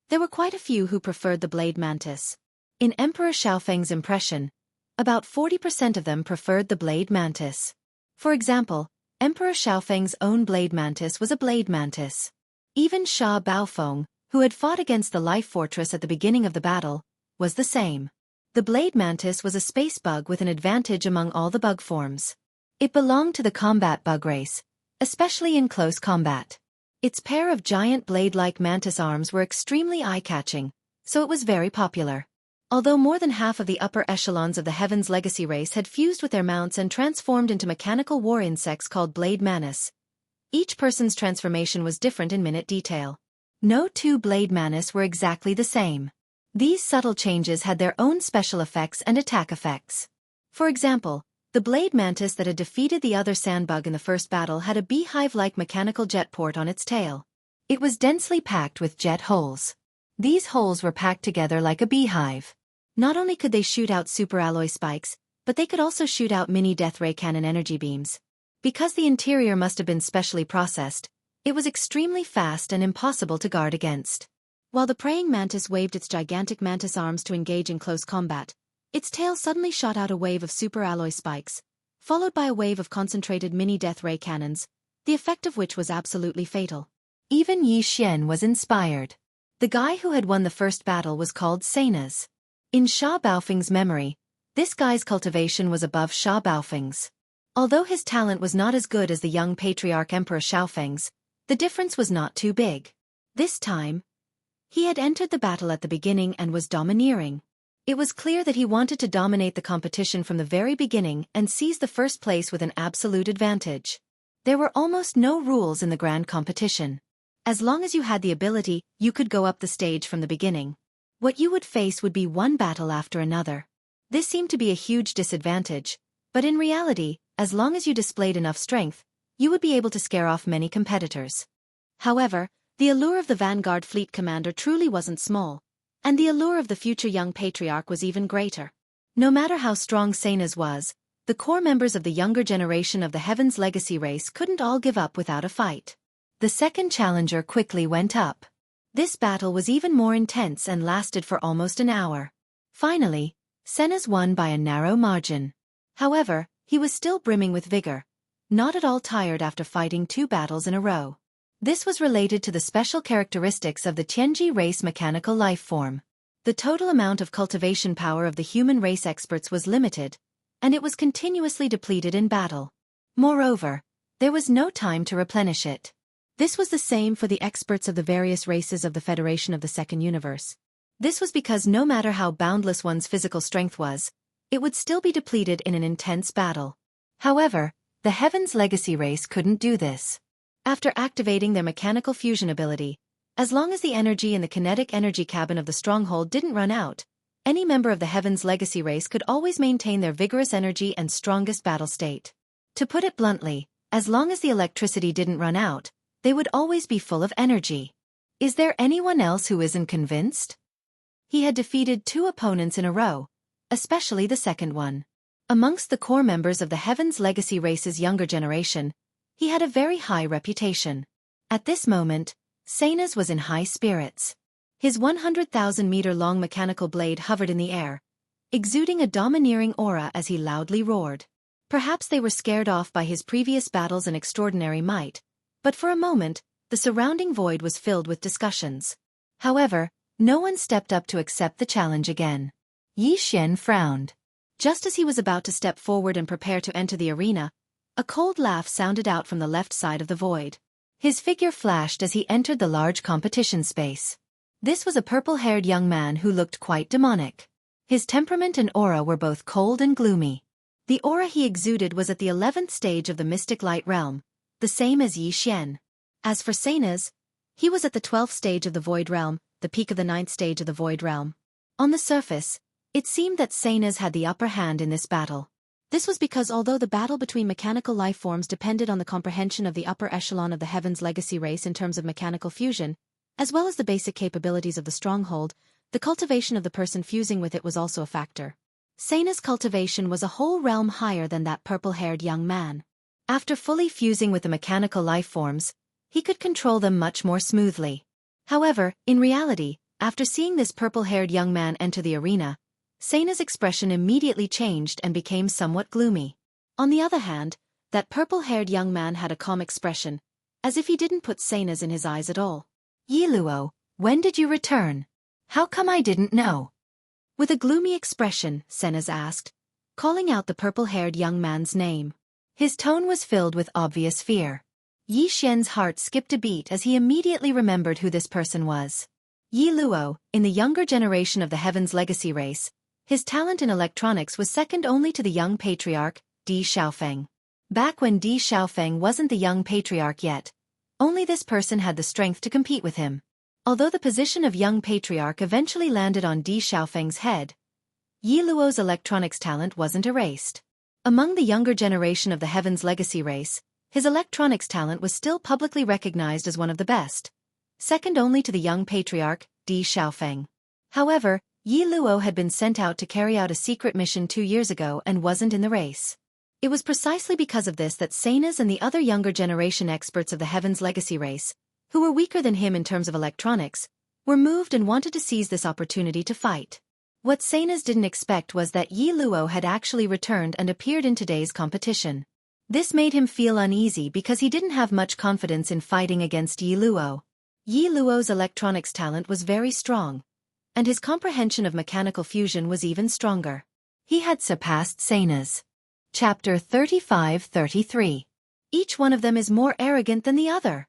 there were quite a few who preferred the blade mantis. In Emperor Xiaofeng's impression, about 40% of them preferred the blade mantis. For example, Emperor Xiaofeng's own blade mantis was a blade mantis. Even Sha Baofeng, who had fought against the life fortress at the beginning of the battle, was the same. The blade mantis was a space bug with an advantage among all the bug forms. It belonged to the combat bug race, especially in close combat. Its pair of giant blade-like mantis arms were extremely eye-catching, so it was very popular. Although more than half of the upper echelons of the Heaven's Legacy race had fused with their mounts and transformed into mechanical war insects called blade mantis, each person's transformation was different in minute detail. No two blade mantis were exactly the same. These subtle changes had their own special effects and attack effects. For example, the blade mantis that had defeated the other sandbug in the first battle had a beehive-like mechanical jet port on its tail. It was densely packed with jet holes. These holes were packed together like a beehive. Not only could they shoot out superalloy spikes, but they could also shoot out mini death ray cannon energy beams. Because the interior must have been specially processed, it was extremely fast and impossible to guard against. While the praying mantis waved its gigantic mantis arms to engage in close combat, its tail suddenly shot out a wave of superalloy spikes, followed by a wave of concentrated mini death ray cannons, the effect of which was absolutely fatal. Even Yi Xian was inspired. The guy who had won the first battle was called Seinas. In Sha Baofeng's memory, this guy's cultivation was above Sha Baofeng's. Although his talent was not as good as the young patriarch Emperor Xiaofeng's, the difference was not too big. This time, he had entered the battle at the beginning and was domineering. It was clear that he wanted to dominate the competition from the very beginning and seize the first place with an absolute advantage. There were almost no rules in the grand competition. As long as you had the ability, you could go up the stage from the beginning. What you would face would be one battle after another. This seemed to be a huge disadvantage, but in reality, as long as you displayed enough strength, you would be able to scare off many competitors. However, the allure of the Vanguard Fleet Commander truly wasn't small, and the allure of the future young patriarch was even greater. No matter how strong Seinas was, the core members of the younger generation of the Heaven's Legacy race couldn't all give up without a fight. The second challenger quickly went up. This battle was even more intense and lasted for almost an hour. Finally, Seinas won by a narrow margin. However, he was still brimming with vigor, not at all tired after fighting 2 battles in a row. This was related to the special characteristics of the Tianji race mechanical life form. The total amount of cultivation power of the human race experts was limited, and it was continuously depleted in battle. Moreover, there was no time to replenish it. This was the same for the experts of the various races of the Federation of the Second Universe. This was because no matter how boundless one's physical strength was, it would still be depleted in an intense battle. However, the Heaven's Legacy race couldn't do this. After activating their mechanical fusion ability, as long as the energy in the kinetic energy cabin of the stronghold didn't run out, any member of the Heaven's Legacy race could always maintain their vigorous energy and strongest battle state. To put it bluntly, as long as the electricity didn't run out, they would always be full of energy. Is there anyone else who isn't convinced? He had defeated 2 opponents in a row, especially the second one. Amongst the core members of the Heaven's Legacy race's younger generation, he had a very high reputation. At this moment, Seinas was in high spirits. His 100,000-meter-long mechanical blade hovered in the air, exuding a domineering aura as he loudly roared. Perhaps they were scared off by his previous battles and extraordinary might, but for a moment, the surrounding void was filled with discussions. However, no one stepped up to accept the challenge again. Yi Xian frowned. Just as he was about to step forward and prepare to enter the arena, a cold laugh sounded out from the left side of the void. His figure flashed as he entered the large competition space. This was a purple-haired young man who looked quite demonic. His temperament and aura were both cold and gloomy. The aura he exuded was at the 11th stage of the mystic light realm, the same as Yi Xian. As for Seinas, he was at the 12th stage of the void realm, the peak of the 9th stage of the void realm. On the surface, it seemed that Seinas had the upper hand in this battle. This was because although the battle between mechanical life forms depended on the comprehension of the upper echelon of the Heaven's Legacy race in terms of mechanical fusion, as well as the basic capabilities of the stronghold, the cultivation of the person fusing with it was also a factor. Seinas' cultivation was a whole realm higher than that purple-haired young man. After fully fusing with the mechanical life forms, he could control them much more smoothly. However, in reality, after seeing this purple-haired young man enter the arena, Seinas' expression immediately changed and became somewhat gloomy. On the other hand, that purple-haired young man had a calm expression, as if he didn't put Seinas in his eyes at all. "Yi Luo, when did you return? How come I didn't know?" With a gloomy expression, Seinas asked, calling out the purple-haired young man's name. His tone was filled with obvious fear. Yi Xian's heart skipped a beat as he immediately remembered who this person was. Yi Luo, in the younger generation of the Heaven's Legacy race, his talent in electronics was second only to the young patriarch, Di Xiaofeng. Back when Di Xiaofeng wasn't the young patriarch yet, only this person had the strength to compete with him. Although the position of young patriarch eventually landed on Di Xiaofeng's head, Yi Luo's electronics talent wasn't erased. Among the younger generation of the Heaven's Legacy race, his electronics talent was still publicly recognized as one of the best, second only to the young patriarch, Di Xiaofeng. However, Yi Luo had been sent out to carry out a secret mission 2 years ago and wasn't in the race. It was precisely because of this that Sanas and the other younger generation experts of the Heaven's Legacy race, who were weaker than him in terms of electronics, were moved and wanted to seize this opportunity to fight. What Sanas didn't expect was that Yi Luo had actually returned and appeared in today's competition. This made him feel uneasy because he didn't have much confidence in fighting against Yi Luo. Yi Luo's electronics talent was very strong, and his comprehension of mechanical fusion was even stronger. He had surpassed Sanas. Chapter 35-33. Each one of them is more arrogant than the other.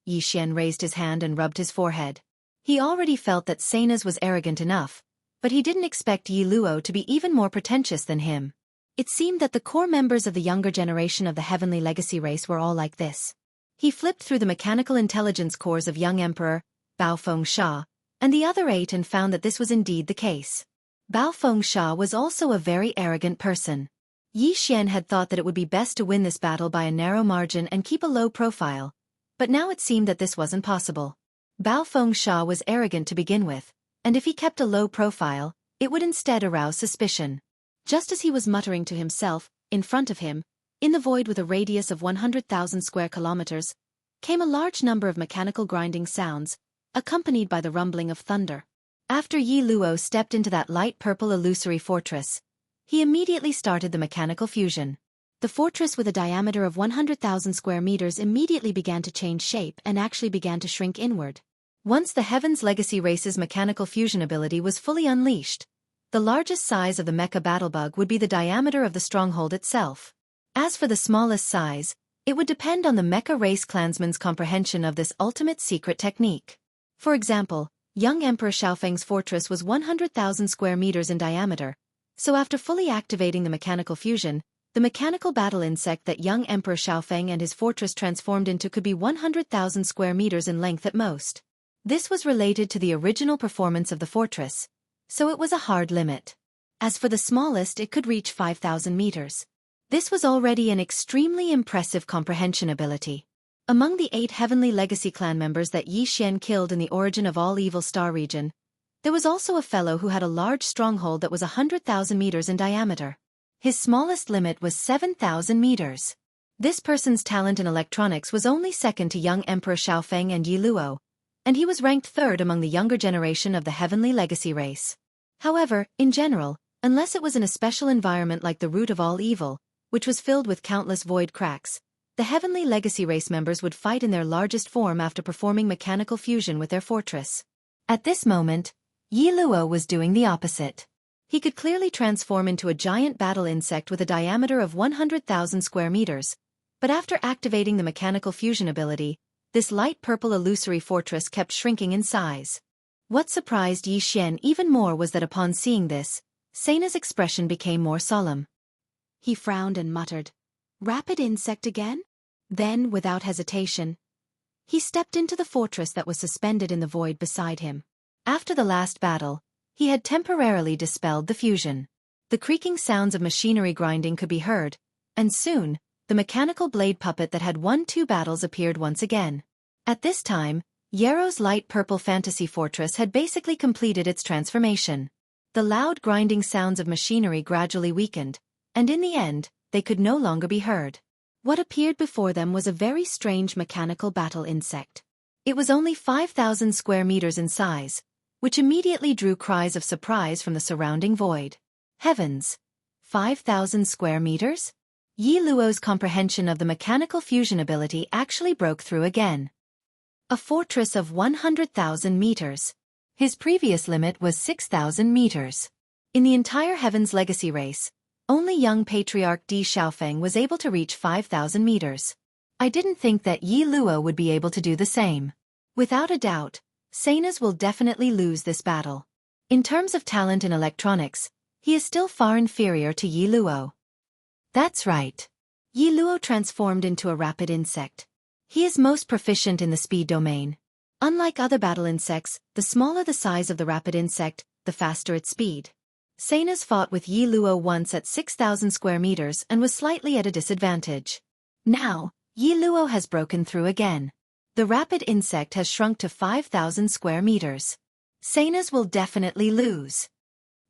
Yi Xian raised his hand and rubbed his forehead. He already felt that Sanas was arrogant enough, but he didn't expect Yi Luo to be even more pretentious than him. It seemed that the core members of the younger generation of the Heavenly Legacy race were all like this. He flipped through the mechanical intelligence cores of young Emperor, Bao Fengsha, and the other 8 and found that this was indeed the case. Bao Fengsha was also a very arrogant person. Yi Xian had thought that it would be best to win this battle by a narrow margin and keep a low profile, but now it seemed that this wasn't possible. Bao Fengsha was arrogant to begin with, and if he kept a low profile, it would instead arouse suspicion. Just as he was muttering to himself, in front of him, in the void with a radius of 100,000 square kilometers, came a large number of mechanical grinding sounds, accompanied by the rumbling of thunder. After Yi Luo stepped into that light purple illusory fortress, he immediately started the mechanical fusion. The fortress with a diameter of 100,000 square meters immediately began to change shape and actually began to shrink inward. Once the Heaven's Legacy race's mechanical fusion ability was fully unleashed, the largest size of the mecha battlebug would be the diameter of the stronghold itself. As for the smallest size, it would depend on the mecha race clansman's comprehension of this ultimate secret technique. For example, young Emperor Xiaofeng's fortress was 100,000 square meters in diameter, so after fully activating the mechanical fusion, the mechanical battle insect that young Emperor Xiaofeng and his fortress transformed into could be 100,000 square meters in length at most. This was related to the original performance of the fortress, so it was a hard limit. As for the smallest, it could reach 5,000 meters. This was already an extremely impressive comprehension ability. Among the 8 Heavenly Legacy clan members that Yi Xian killed in the Origin of All Evil Star region, there was also a fellow who had a large stronghold that was 100,000 meters in diameter. His smallest limit was 7,000 meters. This person's talent in electronics was only second to young Emperor Xiaofeng and Yi Luo, and he was ranked 3rd among the younger generation of the Heavenly Legacy race. However, in general, unless it was in a special environment like the Root of All Evil, which was filled with countless void cracks, the Heavenly Legacy race members would fight in their largest form after performing mechanical fusion with their fortress. At this moment, Yi Luo was doing the opposite. He could clearly transform into a giant battle insect with a diameter of 100,000 square meters, but after activating the mechanical fusion ability, this light purple illusory fortress kept shrinking in size. What surprised Yi Xian even more was that upon seeing this, Saina's expression became more solemn. He frowned and muttered, "Rapid insect again?" Then, without hesitation, he stepped into the fortress that was suspended in the void beside him. After the last battle, he had temporarily dispelled the fusion. The creaking sounds of machinery grinding could be heard, and soon, the mechanical blade puppet that had won 2 battles appeared once again. At this time, Yarrow's light purple fantasy fortress had basically completed its transformation. The loud grinding sounds of machinery gradually weakened, and in the end, they could no longer be heard. What appeared before them was a very strange mechanical battle insect. It was only 5,000 square meters in size, which immediately drew cries of surprise from the surrounding void. Heavens! 5,000 square meters? Yi Luo's comprehension of the mechanical fusion ability actually broke through again. A fortress of 100,000 meters. His previous limit was 6,000 meters. In the entire Heaven's Legacy race, only young Patriarch Di Xiaofeng was able to reach 5,000 meters. I didn't think that Yi Luo would be able to do the same. Without a doubt, Sanas will definitely lose this battle. In terms of talent in electronics, he is still far inferior to Yi Luo. That's right. Yi Luo transformed into a rapid insect. He is most proficient in the speed domain. Unlike other battle insects, the smaller the size of the rapid insect, the faster its speed. Sanas fought with Yi Luo once at 6,000 square meters and was slightly at a disadvantage. Now, Yi Luo has broken through again. The rapid insect has shrunk to 5,000 square meters. Sanas will definitely lose.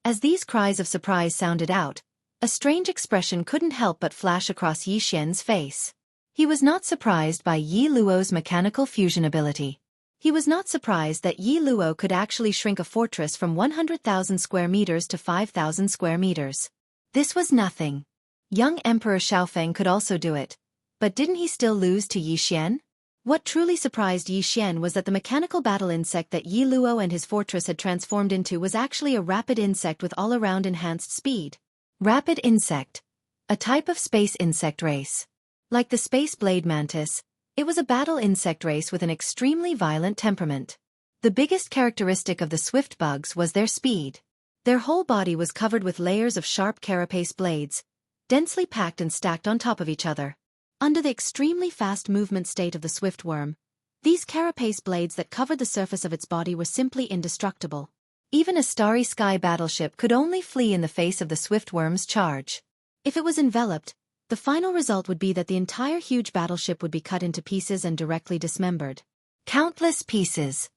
As these cries of surprise sounded out, a strange expression couldn't help but flash across Yi Xian's face. He was not surprised by Yi Luo's mechanical fusion ability. He was not surprised that Yi Luo could actually shrink a fortress from 100,000 square meters to 5,000 square meters. This was nothing. Young Emperor Xiaofeng could also do it. But didn't he still lose to Yi Xian? What truly surprised Yi Xian was that the mechanical battle insect that Yi Luo and his fortress had transformed into was actually a rapid insect with all-around enhanced speed. Rapid insect. A type of space insect race. Like the space blade mantis, it was a battle insect race with an extremely violent temperament. The biggest characteristic of the swift bugs was their speed. Their whole body was covered with layers of sharp carapace blades, densely packed and stacked on top of each other. Under the extremely fast movement state of the swift worm, these carapace blades that covered the surface of its body were simply indestructible. Even a starry sky battleship could only flee in the face of the swift worm's charge. If it was enveloped, the final result would be that the entire huge battleship would be cut into pieces and directly dismembered. Countless pieces.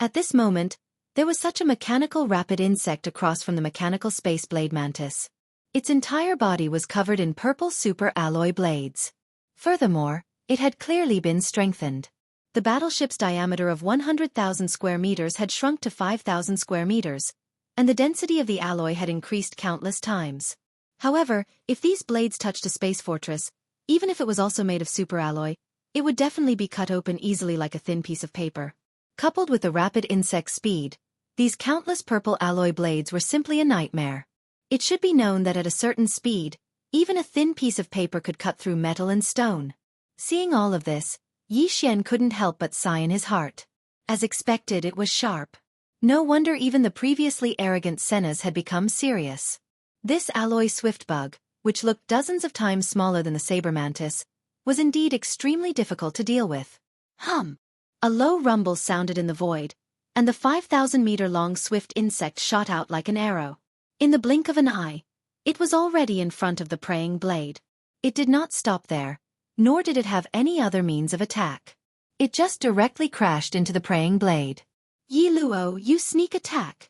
At this moment, there was such a mechanical rapid insect across from the mechanical space blade mantis. Its entire body was covered in purple super alloy blades. Furthermore, it had clearly been strengthened. The battleship's diameter of 100,000 square meters had shrunk to 5,000 square meters, and the density of the alloy had increased countless times. However, if these blades touched a space fortress, even if it was also made of superalloy, it would definitely be cut open easily like a thin piece of paper. Coupled with the rapid insect speed, these countless purple alloy blades were simply a nightmare. It should be known that at a certain speed, even a thin piece of paper could cut through metal and stone. Seeing all of this, Yi Xian couldn't help but sigh in his heart. As expected, it was sharp. No wonder even the previously arrogant Senas had become serious. This alloy swift bug, which looked dozens of times smaller than the saber mantis, was indeed extremely difficult to deal with. Hum! A low rumble sounded in the void, and the 5,000-meter-long swift insect shot out like an arrow. In the blink of an eye, it was already in front of the praying blade. It did not stop there, nor did it have any other means of attack. It just directly crashed into the praying blade. Yi Luo, you sneak attack!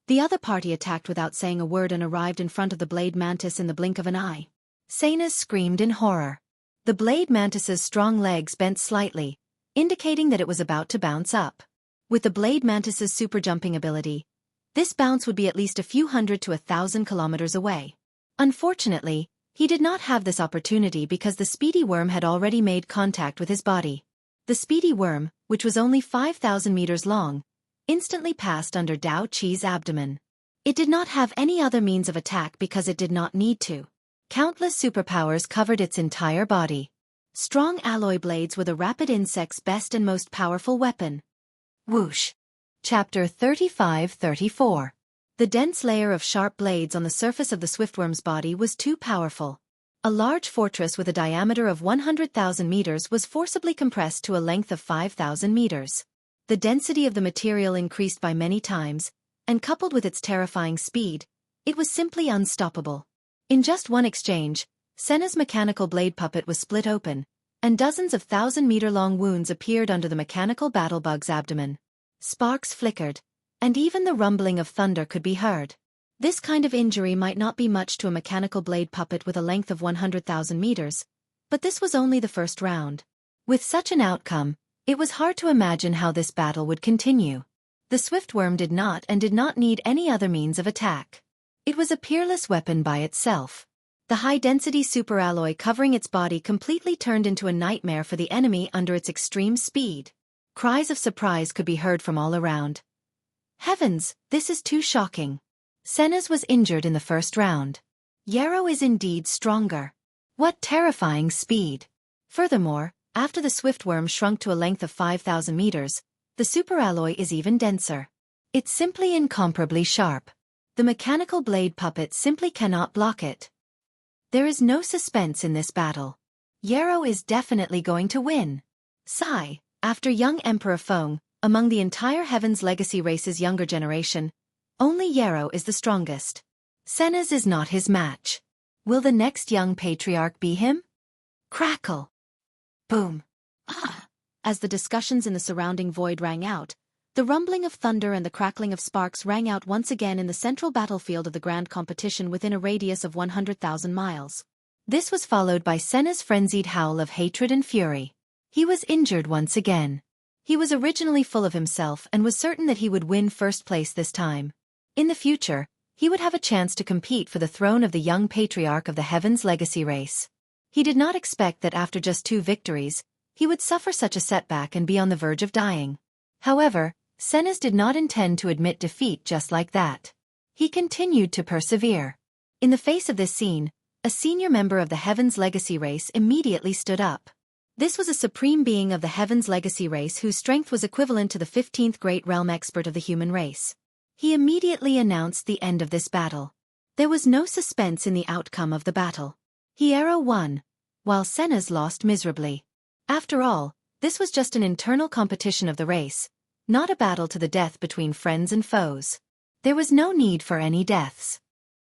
The other party attacked without saying a word and arrived in front of the blade mantis in the blink of an eye. Sanas screamed in horror. The blade mantis's strong legs bent slightly, indicating that it was about to bounce up. With the blade mantis's super jumping ability, this bounce would be at least a few hundred to 1,000 kilometers away. Unfortunately, he did not have this opportunity because the speedy worm had already made contact with his body. The speedy worm, which was only 5,000 meters long, instantly passed under Dao Qi's abdomen. It did not have any other means of attack because it did not need to. Countless superpowers covered its entire body. Strong alloy blades were the rapid insect's best and most powerful weapon. Whoosh! Chapter 35-34. The dense layer of sharp blades on the surface of the swiftworm's body was too powerful. A large fortress with a diameter of 100,000 meters was forcibly compressed to a length of 5,000 meters. The density of the material increased by many times, and coupled with its terrifying speed, it was simply unstoppable. In just one exchange, Senna's mechanical blade puppet was split open, and dozens of 1,000-meter-long wounds appeared under the mechanical battlebug's abdomen. Sparks flickered, and even the rumbling of thunder could be heard. This kind of injury might not be much to a mechanical blade puppet with a length of 100,000 meters, but this was only the first round. With such an outcome, it was hard to imagine how this battle would continue. The swiftworm did not need any other means of attack. It was a peerless weapon by itself. The high-density superalloy covering its body completely turned into a nightmare for the enemy under its extreme speed. Cries of surprise could be heard from all around. Heavens, this is too shocking. Senas was injured in the first round. Yarrow is indeed stronger. What terrifying speed! Furthermore, after the swiftworm shrunk to a length of 5,000 meters, the superalloy is even denser. It's simply incomparably sharp. The mechanical blade puppet simply cannot block it. There is no suspense in this battle. Yarrow is definitely going to win. Sigh, after young Emperor Feng, among the entire Heaven's Legacy race's younger generation, only Yarrow is the strongest. Senna's is not his match. Will the next young patriarch be him? Crackle. Boom. Ah. As the discussions in the surrounding void rang out, the rumbling of thunder and the crackling of sparks rang out once again in the central battlefield of the grand competition within a radius of 100,000 miles. This was followed by Senna's frenzied howl of hatred and fury. He was injured once again. He was originally full of himself and was certain that he would win first place this time. In the future, he would have a chance to compete for the throne of the young patriarch of the Heaven's Legacy race. He did not expect that after just 2 victories, he would suffer such a setback and be on the verge of dying. However, Senna's did not intend to admit defeat just like that. He continued to persevere. In the face of this scene, a senior member of the Heaven's Legacy race immediately stood up. This was a supreme being of the Heaven's Legacy race whose strength was equivalent to the 15th great realm expert of the human race. He immediately announced the end of this battle. There was no suspense in the outcome of the battle. Yarrow won, while Senna's lost miserably. After all, this was just an internal competition of the race, not a battle to the death between friends and foes. There was no need for any deaths.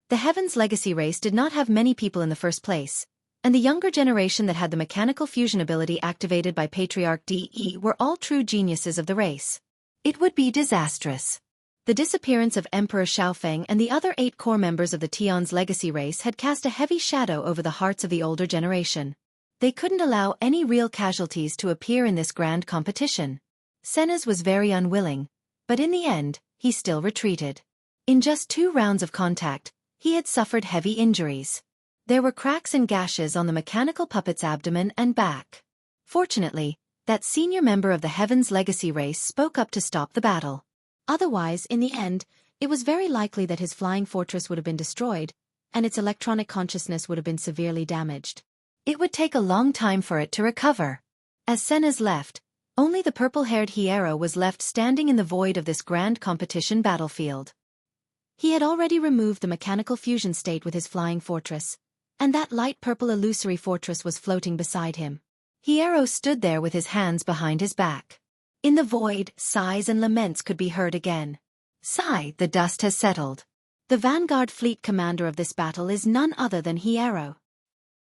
The Heaven's Legacy race did not have many people in the first place, and the younger generation that had the mechanical fusion ability activated by Patriarch DE were all true geniuses of the race. It would be disastrous. The disappearance of Emperor Xiaofeng and the other 8 core members of the Tion's Legacy race had cast a heavy shadow over the hearts of the older generation. They couldn't allow any real casualties to appear in this grand competition. Senna's was very unwilling, but in the end, he still retreated. In just 2 rounds of contact, he had suffered heavy injuries. There were cracks and gashes on the mechanical puppet's abdomen and back. Fortunately, that senior member of the Heaven's Legacy race spoke up to stop the battle. Otherwise, in the end, it was very likely that his flying fortress would have been destroyed, and its electronic consciousness would have been severely damaged. It would take a long time for it to recover. As Senna's left, only the purple-haired Yarrow was left standing in the void of this grand competition battlefield. He had already removed the mechanical fusion state with his flying fortress, and that light purple illusory fortress was floating beside him. Yarrow stood there with his hands behind his back. In the void, sighs and laments could be heard again. Sigh, the dust has settled. The Vanguard fleet commander of this battle is none other than Yarrow.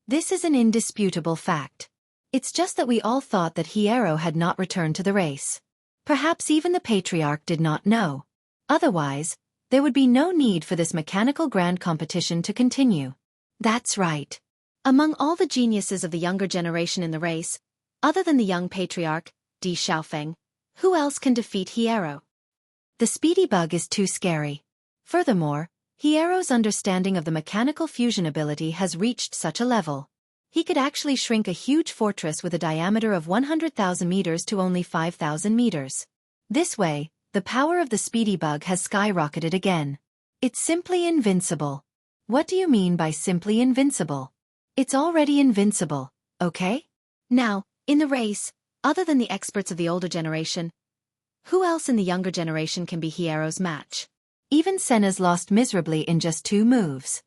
This is an indisputable fact. It's just that we all thought that Yarrow had not returned to the race. Perhaps even the Patriarch did not know. Otherwise, there would be no need for this mechanical grand competition to continue. That's right. Among all the geniuses of the younger generation in the race, other than the young Patriarch, Di Xiaofeng, who else can defeat Yarrow? The speedy bug is too scary. Furthermore, Yarrow's understanding of the mechanical fusion ability has reached such a level. He could actually shrink a huge fortress with a diameter of 100,000 meters to only 5,000 meters. This way, the power of the speedy bug has skyrocketed again. It's simply invincible. What do you mean by simply invincible? It's already invincible, okay? Now, in the race, other than the experts of the older generation, who else in the younger generation can be Yarrow's match? Even Senna's lost miserably in just 2 moves.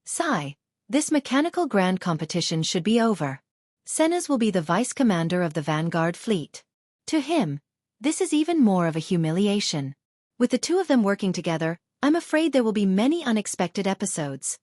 Sigh, this mechanical grand competition should be over. Senna's will be the vice commander of the Vanguard fleet. To him, this is even more of a humiliation. With the 2 of them working together, I'm afraid there will be many unexpected episodes.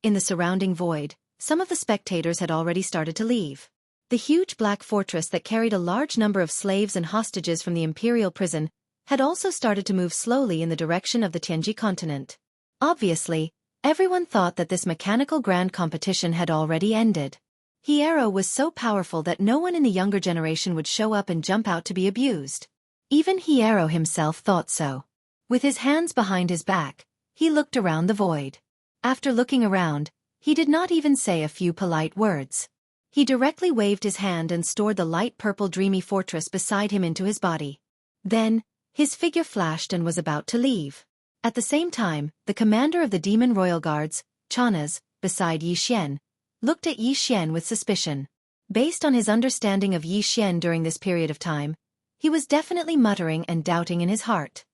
In the surrounding void, some of the spectators had already started to leave. The huge black fortress that carried a large number of slaves and hostages from the imperial prison had also started to move slowly in the direction of the Tianji continent. Obviously, everyone thought that this mechanical grand competition had already ended. Yarrow was so powerful that no one in the younger generation would show up and jump out to be abused. Even Yarrow himself thought so. With his hands behind his back, he looked around the void. After looking around, he did not even say a few polite words. He directly waved his hand and stored the light purple dreamy fortress beside him into his body. Then, his figure flashed and was about to leave. At the same time, the commander of the Demon Royal Guards, Chanaz, beside Yi Xian, looked at Yi Xian with suspicion. Based on his understanding of Yi Xian during this period of time, he was definitely muttering and doubting in his heart.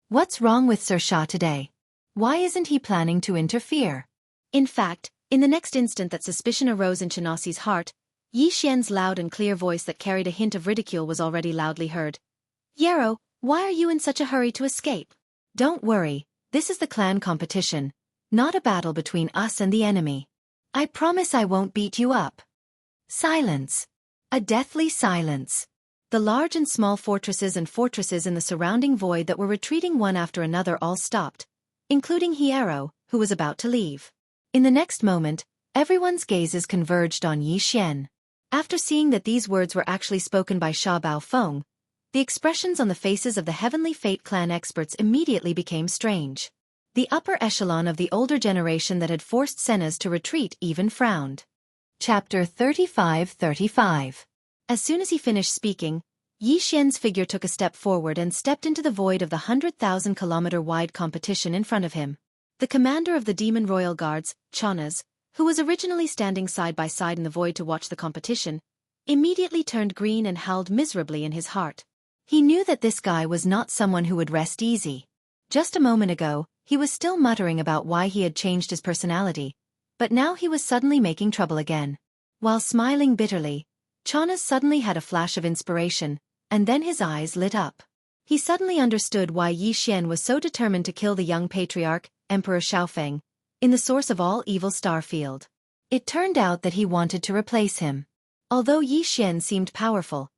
What's wrong with Sir Shah today? Why isn't he planning to interfere? In fact, in the next instant that suspicion arose in Chanasi's heart, Yi Xian's loud and clear voice that carried a hint of ridicule was already loudly heard. Yarrow, why are you in such a hurry to escape? Don't worry, this is the clan competition, not a battle between us and the enemy. I promise I won't beat you up. Silence. A deathly silence. The large and small fortresses in the surrounding void that were retreating one after another all stopped, including Yarrow, who was about to leave. In the next moment, everyone's gazes converged on Yi Xian. After seeing that these words were actually spoken by Sha Baofeng, the expressions on the faces of the Heavenly Fate clan experts immediately became strange. The upper echelon of the older generation that had forced Senna's to retreat even frowned. Chapter 35-35. As soon as he finished speaking, Yi Xian's figure took a step forward and stepped into the void of the 100,000-kilometer-wide competition in front of him. The commander of the Demon Royal Guards, Chanas, who was originally standing side by side in the void to watch the competition, immediately turned green and howled miserably in his heart. He knew that this guy was not someone who would rest easy. Just a moment ago, he was still muttering about why he had changed his personality, but now he was suddenly making trouble again. While smiling bitterly, Chanas suddenly had a flash of inspiration, and then his eyes lit up. He suddenly understood why Yi Xian was so determined to kill the young patriarch, Emperor Xiaofeng, in the source of all evil Starfield. It turned out that he wanted to replace him. Although Yi Xian seemed powerful,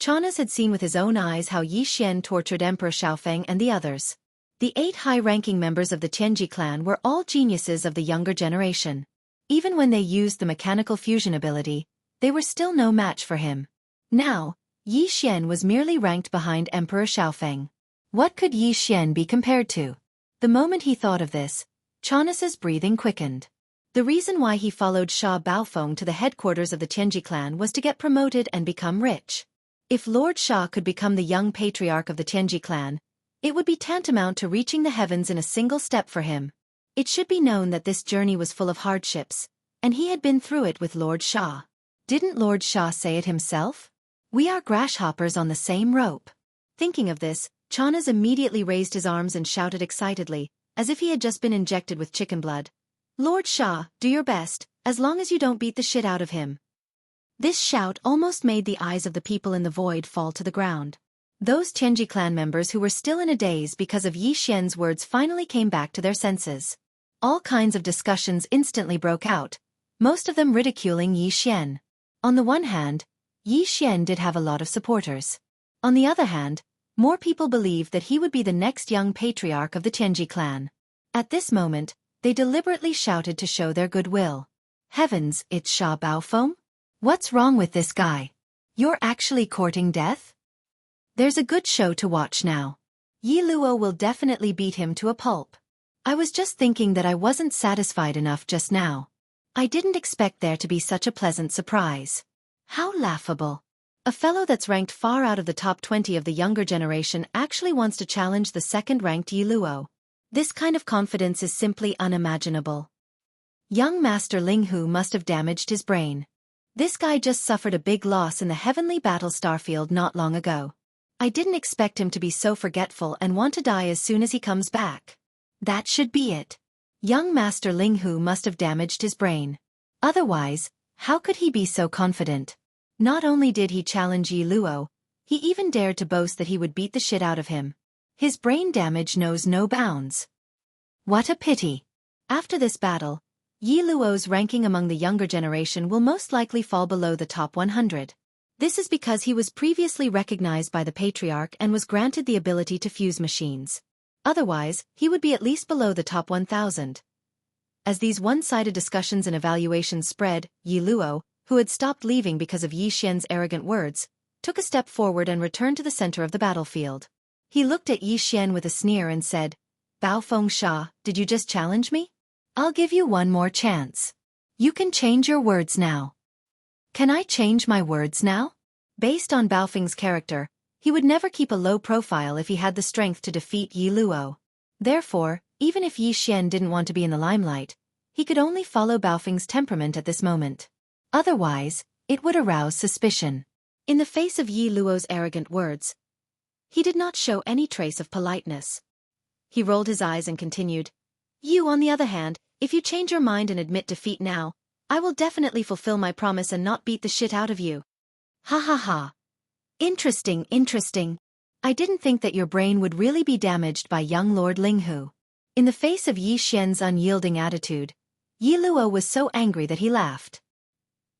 Chanas had seen with his own eyes how Yi Xian tortured Emperor Xiaofeng and the others. The 8 high-ranking members of the Tianji clan were all geniuses of the younger generation. Even when they used the mechanical fusion ability, they were still no match for him. Now, Yi Xian was merely ranked behind Emperor Xiaofeng. What could Yi Xian be compared to? The moment he thought of this, Chanas's breathing quickened. The reason why he followed Sha Baofeng to the headquarters of the Tianji clan was to get promoted and become rich. If Lord Sha could become the young patriarch of the Tianji clan, it would be tantamount to reaching the heavens in a single step for him. It should be known that this journey was full of hardships, and he had been through it with Lord Sha. Didn't Lord Sha say it himself? We are grasshoppers on the same rope. Thinking of this, Chanas immediately raised his arms and shouted excitedly, as if he had just been injected with chicken blood. Lord Sha, do your best, as long as you don't beat the shit out of him. This shout almost made the eyes of the people in the void fall to the ground. Those Tianji clan members who were still in a daze because of Yi Xian's words finally came back to their senses. All kinds of discussions instantly broke out, most of them ridiculing Yi Xian. On the one hand, Yi Xian did have a lot of supporters. On the other hand, more people believed that he would be the next young patriarch of the Tianji clan. At this moment, they deliberately shouted to show their goodwill. Heavens, it's Sha Baofeng? What's wrong with this guy? You're actually courting death? There's a good show to watch now. Yi Luo will definitely beat him to a pulp. I was just thinking that I wasn't satisfied enough just now. I didn't expect there to be such a pleasant surprise. How laughable. A fellow that's ranked far out of the top 20 of the younger generation actually wants to challenge the second-ranked Yi Luo. This kind of confidence is simply unimaginable. Young Master Ling Hu must have damaged his brain. This guy just suffered a big loss in the heavenly battle starfield not long ago. I didn't expect him to be so forgetful and want to die as soon as he comes back. That should be it. Young Master Ling Hu must have damaged his brain. Otherwise, how could he be so confident? Not only did he challenge Yi Luo, he even dared to boast that he would beat the shit out of him. His brain damage knows no bounds. What a pity. After this battle, Yi Luo's ranking among the younger generation will most likely fall below the top 100. This is because he was previously recognized by the Patriarch and was granted the ability to fuse machines. Otherwise, he would be at least below the top 1,000. As these one-sided discussions and evaluations spread, Yi Luo, who had stopped leaving because of Yi Xian's arrogant words, took a step forward and returned to the center of the battlefield. He looked at Yi Xian with a sneer and said, Baofeng Sha, did you just challenge me? I'll give you one more chance. You can change your words now. Can I change my words now? Based on Baofeng's character, he would never keep a low profile if he had the strength to defeat Yi Luo. Therefore, even if Yi Xian didn't want to be in the limelight, he could only follow Baofeng's temperament at this moment. Otherwise, it would arouse suspicion. In the face of Yi Luo's arrogant words, he did not show any trace of politeness. He rolled his eyes and continued, You, on the other hand, if you change your mind and admit defeat now, I will definitely fulfill my promise and not beat the shit out of you. Ha ha ha. Interesting, interesting. I didn't think that your brain would really be damaged by young Lord Linghu. In the face of Yi Xian's unyielding attitude, Yi Luo was so angry that he laughed.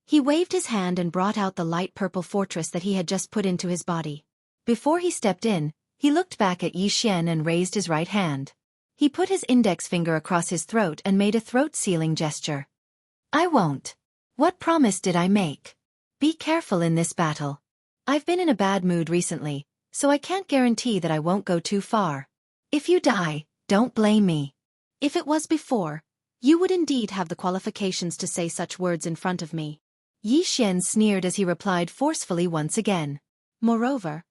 He waved his hand and brought out the light purple fortress that he had just put into his body. Before he stepped in, he looked back at Yi Xian and raised his right hand. He put his index finger across his throat and made a throat-sealing gesture. I won't. What promise did I make? Be careful in this battle. I've been in a bad mood recently, so I can't guarantee that I won't go too far. If you die, don't blame me. If it was before, you would indeed have the qualifications to say such words in front of me. Yi Xian sneered as he replied forcefully once again. Moreover,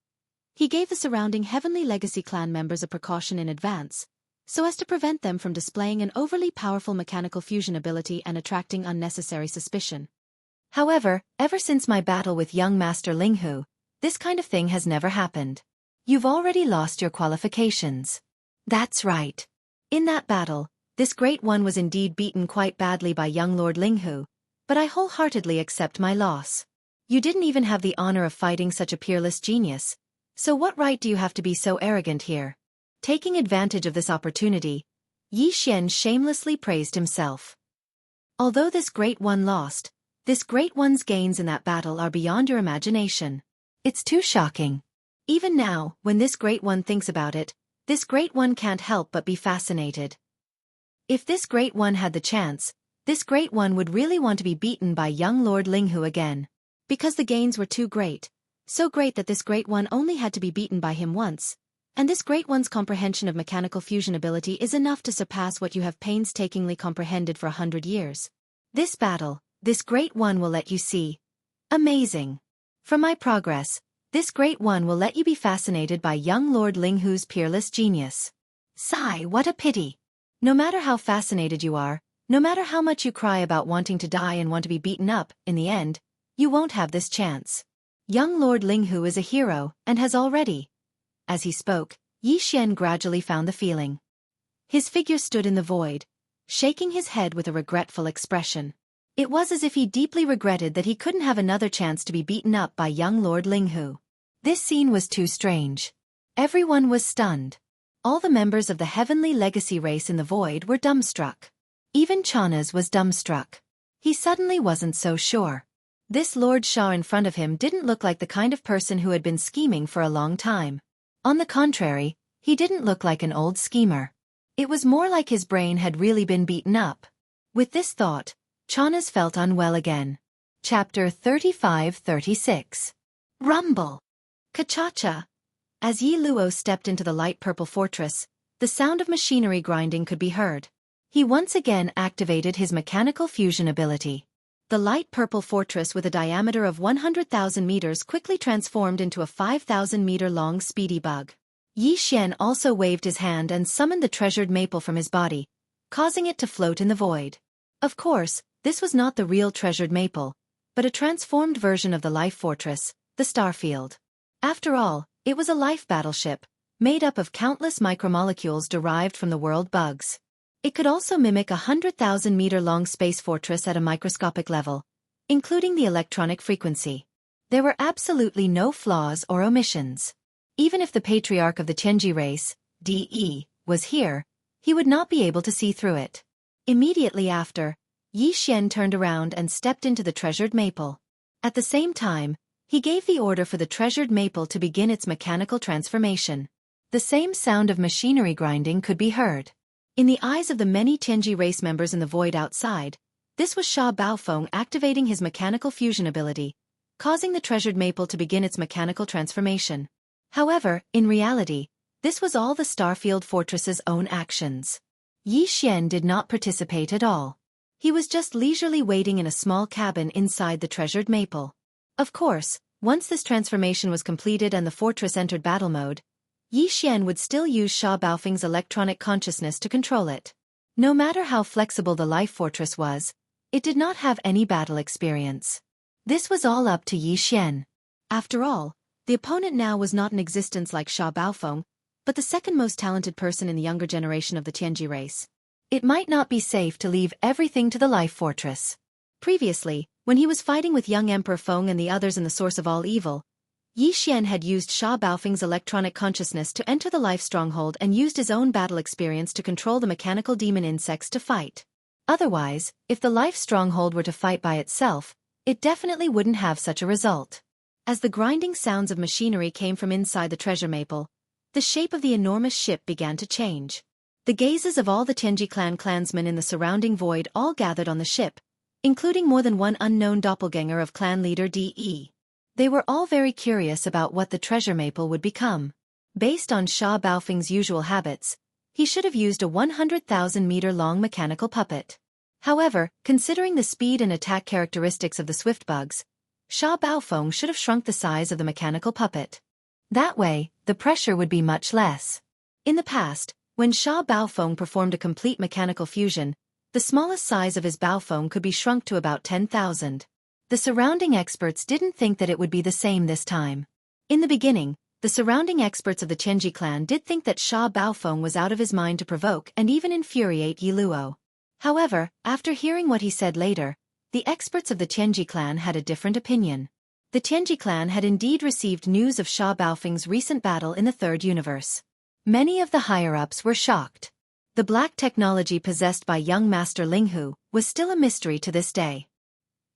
he gave the surrounding Heavenly Legacy clan members a precaution in advance, so as to prevent them from displaying an overly powerful mechanical fusion ability and attracting unnecessary suspicion. However, ever since my battle with young Master Linghu, this kind of thing has never happened. You've already lost your qualifications. That's right. In that battle, this Great One was indeed beaten quite badly by young Lord Linghu, but I wholeheartedly accept my loss. You didn't even have the honor of fighting such a peerless genius, so what right do you have to be so arrogant here? Taking advantage of this opportunity, Yi Xian shamelessly praised himself. Although this Great One lost, this Great One's gains in that battle are beyond your imagination. It's too shocking. Even now, when this Great One thinks about it, this Great One can't help but be fascinated. If this Great One had the chance, this Great One would really want to be beaten by young Lord Linghu again. Because the gains were too great. So great that this Great One only had to be beaten by him once. And this Great One's comprehension of mechanical fusion ability is enough to surpass what you have painstakingly comprehended for 100 years. This battle, this Great One will let you see. Amazing. From my progress, this Great One will let you be fascinated by young Lord Linghu's peerless genius. Sigh, what a pity. No matter how fascinated you are, no matter how much you cry about wanting to die and want to be beaten up, in the end, you won't have this chance. Young Lord Linghu is a hero, and has already. As he spoke, Yi Xian gradually found the feeling. His figure stood in the void, shaking his head with a regretful expression. It was as if he deeply regretted that he couldn't have another chance to be beaten up by young Lord Linghu. This scene was too strange. Everyone was stunned. All the members of the Heavenly Legacy race in the void were dumbstruck. Even Chanaz was dumbstruck. He suddenly wasn't so sure. This Lord Shah in front of him didn't look like the kind of person who had been scheming for a long time. On the contrary, he didn't look like an old schemer. It was more like his brain had really been beaten up. With this thought, Chanaz felt unwell again. Chapter 35-36. Rumble. Kachacha. As Yi Luo stepped into the light purple fortress, the sound of machinery grinding could be heard. He once again activated his mechanical fusion ability. The light purple fortress with a diameter of 100,000 meters quickly transformed into a 5,000-meter-long speedy bug. Yi Xian also waved his hand and summoned the treasured maple from his body, causing it to float in the void. Of course, this was not the real treasured maple, but a transformed version of the life fortress, the Starfield. After all, it was a life battleship, made up of countless micromolecules derived from the world bugs. It could also mimic a 100,000-meter-long space fortress at a microscopic level, including the electronic frequency. There were absolutely no flaws or omissions. Even if the patriarch of the Tianji race, DE, was here, he would not be able to see through it. Immediately after, Yi Xian turned around and stepped into the treasured maple. At the same time, he gave the order for the treasured maple to begin its mechanical transformation. The same sound of machinery grinding could be heard. In the eyes of the many Tianji race members in the void outside, this was Sha Baofeng activating his mechanical fusion ability, causing the treasured maple to begin its mechanical transformation. However, in reality, this was all the Starfield Fortress's own actions. Yi Xian did not participate at all. He was just leisurely waiting in a small cabin inside the treasured maple. Of course, once this transformation was completed and the fortress entered battle mode, Yi Xian would still use Sha Baofeng's electronic consciousness to control it. No matter how flexible the life fortress was, it did not have any battle experience. This was all up to Yi Xian. After all, the opponent now was not in existence like Sha Baofeng, but the second most talented person in the younger generation of the Tianji race. It might not be safe to leave everything to the life fortress. Previously, when he was fighting with young Emperor Feng and the others in the source of all evil, Yi Xian had used Sha Baofeng's electronic consciousness to enter the life stronghold and used his own battle experience to control the mechanical demon insects to fight. Otherwise, if the life stronghold were to fight by itself, it definitely wouldn't have such a result. As the grinding sounds of machinery came from inside the treasure maple, the shape of the enormous ship began to change. The gazes of all the Tianji clan clansmen in the surrounding void all gathered on the ship, including more than one unknown doppelganger of clan leader De. They were all very curious about what the treasure maple would become. Based on Sha Baofeng's usual habits, he should have used a 100,000-meter-long mechanical puppet. However, considering the speed and attack characteristics of the swift bugs, Sha Baofeng should have shrunk the size of the mechanical puppet. That way, the pressure would be much less. In the past, when Sha Baofeng performed a complete mechanical fusion, the smallest size of his Baofeng could be shrunk to about 10,000. The surrounding experts didn't think that it would be the same this time. In the beginning, the surrounding experts of the Tianji clan did think that Sha Baofeng was out of his mind to provoke and even infuriate Yi Luo. However, after hearing what he said later, the experts of the Tianji clan had a different opinion. The Tianji clan had indeed received news of Sha Baofeng's recent battle in the third universe. Many of the higher-ups were shocked. The black technology possessed by young Master Linghu was still a mystery to this day.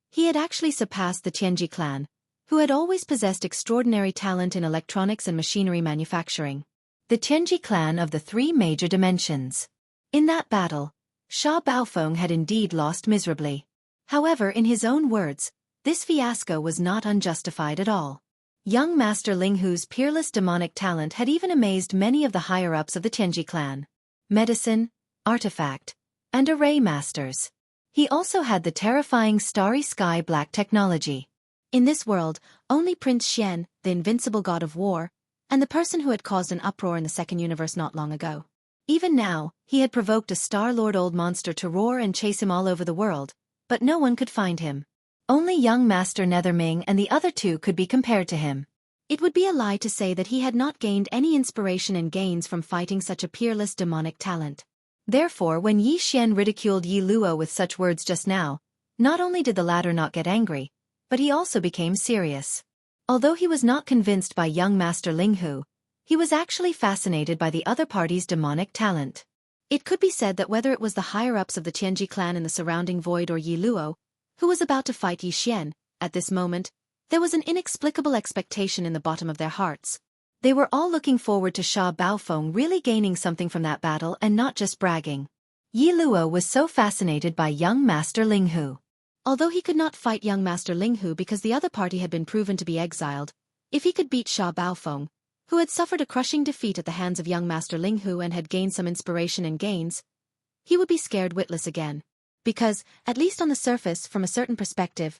He had actually surpassed the Tianji clan, who had always possessed extraordinary talent in electronics and machinery manufacturing. The Tianji clan of the three major dimensions. In that battle, Sha Baofeng had indeed lost miserably. However, in his own words, this fiasco was not unjustified at all. Young Master Linghu's peerless demonic talent had even amazed many of the higher-ups of the Tianji clan. Medicine, artifact, and array masters. He also had the terrifying starry sky black technology. In this world, only Prince Xian, the invincible god of war, and the person who had caused an uproar in the second universe not long ago. Even now, he had provoked a Star-Lord old monster to roar and chase him all over the world, but no one could find him. Only young Master Netherming and the other two could be compared to him. It would be a lie to say that he had not gained any inspiration and gains from fighting such a peerless demonic talent. Therefore, when Yi Xian ridiculed Yi Luo with such words just now, not only did the latter not get angry, but he also became serious. Although he was not convinced by young Master Linghu, he was actually fascinated by the other party's demonic talent. It could be said that whether it was the higher-ups of the Tianji clan in the surrounding void or Yi Luo, who was about to fight Yi Xian, at this moment, there was an inexplicable expectation in the bottom of their hearts. They were all looking forward to Sha Baofeng really gaining something from that battle and not just bragging. Yi Luo was so fascinated by young Master Linghu. Although he could not fight young Master Linghu because the other party had been proven to be exiled, if he could beat Sha Baofeng, who had suffered a crushing defeat at the hands of young Master Linghu and had gained some inspiration and gains, he would be scared witless again. Because, at least on the surface, from a certain perspective,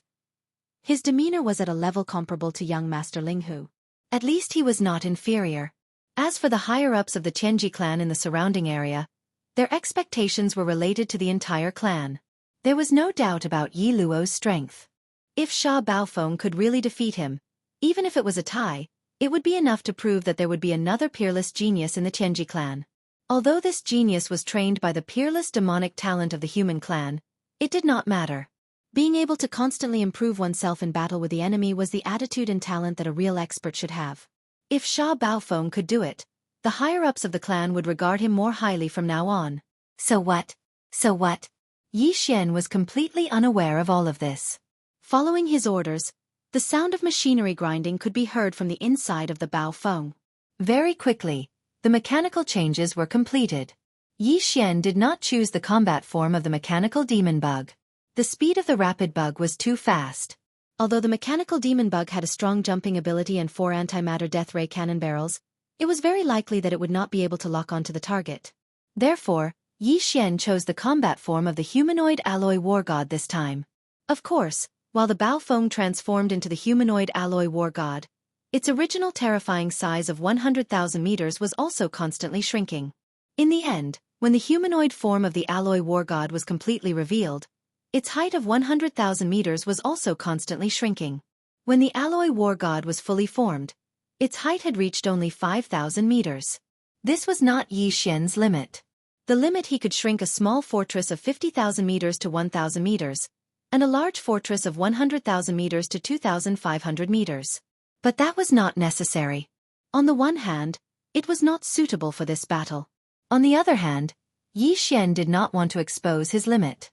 his demeanor was at a level comparable to young Master Linghu. At least he was not inferior. As for the higher-ups of the Tianji clan in the surrounding area, their expectations were related to the entire clan. There was no doubt about Yi Luo's strength. If Sha Baofeng could really defeat him, even if it was a tie, it would be enough to prove that there would be another peerless genius in the Tianji clan. Although this genius was trained by the peerless demonic talent of the human clan, it did not matter. Being able to constantly improve oneself in battle with the enemy was the attitude and talent that a real expert should have. If Sha Baofeng could do it, the higher-ups of the clan would regard him more highly from now on. So what? So what? Yi Xian was completely unaware of all of this. Following his orders, the sound of machinery grinding could be heard from the inside of the Baofeng. Very quickly, the mechanical changes were completed. Yi Xian did not choose the combat form of the mechanical demon bug. The speed of the rapid bug was too fast. Although the mechanical demon bug had a strong jumping ability and 4 antimatter death ray cannon barrels, it was very likely that it would not be able to lock onto the target. Therefore, Yi Xian chose the combat form of the humanoid alloy war god this time. Of course, while the Baofeng transformed into the humanoid alloy war god, its original terrifying size of 100,000 meters was also constantly shrinking. In the end, when the humanoid form of the alloy war god was completely revealed, its height of 100,000 meters was also constantly shrinking. When the alloy war god was fully formed, its height had reached only 5,000 meters. This was not Yi Xian's limit. The limit he could shrink a small fortress of 50,000 meters to 1,000 meters, and a large fortress of 100,000 meters to 2,500 meters. But that was not necessary. On the one hand, it was not suitable for this battle. On the other hand, Yi Xian did not want to expose his limit.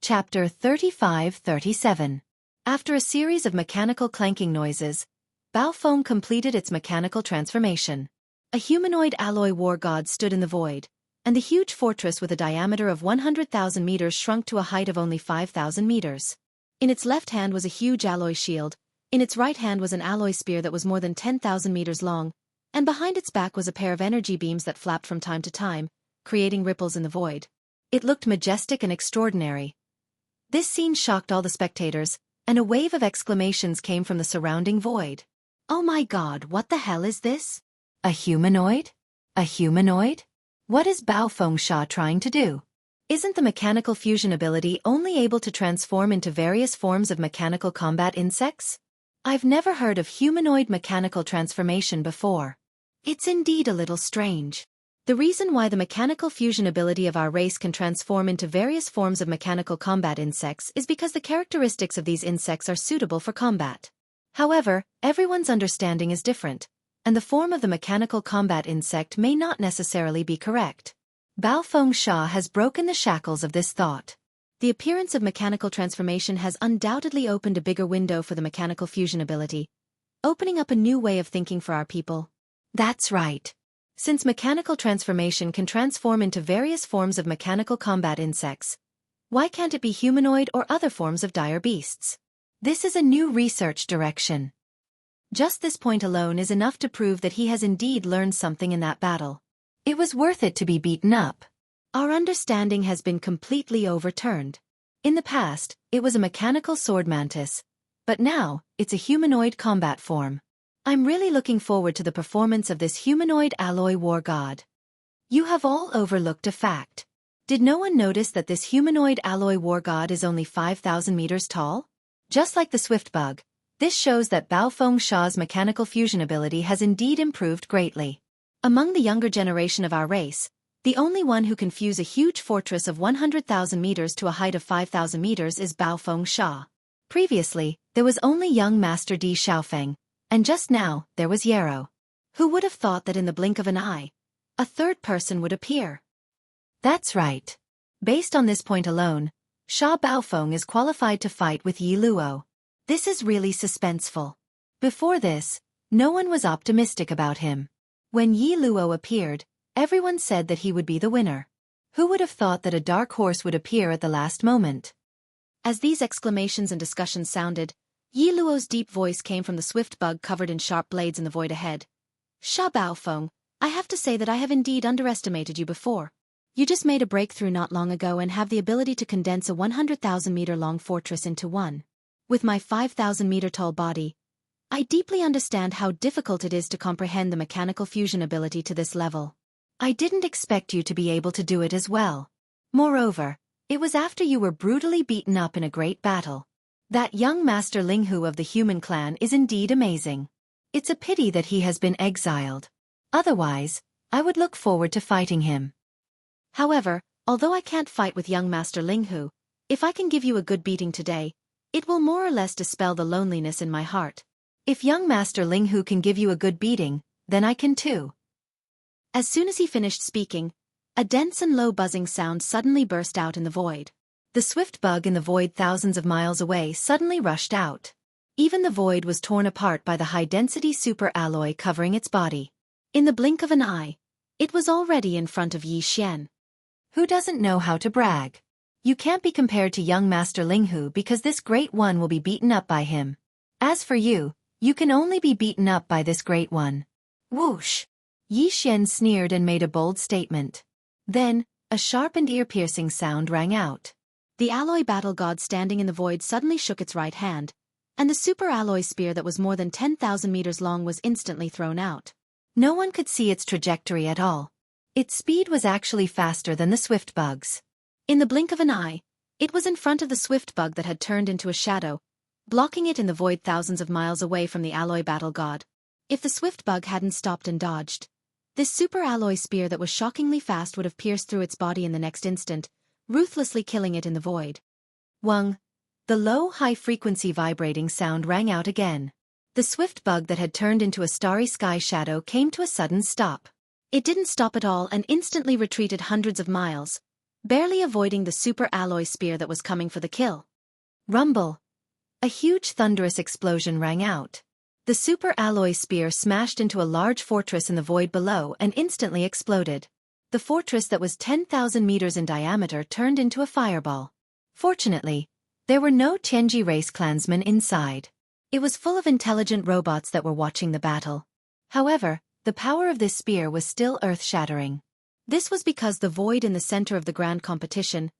Chapter 35-37. After a series of mechanical clanking noises, Baofeng completed its mechanical transformation. A humanoid alloy war god stood in the void, and the huge fortress with a diameter of 100,000 meters shrunk to a height of only 5,000 meters. In its left hand was a huge alloy shield, in its right hand was an alloy spear that was more than 10,000 meters long, and behind its back was a pair of energy beams that flapped from time to time, creating ripples in the void. It looked majestic and extraordinary. This scene shocked all the spectators, and a wave of exclamations came from the surrounding void. Oh my god, what the hell is this? A humanoid? A humanoid? What is Baofeng Sha trying to do? Isn't the mechanical fusion ability only able to transform into various forms of mechanical combat insects? I've never heard of humanoid mechanical transformation before. It's indeed a little strange. The reason why the mechanical fusion ability of our race can transform into various forms of mechanical combat insects is because the characteristics of these insects are suitable for combat. However, everyone's understanding is different, and the form of the mechanical combat insect may not necessarily be correct. Baofeng Sha has broken the shackles of this thought. The appearance of mechanical transformation has undoubtedly opened a bigger window for the mechanical fusion ability, opening up a new way of thinking for our people. That's right. Since mechanical transformation can transform into various forms of mechanical combat insects, why can't it be humanoid or other forms of dire beasts? This is a new research direction. Just this point alone is enough to prove that he has indeed learned something in that battle. It was worth it to be beaten up. Our understanding has been completely overturned. In the past, it was a mechanical sword mantis, but now, it's a humanoid combat form. I'm really looking forward to the performance of this humanoid alloy war god. You have all overlooked a fact. Did no one notice that this humanoid alloy war god is only 5,000 meters tall? Just like the swift bug, this shows that Baofeng Sha's mechanical fusion ability has indeed improved greatly. Among the younger generation of our race, the only one who can fuse a huge fortress of 100,000 meters to a height of 5,000 meters is Baofeng Sha. Previously, there was only young Master Di Xiaofeng, and just now, there was Yarrow. Who would have thought that in the blink of an eye, a third person would appear? That's right. Based on this point alone, Sha Baofeng is qualified to fight with Yi Luo. This is really suspenseful. Before this, no one was optimistic about him. When Yi Luo appeared, everyone said that he would be the winner. Who would have thought that a dark horse would appear at the last moment? As these exclamations and discussions sounded, Yi Luo's deep voice came from the swift bug covered in sharp blades in the void ahead. Sha Baofeng, I have to say that I have indeed underestimated you before. You just made a breakthrough not long ago and have the ability to condense a 100,000-meter-long fortress into one. With my 5,000-meter-tall body, I deeply understand how difficult it is to comprehend the mechanical fusion ability to this level. I didn't expect you to be able to do it as well. Moreover, it was after you were brutally beaten up in a great battle. That young Master Linghu of the human clan is indeed amazing. It's a pity that he has been exiled. Otherwise, I would look forward to fighting him. However, although I can't fight with young Master Linghu, if I can give you a good beating today, it will more or less dispel the loneliness in my heart. If young Master Linghu can give you a good beating, then I can too. As soon as he finished speaking, a dense and low buzzing sound suddenly burst out in the void. The swift bug in the void thousands of miles away suddenly rushed out. Even the void was torn apart by the high-density super alloy covering its body. In the blink of an eye, it was already in front of Yi Xian. Who doesn't know how to brag? You can't be compared to young Master Linghu because this great one will be beaten up by him. As for you, you can only be beaten up by this great one. Whoosh! Yi Xian sneered and made a bold statement. Then, a sharp and ear-piercing sound rang out. The alloy battle god standing in the void suddenly shook its right hand, and the super alloy spear that was more than 10,000 meters long was instantly thrown out. No one could see its trajectory at all. Its speed was actually faster than the swift bug's. In the blink of an eye, it was in front of the swift bug that had turned into a shadow, blocking it in the void thousands of miles away from the alloy battle god. If the swift bug hadn't stopped and dodged, this super alloy spear that was shockingly fast would have pierced through its body in the next instant, ruthlessly killing it in the void. Wung! The low, high-frequency vibrating sound rang out again. The swift bug that had turned into a starry sky shadow came to a sudden stop. It didn't stop at all and instantly retreated hundreds of miles, barely avoiding the super alloy spear that was coming for the kill. Rumble! A huge thunderous explosion rang out. The super alloy spear smashed into a large fortress in the void below and instantly exploded. The fortress that was 10,000 meters in diameter turned into a fireball. Fortunately, there were no Tianji race clansmen inside. It was full of intelligent robots that were watching the battle. However, the power of this spear was still earth-shattering. This was because the void in the center of the grand competition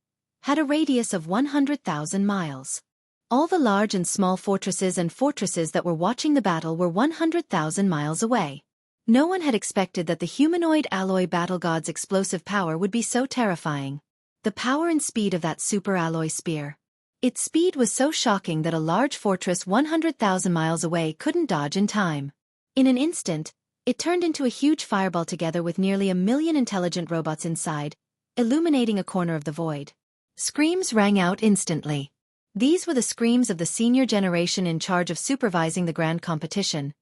had a radius of 100,000 miles. All the large and small fortresses that were watching the battle were 100,000 miles away. No one had expected that the humanoid alloy battle god's explosive power would be so terrifying. The power and speed of that super alloy spear. Its speed was so shocking that a large fortress 100,000 miles away couldn't dodge in time. In an instant, it turned into a huge fireball together with nearly 1,000,000 intelligent robots inside, illuminating a corner of the void. Screams rang out instantly. These were the screams of the senior generation in charge of supervising the grand competition.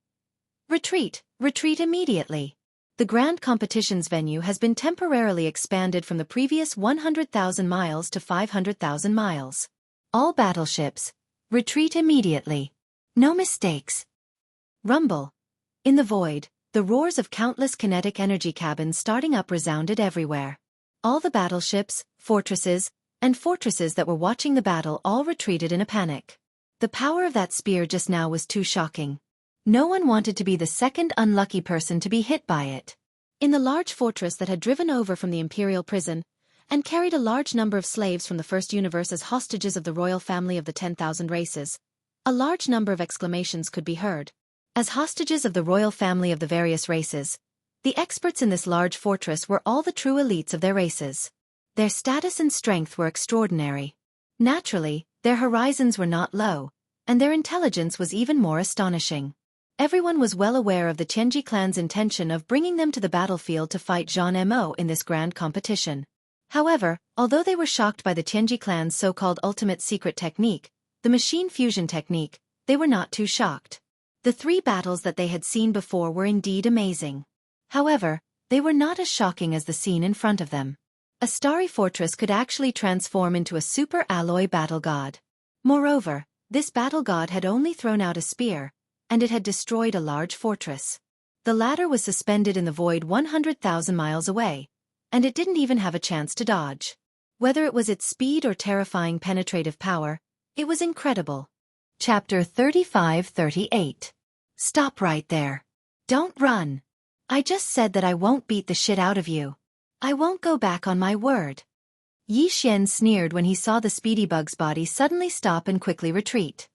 Retreat! Retreat immediately! The grand competition's venue has been temporarily expanded from the previous 100,000 miles to 500,000 miles. All battleships, retreat immediately. No mistakes. Rumble. In the void, the roars of countless kinetic energy cabins starting up resounded everywhere. All the battleships, fortresses that were watching the battle all retreated in a panic. The power of that spear just now was too shocking. No one wanted to be the second unlucky person to be hit by it. In the large fortress that had driven over from the imperial prison, and carried a large number of slaves from the first universe as hostages of the royal family of the 10,000 races, a large number of exclamations could be heard. As hostages of the royal family of the various races, the experts in this large fortress were all the true elites of their races. Their status and strength were extraordinary. Naturally, their horizons were not low, and their intelligence was even more astonishing. Everyone was well aware of the Tianji clan's intention of bringing them to the battlefield to fight Jean Mo in this grand competition. However, although they were shocked by the Tianji clan's so-called ultimate secret technique, the machine fusion technique, they were not too shocked. The 3 battles that they had seen before were indeed amazing. However, they were not as shocking as the scene in front of them. A starry fortress could actually transform into a super alloy battle god. Moreover, this battle god had only thrown out a spear, and it had destroyed a large fortress. The latter was suspended in the void 100,000 miles away, and it didn't even have a chance to dodge. Whether it was its speed or terrifying penetrative power, it was incredible. Chapter 35-38. Stop right there. Don't run. I just said that I won't beat the shit out of you. I won't go back on my word. Yi Xian sneered when he saw the speedy bug's body suddenly stop and quickly retreat.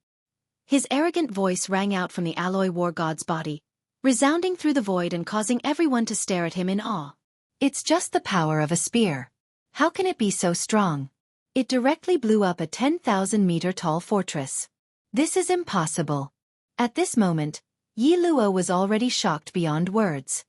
His arrogant voice rang out from the alloy war god's body, resounding through the void and causing everyone to stare at him in awe. It's just the power of a spear. How can it be so strong? It directly blew up a 10,000-meter-tall fortress. This is impossible. At this moment, Yi Luo was already shocked beyond words.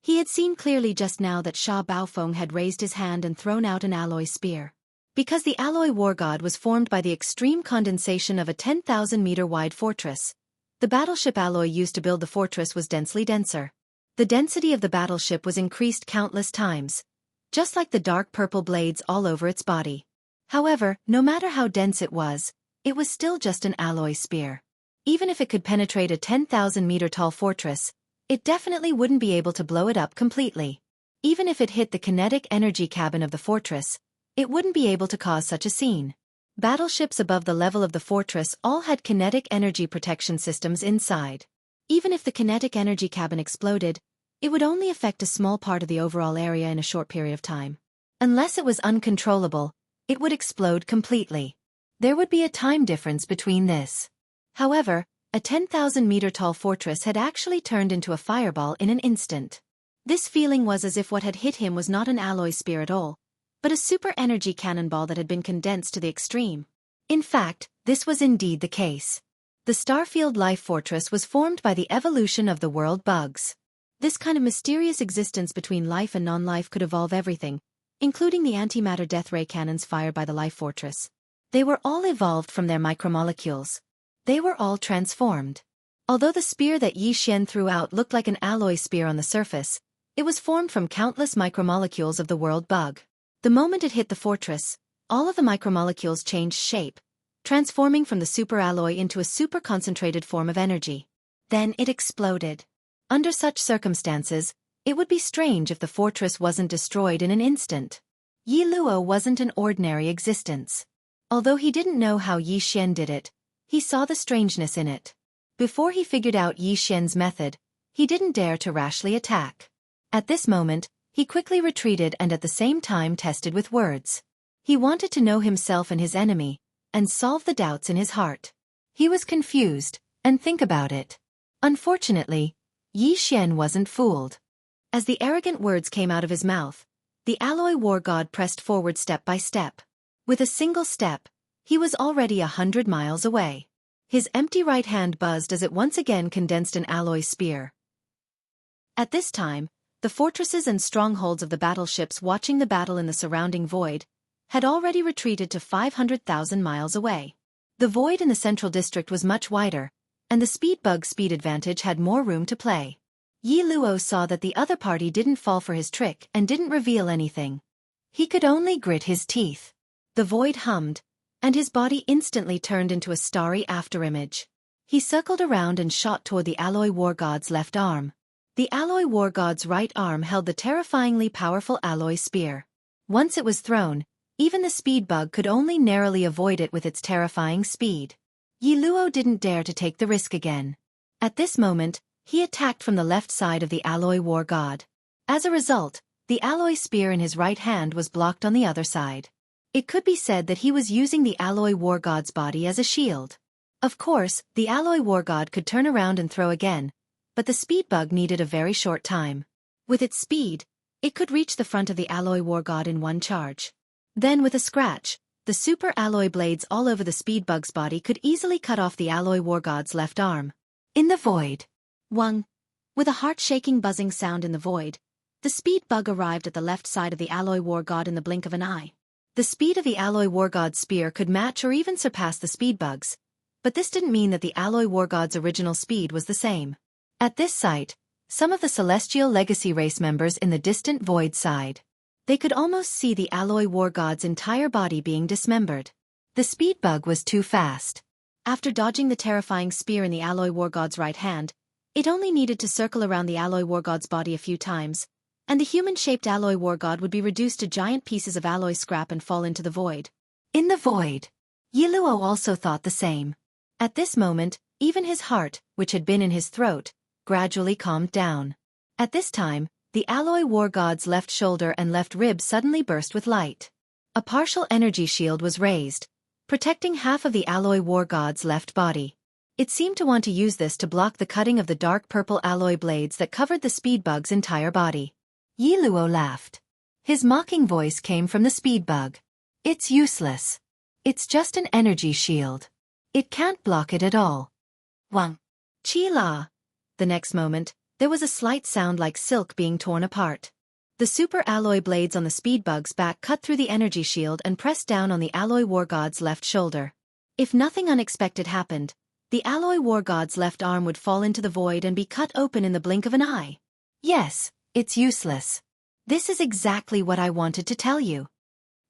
He had seen clearly just now that Sha Baofeng had raised his hand and thrown out an alloy spear. Because the alloy war god was formed by the extreme condensation of a 10,000-meter-wide fortress, the battleship alloy used to build the fortress was densely denser. The density of the battleship was increased countless times, just like the dark purple blades all over its body. However, no matter how dense it was still just an alloy spear. Even if it could penetrate a 10,000-meter-tall fortress, it definitely wouldn't be able to blow it up completely. Even if it hit the kinetic energy cabin of the fortress, it wouldn't be able to cause such a scene. Battleships above the level of the fortress all had kinetic energy protection systems inside. Even if the kinetic energy cabin exploded, it would only affect a small part of the overall area in a short period of time. Unless it was uncontrollable, it would explode completely. There would be a time difference between this. However, a 10,000-meter-tall fortress had actually turned into a fireball in an instant. This feeling was as if what had hit him was not an alloy spear at all, but a super energy cannonball that had been condensed to the extreme. In fact, this was indeed the case. The Starfield Life Fortress was formed by the evolution of the world bugs. This kind of mysterious existence between life and non-life could evolve everything, including the antimatter death ray cannons fired by the Life Fortress. They were all evolved from their micromolecules. They were all transformed. Although the spear that Yi Xian threw out looked like an alloy spear on the surface, it was formed from countless micromolecules of the world bug. The moment it hit the fortress, all of the micromolecules changed shape, transforming from the superalloy into a super-concentrated form of energy. Then it exploded. Under such circumstances, it would be strange if the fortress wasn't destroyed in an instant. Yi Luo wasn't an ordinary existence. Although he didn't know how Yi Xian did it, he saw the strangeness in it. Before he figured out Yi Xian's method, he didn't dare to rashly attack. At this moment, he quickly retreated and at the same time tested with words. He wanted to know himself and his enemy, and solve the doubts in his heart. He was confused, and think about it. Unfortunately, Yi Xian wasn't fooled. As the arrogant words came out of his mouth, the alloy war god pressed forward step by step. With a single step, he was already 100 miles away. His empty right hand buzzed as it once again condensed an alloy spear. At this time, the fortresses and strongholds of the battleships watching the battle in the surrounding void had already retreated to 500,000 miles away. The void in the central district was much wider, and the speedbug's speed advantage had more room to play. Yi Luo saw that the other party didn't fall for his trick and didn't reveal anything. He could only grit his teeth. The void hummed, and his body instantly turned into a starry afterimage. He circled around and shot toward the alloy war god's left arm. The alloy war god's right arm held the terrifyingly powerful alloy spear. Once it was thrown, even the speedbug could only narrowly avoid it with its terrifying speed. Yi Luo didn't dare to take the risk again. At this moment, he attacked from the left side of the alloy war god. As a result, the alloy spear in his right hand was blocked on the other side. It could be said that he was using the alloy war god's body as a shield. Of course, the alloy war god could turn around and throw again, but the speedbug needed a very short time. With its speed, it could reach the front of the alloy war god in one charge. Then with a scratch, the super alloy blades all over the speedbug's body could easily cut off the alloy war god's left arm. In the void. Wang. With a heart-shaking buzzing sound in the void, the speedbug arrived at the left side of the alloy war god in the blink of an eye. The speed of the alloy war god's spear could match or even surpass the speedbug's, but this didn't mean that the alloy war god's original speed was the same. At this site, some of the Celestial Legacy race members in the distant void sighed. They could almost see the alloy war god's entire body being dismembered. The speedbug was too fast. After dodging the terrifying spear in the alloy war god's right hand, it only needed to circle around the alloy war god's body a few times, and the human-shaped alloy war god would be reduced to giant pieces of alloy scrap and fall into the void. In the void. Yi Luo also thought the same. At this moment, even his heart, which had been in his throat, gradually calmed down. At this time, the alloy war god's left shoulder and left rib suddenly burst with light. A partial energy shield was raised, protecting half of the alloy war god's left body. It seemed to want to use this to block the cutting of the dark purple alloy blades that covered the speedbug's entire body. Yi Luo laughed. His mocking voice came from the speedbug. It's useless. It's just an energy shield. It can't block it at all. Wang. Chi la. The next moment, there was a slight sound like silk being torn apart. The super alloy blades on the speedbug's back cut through the energy shield and pressed down on the alloy war god's left shoulder. If nothing unexpected happened, the alloy war god's left arm would fall into the void and be cut open in the blink of an eye. Yes, it's useless. This is exactly what I wanted to tell you.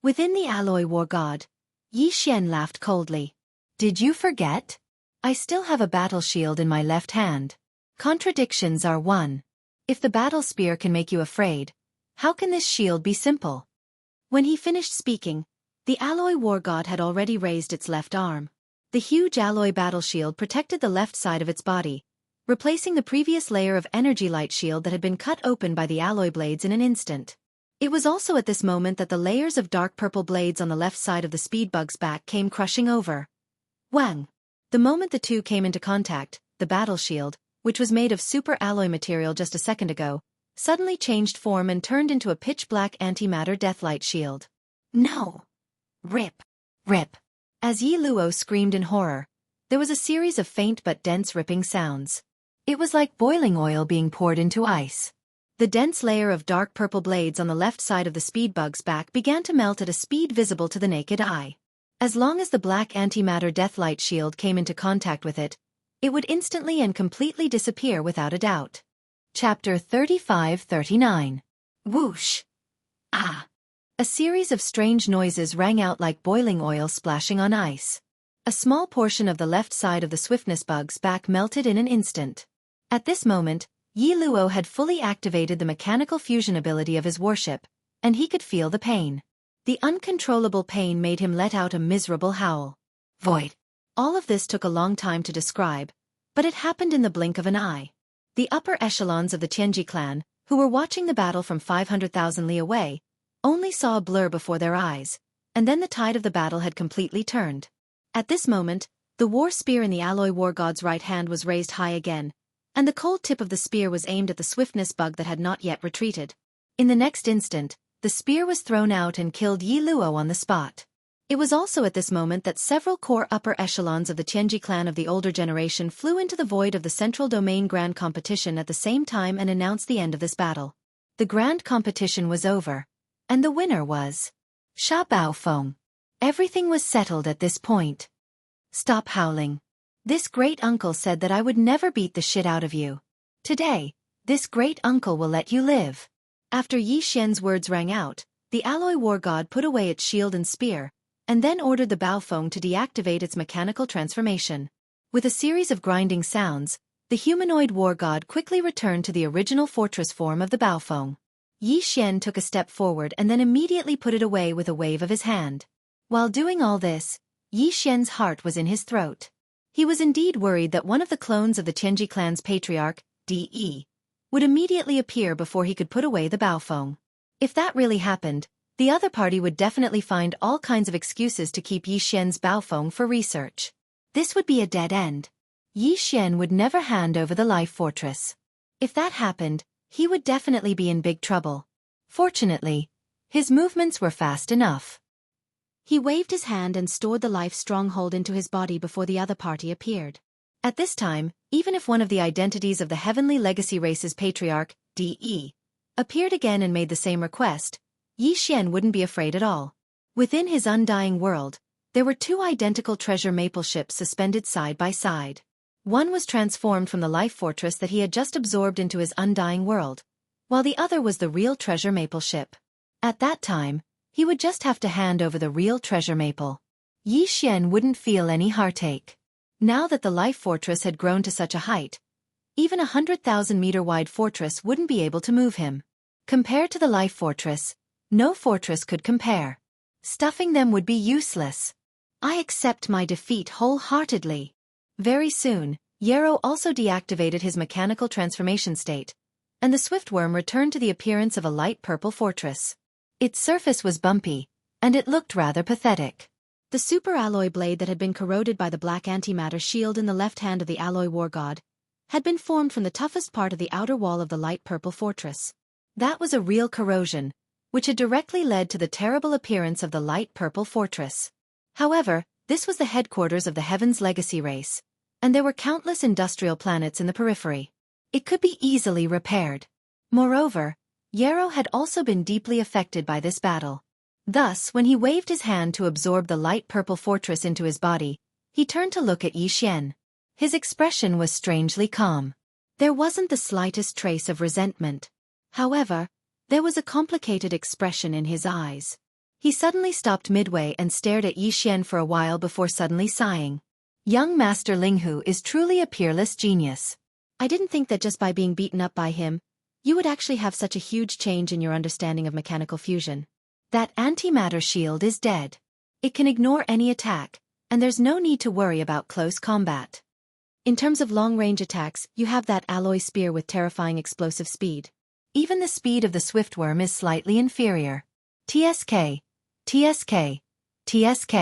Within the alloy war god, Yi Xian laughed coldly. Did you forget? I still have a battle shield in my left hand. Contradictions are one. If the battle spear can make you afraid, how can this shield be simple? When he finished speaking, the alloy war god had already raised its left arm. The huge alloy battle shield protected the left side of its body, replacing the previous layer of energy light shield that had been cut open by the alloy blades in an instant. It was also at this moment that the layers of dark purple blades on the left side of the speedbug's back came crushing over. Wang. The moment the two came into contact, the battle shield, which was made of super alloy material just a second ago, suddenly changed form and turned into a pitch-black antimatter deathlight shield. No! Rip! Rip! As Yi Luo screamed in horror, there was a series of faint but dense ripping sounds. It was like boiling oil being poured into ice. The dense layer of dark purple blades on the left side of the speedbug's back began to melt at a speed visible to the naked eye. As long as the black antimatter deathlight shield came into contact with it, it would instantly and completely disappear without a doubt. Chapter 35-39. Whoosh! Ah! A series of strange noises rang out like boiling oil splashing on ice. A small portion of the left side of the swiftness bug's back melted in an instant. At this moment, Yi Luo had fully activated the mechanical fusion ability of his warship, and he could feel the pain. The uncontrollable pain made him let out a miserable howl. Void. All of this took a long time to describe, but it happened in the blink of an eye. The upper echelons of the Tianji clan, who were watching the battle from 500,000 li away, only saw a blur before their eyes, and then the tide of the battle had completely turned. At this moment, the war spear in the alloy war god's right hand was raised high again, and the cold tip of the spear was aimed at the swiftness bug that had not yet retreated. In the next instant, the spear was thrown out and killed Yi Luo on the spot. It was also at this moment that several core upper echelons of the Tianji clan of the older generation flew into the void of the Central Domain Grand Competition at the same time and announced the end of this battle. The Grand Competition was over, and the winner was Sha Baofeng. Everything was settled at this point. Stop howling. This great uncle said that I would never beat the shit out of you. Today, this great uncle will let you live. After Yi Xian's words rang out, the alloy war god put away its shield and spear, and then ordered the Baofeng to deactivate its mechanical transformation. With a series of grinding sounds, the humanoid war god quickly returned to the original fortress form of the Baofeng. Yi Xian took a step forward and then immediately put it away with a wave of his hand. While doing all this, Yi Xian's heart was in his throat. He was indeed worried that one of the clones of the Tianji clan's patriarch, De, would immediately appear before he could put away the Baofeng. If that really happened, the other party would definitely find all kinds of excuses to keep Yi Xian's Baofeng for research. This would be a dead end. Yi Xian would never hand over the life fortress. If that happened, he would definitely be in big trouble. Fortunately, his movements were fast enough. He waved his hand and stored the life stronghold into his body before the other party appeared. At this time, even if one of the identities of the Heavenly Legacy race's patriarch, De, appeared again and made the same request, Yi Xian wouldn't be afraid at all. Within his undying world, there were two identical treasure maple ships suspended side by side. One was transformed from the life fortress that he had just absorbed into his undying world, while the other was the real treasure maple ship. At that time, he would just have to hand over the real treasure maple. Yi Xian wouldn't feel any heartache. Now that the life fortress had grown to such a height, even 100,000-meter-wide fortress wouldn't be able to move him. Compared to the life fortress, no fortress could compare. Stuffing them would be useless. I accept my defeat wholeheartedly. Very soon, Yarrow also deactivated his mechanical transformation state, and the Swiftworm returned to the appearance of a light purple fortress. Its surface was bumpy, and it looked rather pathetic. The super alloy blade that had been corroded by the black antimatter shield in the left hand of the alloy war god had been formed from the toughest part of the outer wall of the light purple fortress. That was a real corrosion, which had directly led to the terrible appearance of the light purple fortress. However, this was the headquarters of the Heaven's Legacy race, and there were countless industrial planets in the periphery. It could be easily repaired. Moreover, Yarrow had also been deeply affected by this battle. Thus, when he waved his hand to absorb the light purple fortress into his body, he turned to look at Yi Xian. His expression was strangely calm. There wasn't the slightest trace of resentment. However, there was a complicated expression in his eyes. He suddenly stopped midway and stared at Yi Xian for a while before suddenly sighing. Young Master Linghu is truly a peerless genius. I didn't think that just by being beaten up by him, you would actually have such a huge change in your understanding of mechanical fusion. That antimatter shield is dead. It can ignore any attack, and there's no need to worry about close combat. In terms of long-range attacks, you have that alloy spear with terrifying explosive speed. Even the speed of the Swiftworm is slightly inferior. TSK. TSK. TSK.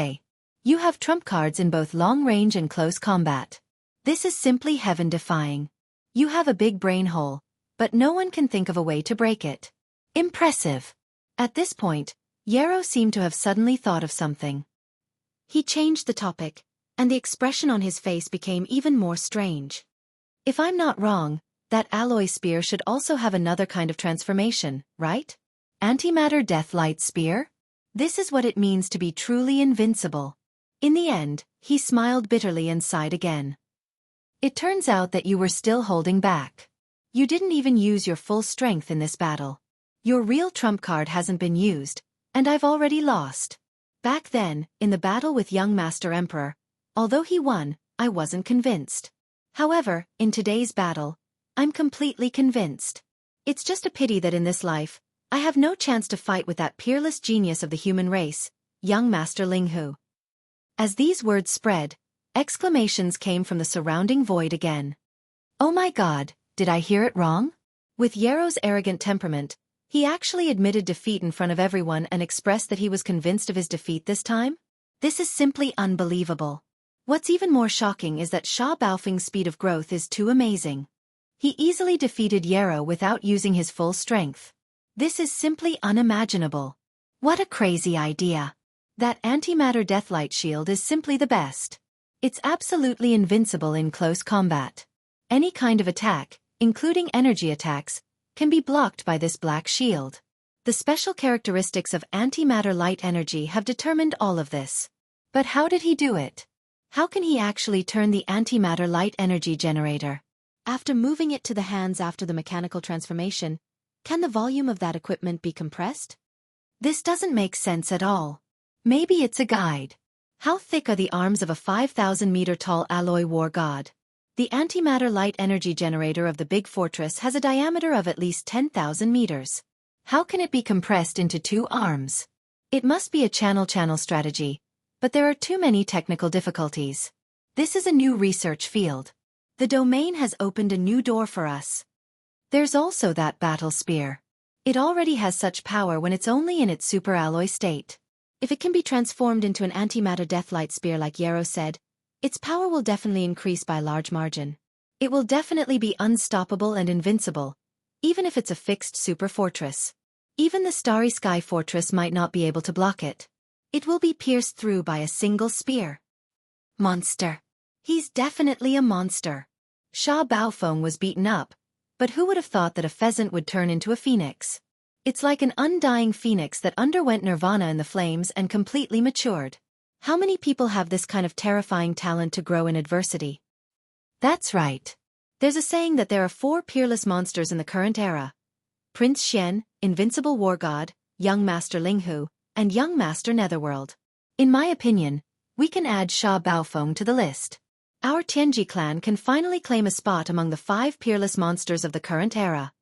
You have trump cards in both long-range and close combat. This is simply heaven-defying. You have a big brain hole, but no one can think of a way to break it. Impressive. At this point, Yarrow seemed to have suddenly thought of something. He changed the topic, and the expression on his face became even more strange. If I'm not wrong, that alloy spear should also have another kind of transformation, right? Antimatter Deathlight Spear? This is what it means to be truly invincible. In the end, he smiled bitterly and sighed again. It turns out that you were still holding back. You didn't even use your full strength in this battle. Your real trump card hasn't been used, and I've already lost. Back then, in the battle with young Master Emperor, although he won, I wasn't convinced. However, in today's battle, I'm completely convinced. It's just a pity that in this life, I have no chance to fight with that peerless genius of the human race, young Master Linghu. As these words spread, exclamations came from the surrounding void again. Oh my God, did I hear it wrong? With Yero's arrogant temperament, he actually admitted defeat in front of everyone and expressed that he was convinced of his defeat this time? This is simply unbelievable. What's even more shocking is that Sha Baofeng's speed of growth is too amazing. He easily defeated Yero without using his full strength. This is simply unimaginable. What a crazy idea. That antimatter deathlight shield is simply the best. It's absolutely invincible in close combat. Any kind of attack, including energy attacks, can be blocked by this black shield. The special characteristics of antimatter light energy have determined all of this. But how did he do it? How can he actually turn the antimatter light energy generator? After moving it to the hands after the mechanical transformation, can the volume of that equipment be compressed? This doesn't make sense at all. Maybe it's a guide. How thick are the arms of a 5,000-meter-tall alloy war god? The antimatter light energy generator of the big fortress has a diameter of at least 10,000 meters. How can it be compressed into 2 arms? It must be a channel-channel strategy, but there are too many technical difficulties. This is a new research field. The domain has opened a new door for us. There's also that battle spear. It already has such power when it's only in its superalloy state. If it can be transformed into an antimatter deathlight spear like Yero said, its power will definitely increase by a large margin. It will definitely be unstoppable and invincible, even if it's a fixed super fortress. Even the Starry Sky Fortress might not be able to block it. It will be pierced through by a single spear. Monster. He's definitely a monster. Sha Baofeng was beaten up, but who would have thought that a pheasant would turn into a phoenix? It's like an undying phoenix that underwent nirvana in the flames and completely matured. How many people have this kind of terrifying talent to grow in adversity? That's right. There's a saying that there are 4 peerless monsters in the current era. Prince Xian, Invincible War God, Young Master Linghu, and Young Master Netherworld. In my opinion, we can add Sha Baofeng to the list. Our Tianji clan can finally claim a spot among the 5 peerless monsters of the current era.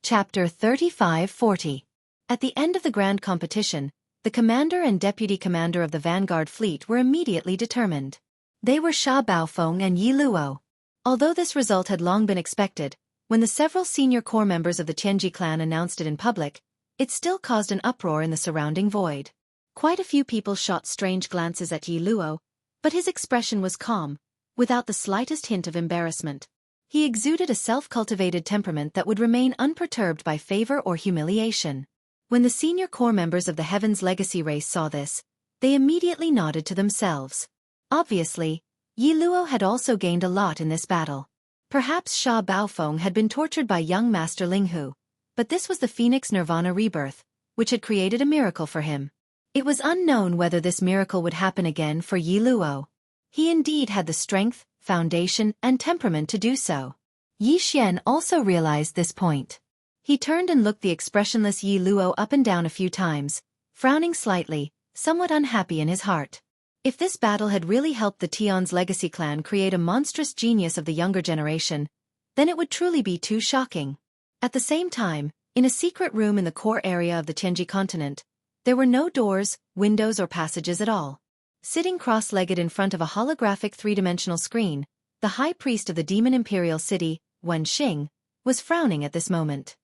Chapter 35-40. At the end of the grand competition, the commander and deputy commander of the Vanguard fleet were immediately determined. They were Sha Baofeng and Yi Luo. Although this result had long been expected, when the several senior core members of the Tianji clan announced it in public, it still caused an uproar in the surrounding void. Quite a few people shot strange glances at Yi Luo, but his expression was calm, without the slightest hint of embarrassment. He exuded a self-cultivated temperament that would remain unperturbed by favor or humiliation. When the senior core members of the Heaven's Legacy race saw this, they immediately nodded to themselves. Obviously, Yi Luo had also gained a lot in this battle. Perhaps Sha Baofeng had been tortured by young Master Linghu, but this was the Phoenix Nirvana rebirth, which had created a miracle for him. It was unknown whether this miracle would happen again for Yi Luo. He indeed had the strength, foundation, and temperament to do so. Yi Xian also realized this point. He turned and looked the expressionless Yi Luo up and down a few times, frowning slightly, somewhat unhappy in his heart. If this battle had really helped the Tion's Legacy clan create a monstrous genius of the younger generation, then it would truly be too shocking. At the same time, in a secret room in the core area of the Tianji continent, there were no doors, windows or passages at all. Sitting cross-legged in front of a holographic 3-dimensional screen, the high priest of the Demon Imperial City, Wen Xing, was frowning at this moment.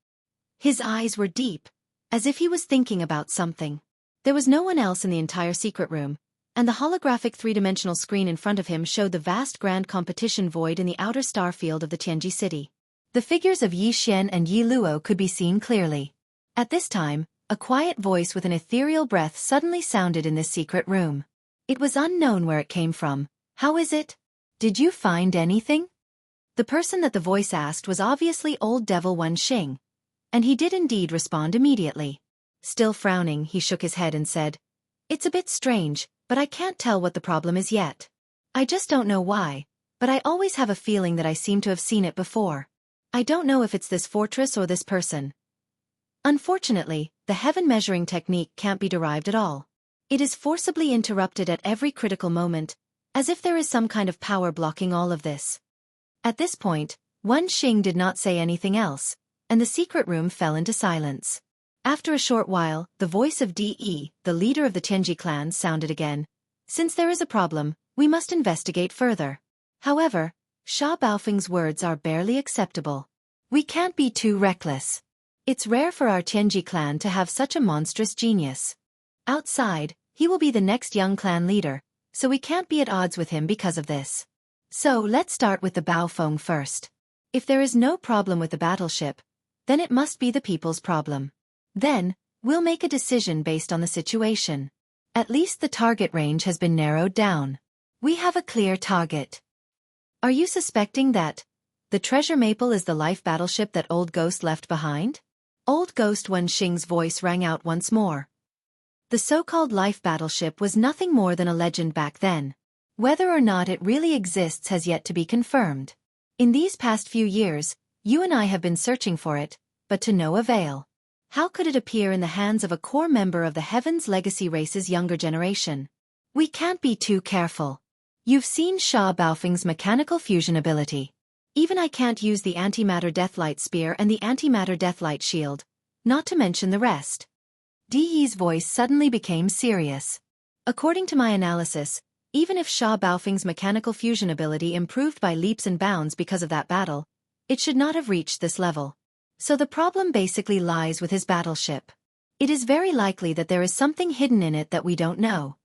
His eyes were deep, as if he was thinking about something. There was no one else in the entire secret room, and the holographic 3-dimensional screen in front of him showed the vast grand competition void in the outer star field of the Tianji city. The figures of Yi Xian and Yi Luo could be seen clearly. At this time, a quiet voice with an ethereal breath suddenly sounded in this secret room. It was unknown where it came from. How is it? Did you find anything? The person that the voice asked was obviously Old Devil Wen Xing, and he did indeed respond immediately. Still frowning, he shook his head and said, "It's a bit strange, but I can't tell what the problem is yet. I just don't know why, but I always have a feeling that I seem to have seen it before. I don't know if it's this fortress or this person. Unfortunately, the heaven measuring technique can't be derived at all. It is forcibly interrupted at every critical moment, as if there is some kind of power blocking all of this. At this point, Wen Xing did not say anything else, and the secret room fell into silence. After a short while, the voice of De, the leader of the Tianji clan, sounded again. Since there is a problem, we must investigate further. However, Sha Baofeng's words are barely acceptable. We can't be too reckless. It's rare for our Tianji clan to have such a monstrous genius. Outside, he will be the next young clan leader, so we can't be at odds with him because of this. So let's start with the Baofeng first. If there is no problem with the battleship, then it must be the people's problem. Then, we'll make a decision based on the situation. At least the target range has been narrowed down. We have a clear target. Are you suspecting that the treasure maple is the life battleship that Old Ghost left behind? Old Ghost Wen Xing's voice rang out once more. The so-called life battleship was nothing more than a legend back then. Whether or not it really exists has yet to be confirmed. In these past few years, you and I have been searching for it, but to no avail. How could it appear in the hands of a core member of the Heaven's Legacy race's younger generation? We can't be too careful. You've seen Sha Baofeng's mechanical fusion ability. Even I can't use the antimatter deathlight spear and the antimatter deathlight shield, not to mention the rest. De's voice suddenly became serious. According to my analysis, even if Sha Baofeng's mechanical fusion ability improved by leaps and bounds because of that battle, it should not have reached this level. So the problem basically lies with his battleship. It is very likely that there is something hidden in it that we don't know.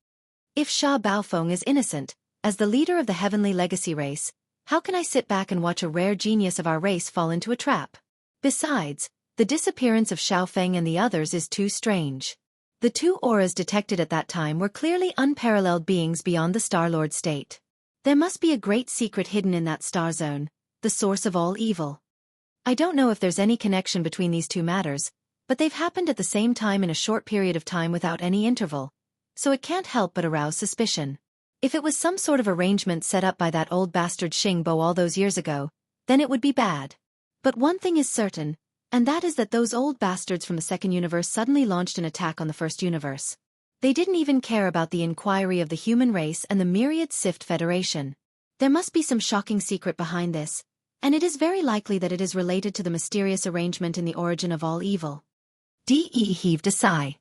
If Sha Baofeng is innocent, as the leader of the Heavenly Legacy race, how can I sit back and watch a rare genius of our race fall into a trap? Besides, the disappearance of Xiaofeng and the others is too strange. The two auras detected at that time were clearly unparalleled beings beyond the Star-Lord state. There must be a great secret hidden in that star zone, the source of all evil. I don't know if there's any connection between these two matters, but they've happened at the same time in a short period of time without any interval, so it can't help but arouse suspicion. If it was some sort of arrangement set up by that old bastard Xingbo all those years ago, then it would be bad. But one thing is certain, and that is that those old bastards from the second universe suddenly launched an attack on the first universe. They didn't even care about the inquiry of the human race and the myriad Sift Federation. There must be some shocking secret behind this, and it is very likely that it is related to the mysterious arrangement in the origin of all evil. De heaved a sigh.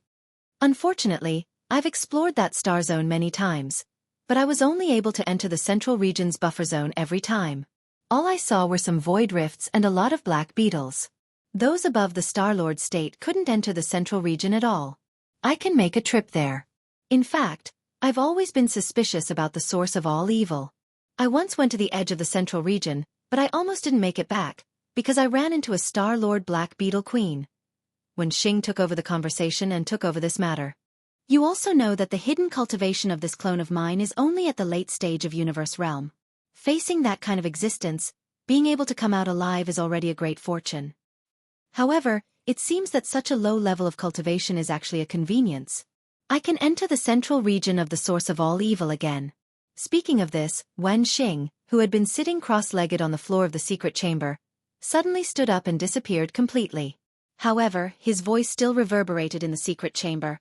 Unfortunately, I've explored that star zone many times, but I was only able to enter the central region's buffer zone every time. All I saw were some void rifts and a lot of black beetles. Those above the Star-Lord state couldn't enter the central region at all. I can make a trip there. In fact, I've always been suspicious about the source of all evil. I once went to the edge of the central region, but I almost didn't make it back, because I ran into a Star-Lord Black Beetle Queen. When Xing took over the conversation and took over this matter. You also know that the hidden cultivation of this clone of mine is only at the late stage of universe realm. Facing that kind of existence, being able to come out alive is already a great fortune. However, it seems that such a low level of cultivation is actually a convenience. I can enter the central region of the source of all evil again. Speaking of this, Wen Xing, who had been sitting cross-legged on the floor of the secret chamber, suddenly stood up and disappeared completely. However, his voice still reverberated in the secret chamber.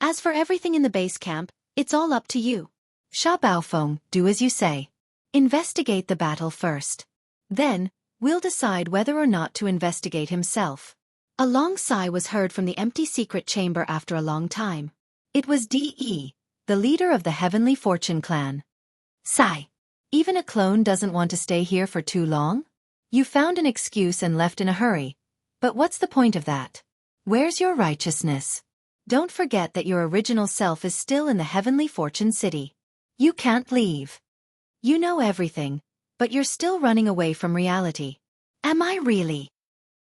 As for everything in the base camp, it's all up to you. Sha Baofeng, do as you say. Investigate the battle first. Then, we'll decide whether or not to investigate himself. A long sigh was heard from the empty secret chamber after a long time. It was De, the leader of the Heavenly Fortune clan. Sigh. Even a clone doesn't want to stay here for too long? You found an excuse and left in a hurry. But what's the point of that? Where's your righteousness? Don't forget that your original self is still in the Heavenly Fortune City. You can't leave. You know everything, but you're still running away from reality. Am I really?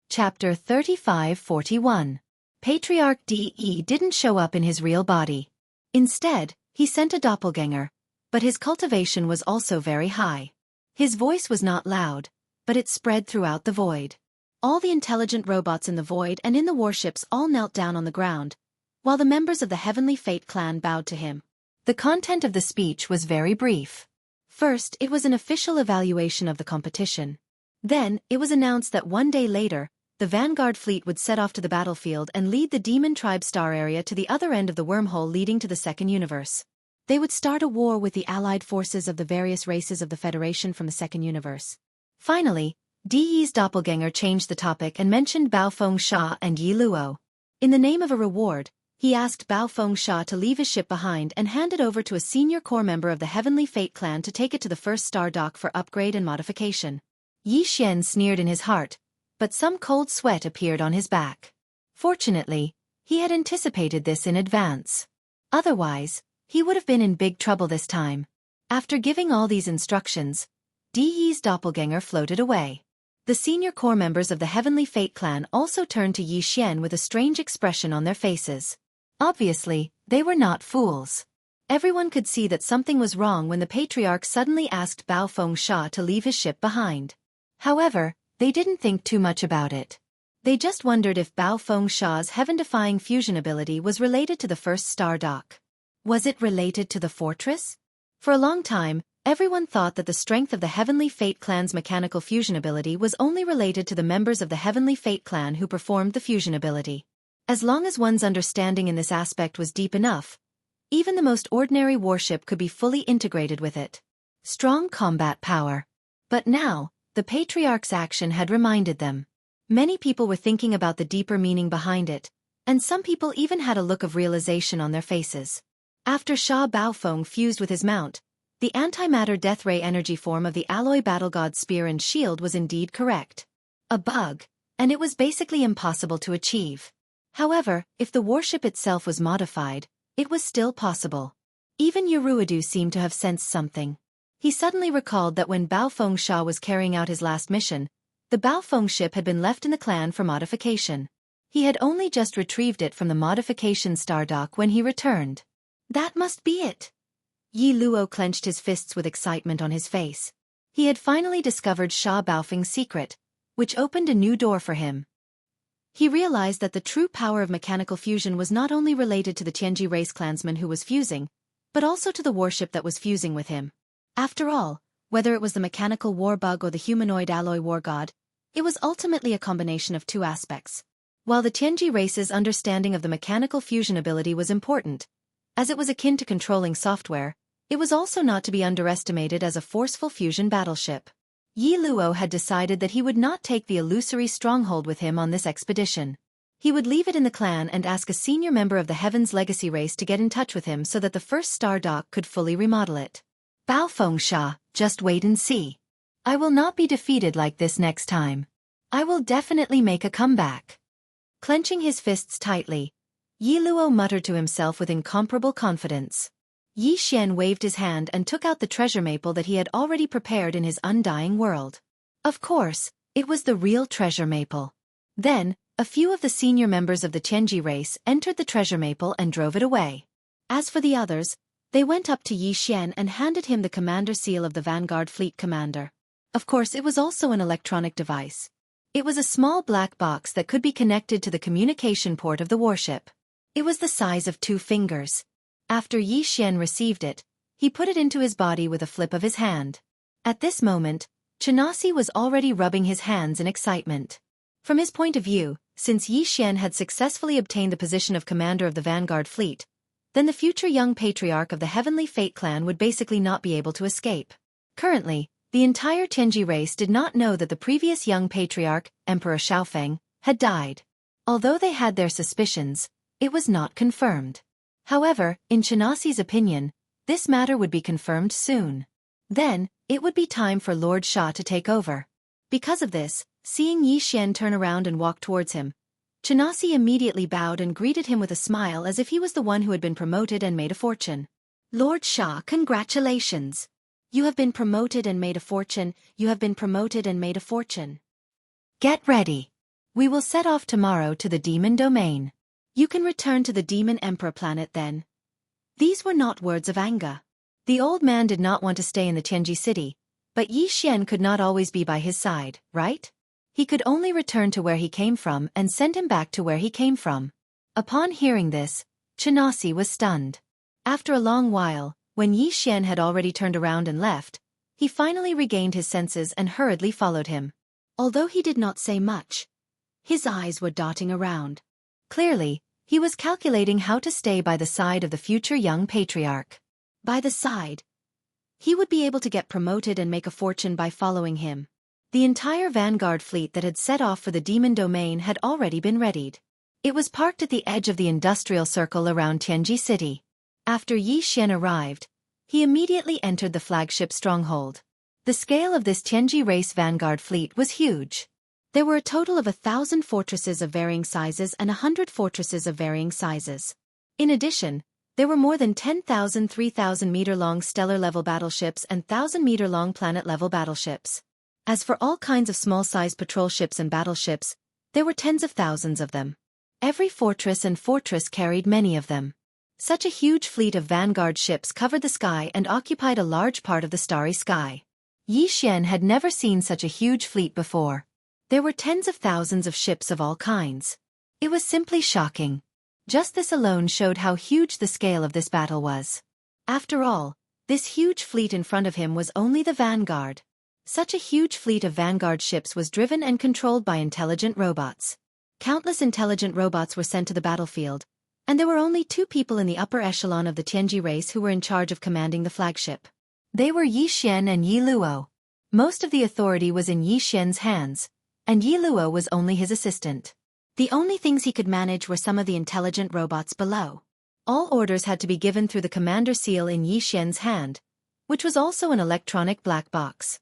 Chapter 35-41. Patriarch De didn't show up in his real body. Instead, he sent a doppelganger, but his cultivation was also very high. His voice was not loud, but it spread throughout the void. All the intelligent robots in the void and in the warships all knelt down on the ground, while the members of the Heavenly Fate clan bowed to him. The content of the speech was very brief. First, it was an official evaluation of the competition. Then, it was announced that one day later, the Vanguard fleet would set off to the battlefield and lead the Demon Tribe star area to the other end of the wormhole leading to the second universe. They would start a war with the allied forces of the various races of the Federation from the second universe. Finally, Di's doppelganger changed the topic and mentioned Bao Feng Sha and Yi Luo. In the name of a reward, he asked Bao Feng Sha to leave his ship behind and hand it over to a senior core member of the Heavenly Fate clan to take it to the first star dock for upgrade and modification. Yi Xian sneered in his heart, but some cold sweat appeared on his back. Fortunately, he had anticipated this in advance. Otherwise, he would have been in big trouble this time. After giving all these instructions, Di's doppelganger floated away. The senior core members of the Heavenly Fate clan also turned to Yi Xian with a strange expression on their faces. Obviously, they were not fools. Everyone could see that something was wrong when the Patriarch suddenly asked Bao Feng Sha to leave his ship behind. However, they didn't think too much about it. They just wondered if Bao Feng Sha's heaven-defying fusion ability was related to the first star dock. Was it related to the fortress? For a long time, everyone thought that the strength of the Heavenly Fate clan's mechanical fusion ability was only related to the members of the Heavenly Fate clan who performed the fusion ability. As long as one's understanding in this aspect was deep enough, even the most ordinary warship could be fully integrated with it. Strong combat power. But now, the Patriarch's action had reminded them. Many people were thinking about the deeper meaning behind it, and some people even had a look of realization on their faces. After Sha Baofeng fused with his mount, the antimatter death ray energy form of the alloy battle god spear and shield was indeed correct. A bug, and it was basically impossible to achieve. However, if the warship itself was modified, it was still possible. Even Uruidu seemed to have sensed something. He suddenly recalled that when Baofeng Sha was carrying out his last mission, the Baofeng ship had been left in the clan for modification. He had only just retrieved it from the modification star dock when he returned. That must be it. Yi Luo clenched his fists with excitement on his face. He had finally discovered Sha Baofeng's secret, which opened a new door for him. He realized that the true power of mechanical fusion was not only related to the Tianji race clansman who was fusing, but also to the warship that was fusing with him. After all, whether it was the mechanical war bug or the humanoid alloy war god, it was ultimately a combination of two aspects. While the Tianji race's understanding of the mechanical fusion ability was important, as it was akin to controlling software, it was also not to be underestimated as a forceful fusion battleship. Yi Luo had decided that he would not take the illusory stronghold with him on this expedition. He would leave it in the clan and ask a senior member of the Heaven's Legacy race to get in touch with him so that the first star dock could fully remodel it. Baofeng Sha, just wait and see. I will not be defeated like this next time. I will definitely make a comeback. Clenching his fists tightly, Yi Luo muttered to himself with incomparable confidence. Yi Xian waved his hand and took out the treasure maple that he had already prepared in his undying world. Of course, it was the real treasure maple. Then, a few of the senior members of the Tianji race entered the treasure maple and drove it away. As for the others, they went up to Yi Xian and handed him the commander seal of the Vanguard Fleet Commander. Of course, it was also an electronic device. It was a small black box that could be connected to the communication port of the warship. It was the size of 2 fingers. After Yi Xian received it, he put it into his body with a flip of his hand. At this moment, Chinasi was already rubbing his hands in excitement. From his point of view, since Yi Xian had successfully obtained the position of commander of the Vanguard Fleet, then the future young patriarch of the Heavenly Fate clan would basically not be able to escape. Currently, the entire Tianji race did not know that the previous young patriarch, Emperor Xiaofeng, had died. Although they had their suspicions, it was not confirmed. However, in Chinasi's opinion, this matter would be confirmed soon. Then, it would be time for Lord Sha to take over. Because of this, seeing Yi Xian turn around and walk towards him, Chinasi immediately bowed and greeted him with a smile as if he was the one who had been promoted and made a fortune. Lord Sha, congratulations! You have been promoted and made a fortune, you have been promoted and made a fortune. Get ready. We will set off tomorrow to the demon domain. You can return to the demon emperor planet then. These were not words of anger. The old man did not want to stay in the Tianji city, but Yi Xian could not always be by his side, right? He could only return to where he came from and send him back to where he came from. Upon hearing this, Chinasi was stunned. After a long while, when Yi Xian had already turned around and left, He finally regained his senses and hurriedly followed him. Although he did not say much, his eyes were dotting around. Clearly, he was calculating how to stay by the side of the future young patriarch. By the side, he would be able to get promoted and make a fortune by following him. The entire vanguard fleet that had set off for the demon domain had already been readied. It was parked at the edge of the industrial circle around Tianji City. After Yi Xian arrived, he immediately entered the flagship stronghold. The scale of this Tianji race vanguard fleet was huge. There were a total of 1,000 fortresses of varying sizes and 100 fortresses of varying sizes. In addition, there were more than 10,000 3,000-meter-long stellar-level battleships and 1,000-meter-long planet-level battleships. As for all kinds of small-sized patrol ships and battleships, there were tens of thousands of them. Every fortress and fortress carried many of them. Such a huge fleet of vanguard ships covered the sky and occupied a large part of the starry sky. Yi Xian had never seen such a huge fleet before. There were tens of thousands of ships of all kinds. It was simply shocking. Just this alone showed how huge the scale of this battle was. After all, this huge fleet in front of him was only the vanguard. Such a huge fleet of vanguard ships was driven and controlled by intelligent robots. Countless intelligent robots were sent to the battlefield, and there were only 2 people in the upper echelon of the Tianji race who were in charge of commanding the flagship. They were Yi Xian and Yi Luo. Most of the authority was in Yi Xian's hands, and Yi Luo was only his assistant. The only things he could manage were some of the intelligent robots below. All orders had to be given through the commander seal in Yi Xian's hand, which was also an electronic black box.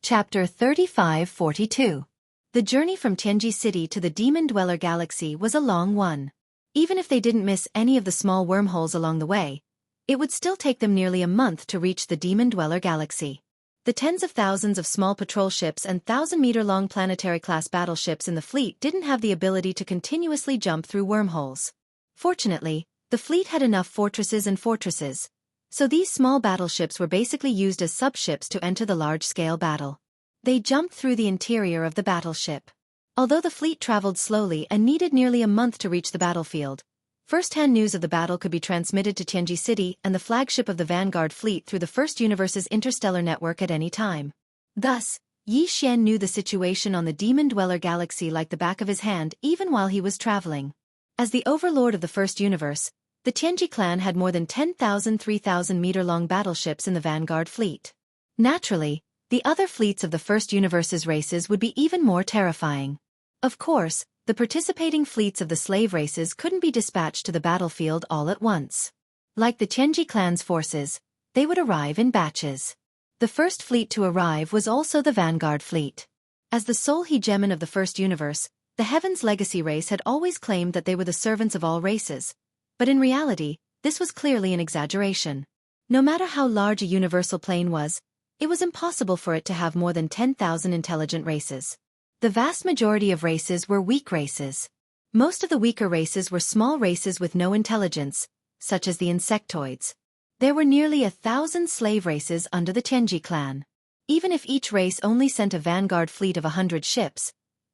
Chapter 3542. The journey from Tianji City to the Demon Dweller Galaxy was a long one. Even if they didn't miss any of the small wormholes along the way, it would still take them nearly a month to reach the Demon Dweller Galaxy. The tens of thousands of small patrol ships and 1,000-meter-long planetary-class battleships in the fleet didn't have the ability to continuously jump through wormholes. Fortunately, the fleet had enough fortresses, so these small battleships were basically used as subships to enter the large-scale battle. They jumped through the interior of the battleship. Although the fleet traveled slowly and needed nearly a month to reach the battlefield, first-hand news of the battle could be transmitted to Tianji City and the flagship of the Vanguard fleet through the First Universe's interstellar network at any time. Thus, Yi Xian knew the situation on the Demon Dweller Galaxy like the back of his hand even while he was traveling. As the overlord of the First Universe, the Tianji clan had more than 10,000 3,000-meter-long battleships in the Vanguard fleet. Naturally, the other fleets of the First Universe's races would be even more terrifying. Of course, the participating fleets of the slave races couldn't be dispatched to the battlefield all at once. Like the Tianji clan's forces, they would arrive in batches. The first fleet to arrive was also the Vanguard fleet. As the sole hegemon of the First Universe, the Heaven's Legacy race had always claimed that they were the servants of all races. But in reality, this was clearly an exaggeration. No matter how large a universal plane was, it was impossible for it to have more than 10,000 intelligent races. The vast majority of races were weak races. Most of the weaker races were small races with no intelligence, such as the insectoids. There were nearly 1,000 slave races under the Tianji clan. Even if each race only sent a vanguard fleet of 100 ships,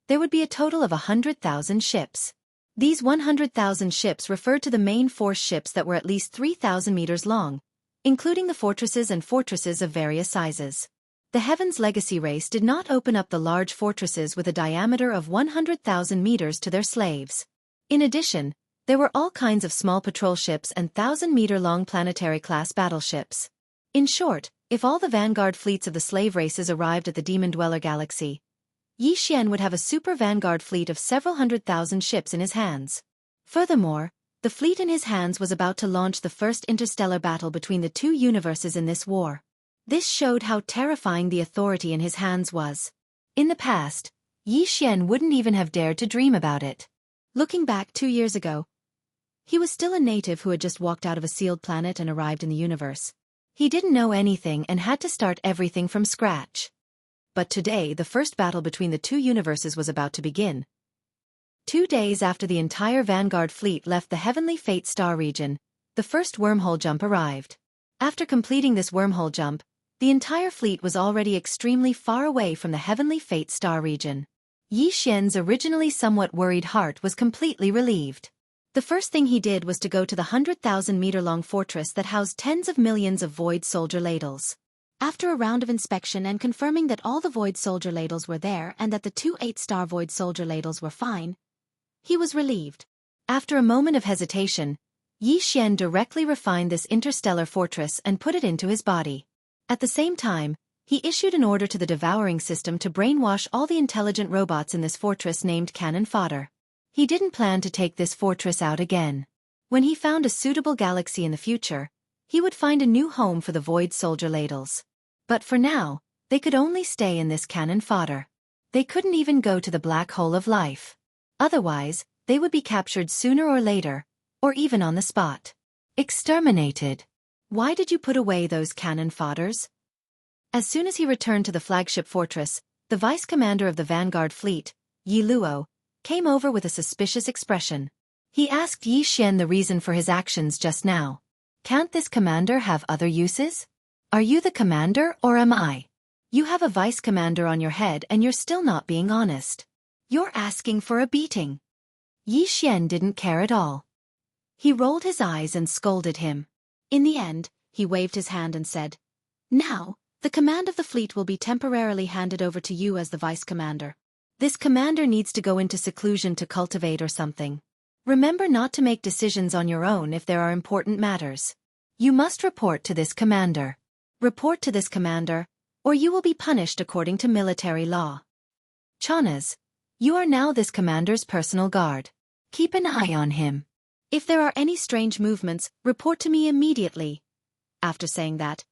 there would be a total of 100,000 ships. These 100,000 ships referred to the main force ships that were at least 3,000 meters long, including the fortresses and fortresses of various sizes. The Heaven's Legacy race did not open up the large fortresses with a diameter of 100,000 meters to their slaves. In addition, there were all kinds of small patrol ships and 1,000-meter-long planetary-class battleships. In short, if all the vanguard fleets of the slave races arrived at the Demon Dweller Galaxy, Yi Xian would have a super vanguard fleet of several 100,000 ships in his hands. Furthermore, the fleet in his hands was about to launch the first interstellar battle between the 2 universes in this war. This showed how terrifying the authority in his hands was. In the past, Yi Xian wouldn't even have dared to dream about it. Looking back 2 years ago, he was still a native who had just walked out of a sealed planet and arrived in the universe. He didn't know anything and had to start everything from scratch. But today the first battle between the 2 universes was about to begin. 2 days after the entire Vanguard fleet left the Heavenly Fate Star region, the first wormhole jump arrived. After completing this wormhole jump, the entire fleet was already extremely far away from the Heavenly Fate Star region. Yi Xian's originally somewhat worried heart was completely relieved. The first thing he did was to go to the 100,000-meter-long fortress that housed tens of millions of void soldier ladles. After a round of inspection and confirming that all the Void Soldier ladles were there and that the 2 8-star Void Soldier ladles were fine, he was relieved. After a moment of hesitation, Yi Xian directly refined this interstellar fortress and put it into his body. At the same time, he issued an order to the devouring system to brainwash all the intelligent robots in this fortress named Cannon Fodder. He didn't plan to take this fortress out again. When he found a suitable galaxy in the future, he would find a new home for the Void Soldier ladles. But for now, they could only stay in this Cannon Fodder. They couldn't even go to the black hole of life. Otherwise, they would be captured sooner or later, or even on the spot. Exterminated. Why did you put away those cannon fodders? As soon as he returned to the flagship fortress, the vice commander of the Vanguard fleet, Yi Luo, came over with a suspicious expression. He asked Yi Xian the reason for his actions just now. Can't this commander have other uses? Are you the commander or am I? You have a vice commander on your head and you're still not being honest. You're asking for a beating. Yi Xian didn't care at all. He rolled his eyes and scolded him. In the end, he waved his hand and said, "Now, the command of the fleet will be temporarily handed over to you as the vice commander. This commander needs to go into seclusion to cultivate or something. Remember not to make decisions on your own if there are important matters. You must report to this commander. Report to this commander, or you will be punished according to military law. Chanas, you are now this commander's personal guard. Keep an eye on him. If there are any strange movements, report to me immediately." After saying that,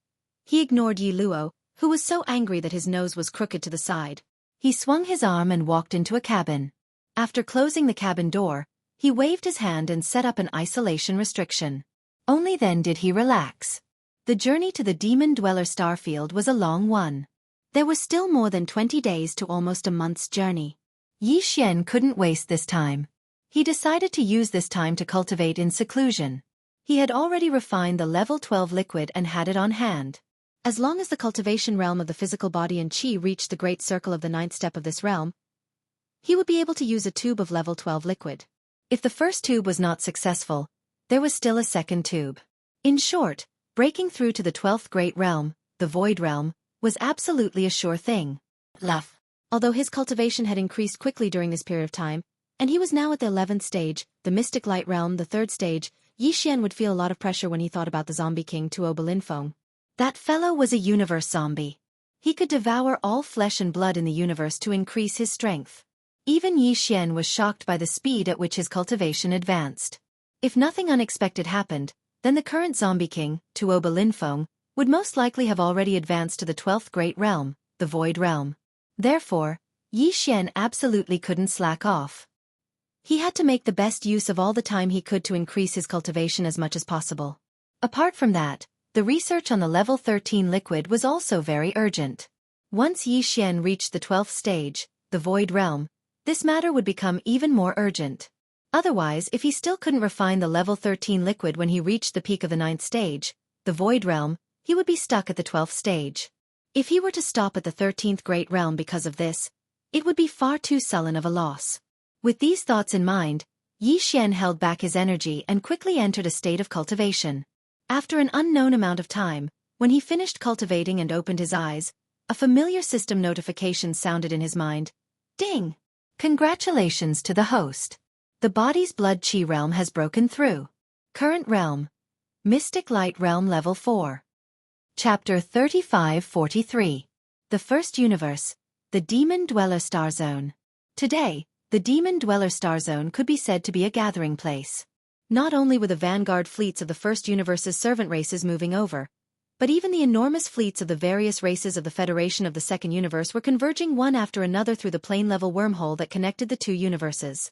he ignored Yi Luo, who was so angry that his nose was crooked to the side. He swung his arm and walked into a cabin. After closing the cabin door, he waved his hand and set up an isolation restriction. Only then did he relax. The journey to the Demon Dweller starfield was a long one. There was still more than 20 days to almost a month's journey. Yi Xian couldn't waste this time. He decided to use this time to cultivate in seclusion. He had already refined the level 12 liquid and had it on hand. As long as the cultivation realm of the physical body and chi reached the great circle of the 9th step of this realm, he would be able to use a tube of level 12 liquid. If the first tube was not successful, there was still a second tube. In short, breaking through to the 12th great realm, the void realm, was absolutely a sure thing. Although his cultivation had increased quickly during this period of time, and he was now at the 11th stage, the mystic light realm, the 3rd stage, Yi Xian would feel a lot of pressure when he thought about the zombie king Tuo Balinfeng. That fellow was a universe zombie. He could devour all flesh and blood in the universe to increase his strength. Even Yi Xian was shocked by the speed at which his cultivation advanced. If nothing unexpected happened, then the current zombie king, Tuo Balinfeng, would most likely have already advanced to the 12th great realm, the void realm. Therefore, Yi Xian absolutely couldn't slack off. He had to make the best use of all the time he could to increase his cultivation as much as possible. Apart from that, the research on the level 13 liquid was also very urgent. Once Yi Xian reached the 12th stage, the void realm, this matter would become even more urgent. Otherwise, if he still couldn't refine the level 13 liquid when he reached the peak of the 9th stage, the void realm, he would be stuck at the 12th stage. If he were to stop at the 13th great realm because of this, it would be far too sullen of a loss. With these thoughts in mind, Yi Xian held back his energy and quickly entered a state of cultivation. After an unknown amount of time, when he finished cultivating and opened his eyes, a familiar system notification sounded in his mind. Ding! Congratulations to the host. The body's blood chi realm has broken through. Current realm. Mystic Light Realm Level 4. Chapter 3543. The First Universe, the Demon Dweller Star Zone. Today, the Demon Dweller Star Zone could be said to be a gathering place. Not only were the vanguard fleets of the First Universe's servant races moving over, but even the enormous fleets of the various races of the Federation of the Second Universe were converging one after another through the plane-level wormhole that connected the two universes.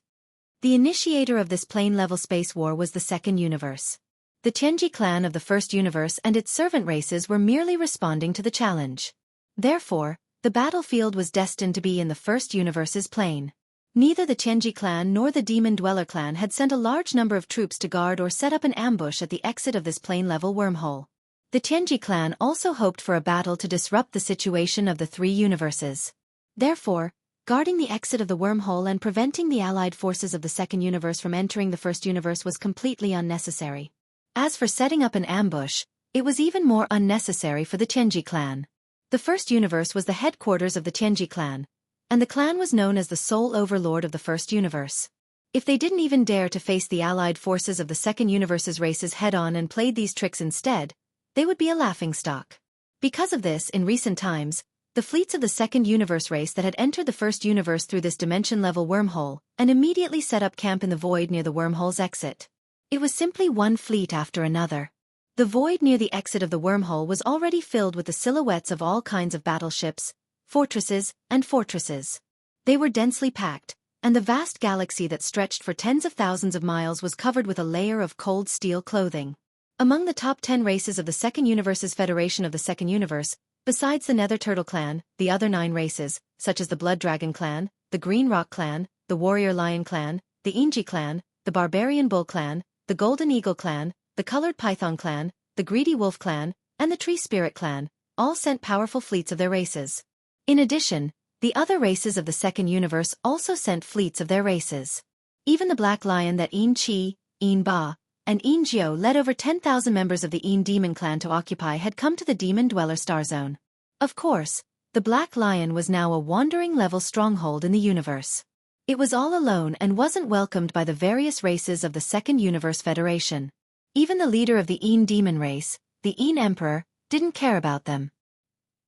The initiator of this plane-level space war was the Second Universe. The Tianji clan of the First Universe and its servant races were merely responding to the challenge. Therefore, the battlefield was destined to be in the First Universe's plane. Neither the Tianji clan nor the Demon Dweller clan had sent a large number of troops to guard or set up an ambush at the exit of this plane-level wormhole. The Tianji clan also hoped for a battle to disrupt the situation of the three universes. Therefore, guarding the exit of the wormhole and preventing the allied forces of the Second Universe from entering the First Universe was completely unnecessary. As for setting up an ambush, It was even more unnecessary for the Tianji clan. The first universe was the headquarters of the Tianji clan, and the clan was known as the sole overlord of the first universe. If they didn't even dare to face the allied forces of the second universe's races head-on and played these tricks instead, they would be a laughingstock. Because of this, in recent times, the fleets of the second universe race that had entered the first universe through this dimension-level wormhole and immediately set up camp in the void near the wormhole's exit. It was simply one fleet after another. The void near the exit of the wormhole was already filled with the silhouettes of all kinds of battleships, fortresses, and fortresses. They were densely packed, and the vast galaxy that stretched for tens of thousands of miles was covered with a layer of cold steel clothing. Among the top 10 races of the Second Universe's Federation of the Second Universe, besides the Nether Turtle Clan, the other 9 races, such as the Blood Dragon Clan, the Green Rock Clan, the Warrior Lion Clan, the Inji Clan, the Barbarian Bull Clan, the Golden Eagle Clan, the Colored Python Clan, the Greedy Wolf Clan, and the Tree Spirit Clan, all sent powerful fleets of their races. In addition, the other races of the Second Universe also sent fleets of their races. Even the Black Lion that En Chi, En Ba, and En Jiao led over 10,000 members of the En Demon Clan to occupy had come to the Demon Dweller Star Zone. Of course, the Black Lion was now a wandering-level stronghold in the universe. It was all alone and wasn't welcomed by the various races of the Second Universe Federation. Even the leader of the En Demon race, the En Emperor, didn't care about them.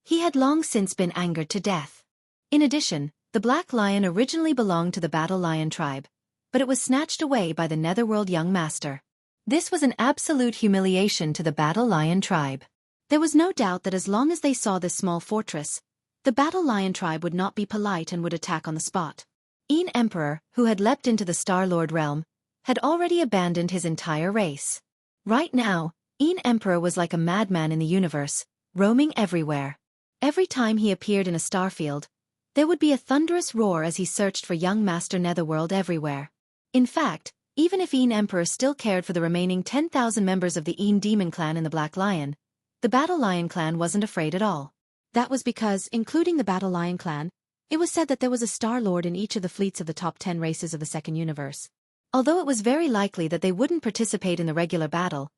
He had long since been angered to death. In addition, the Black Lion originally belonged to the Battle Lion tribe, but it was snatched away by the Netherworld Young Master. This was an absolute humiliation to the Battle Lion tribe. There was no doubt that as long as they saw this small fortress, the Battle Lion tribe would not be polite and would attack on the spot. En Emperor, who had leapt into the Star-Lord realm, had already abandoned his entire race. Right now, En Emperor was like a madman in the universe, roaming everywhere. Every time he appeared in a starfield, there would be a thunderous roar as he searched for young Master Netherworld everywhere. In fact, even if En Emperor still cared for the remaining 10,000 members of the En Demon Clan and the Black Lion, the Battle Lion Clan wasn't afraid at all. That was because, including the Battle Lion Clan, it was said that there was a Star-Lord in each of the fleets of the top 10 races of the Second Universe. Although it was very likely that they wouldn't participate in the regular battle,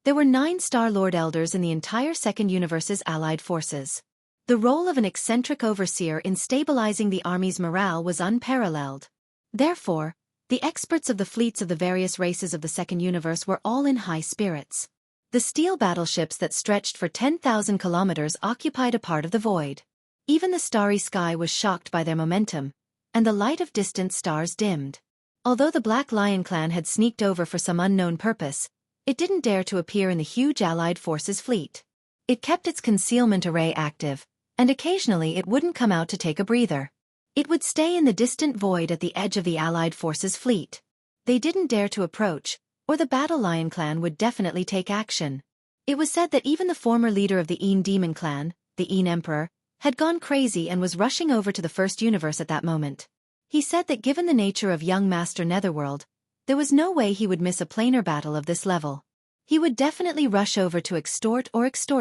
there were 9 Star-Lord Elders in the entire Second Universe's allied forces. The role of an eccentric overseer in stabilizing the army's morale was unparalleled. Therefore, the experts of the fleets of the various races of the Second Universe were all in high spirits. The steel battleships that stretched for 10,000 kilometers occupied a part of the void. Even the starry sky was shocked by their momentum, and the light of distant stars dimmed. Although the Black Lion Clan had sneaked over for some unknown purpose, it didn't dare to appear in the huge allied forces fleet. It kept its concealment array active, and occasionally it wouldn't come out to take a breather. It would stay in the distant void at the edge of the allied forces fleet. They didn't dare to approach, or the Battle Lion Clan would definitely take action. It was said that even the former leader of the En Demon Clan, the En Emperor, had gone crazy and was rushing over to the First Universe at that moment. He said that given the nature of young Master Netherworld, there was no way he would miss a planar battle of this level. He would definitely rush over to extort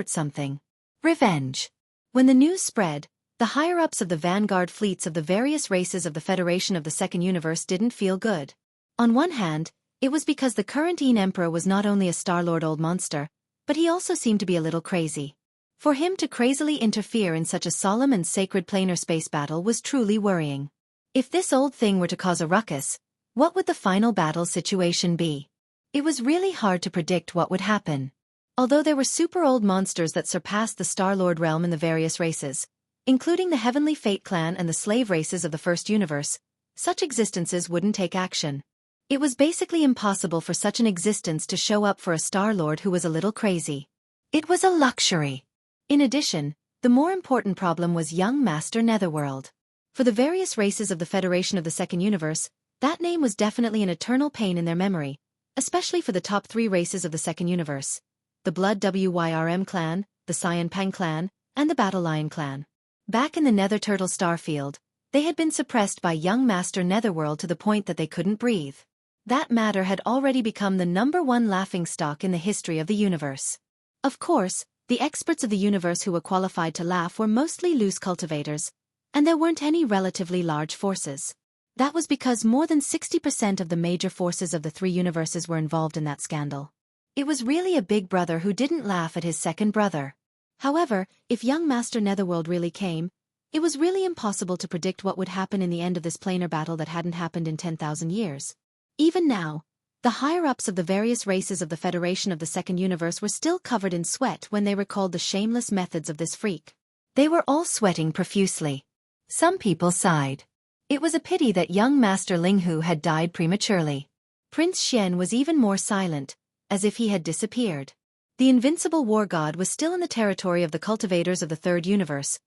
something. Revenge. When the news spread, the higher-ups of the vanguard fleets of the various races of the Federation of the Second Universe didn't feel good. On one hand, it was because the current En Emperor was not only a Star-Lord old monster, but he also seemed to be a little crazy. For him to crazily interfere in such a solemn and sacred planar space battle was truly worrying. If this old thing were to cause a ruckus, what would the final battle situation be? It was really hard to predict what would happen. Although there were super old monsters that surpassed the Star-Lord realm in the various races, including the Heavenly Fate Clan and the slave races of the First Universe, such existences wouldn't take action. It was basically impossible for such an existence to show up for a Star-Lord who was a little crazy. It was a luxury. In addition, the more important problem was young Master Netherworld. For the various races of the Federation of the Second Universe, that name was definitely an eternal pain in their memory, especially for the top 3 races of the Second Universe: the Blood Wyrm Clan, the Cyan Pang Clan, and the Battle Lion Clan. Back in the Nether Turtle Starfield, they had been suppressed by young Master Netherworld to the point that they couldn't breathe. That matter had already become the #1 laughingstock in the history of the universe. Of course, the experts of the universe who were qualified to laugh were mostly loose cultivators, and there weren't any relatively large forces. That was because more than 60% of the major forces of the 3 universes were involved in that scandal. It was really a big brother who didn't laugh at his second brother. However, if young Master Netherworld really came, it was really impossible to predict what would happen in the end of this planar battle that hadn't happened in 10,000 years. Even now, the higher-ups of the various races of the Federation of the Second Universe were still covered in sweat when they recalled the shameless methods of this freak. They were all sweating profusely. Some people sighed. It was a pity that young Master Linghu had died prematurely. Prince Xian was even more silent, as if he had disappeared. The invincible war god was still in the territory of the cultivators of the Third Universe,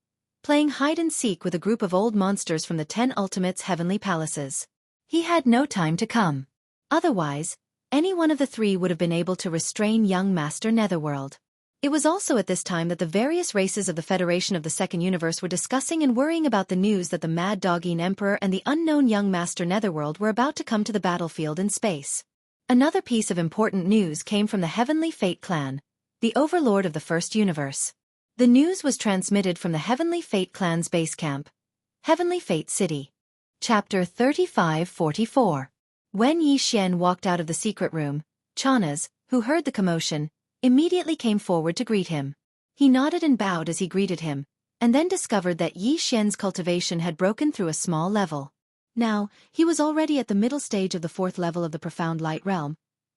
playing hide-and-seek with a group of old monsters from the 10 Ultimates' heavenly palaces. He had no time to come. Otherwise, any one of the three would have been able to restrain young Master Netherworld. It was also at this time that the various races of the Federation of the Second Universe were discussing and worrying about the news that the Mad Doggine Emperor and the unknown young Master Netherworld were about to come to the battlefield in space. Another piece of important news came from the Heavenly Fate clan, the overlord of the First Universe. The news was transmitted from the Heavenly Fate clan's base camp, Heavenly Fate City. Chapter 3544. When Yi Xian walked out of the secret room, Chanas, who heard the commotion, immediately came forward to greet him. He nodded and bowed as he greeted him, and then discovered that Yi Xian's cultivation had broken through a small level. Now, he was already at the middle stage of the 4th level of the Profound Light Realm,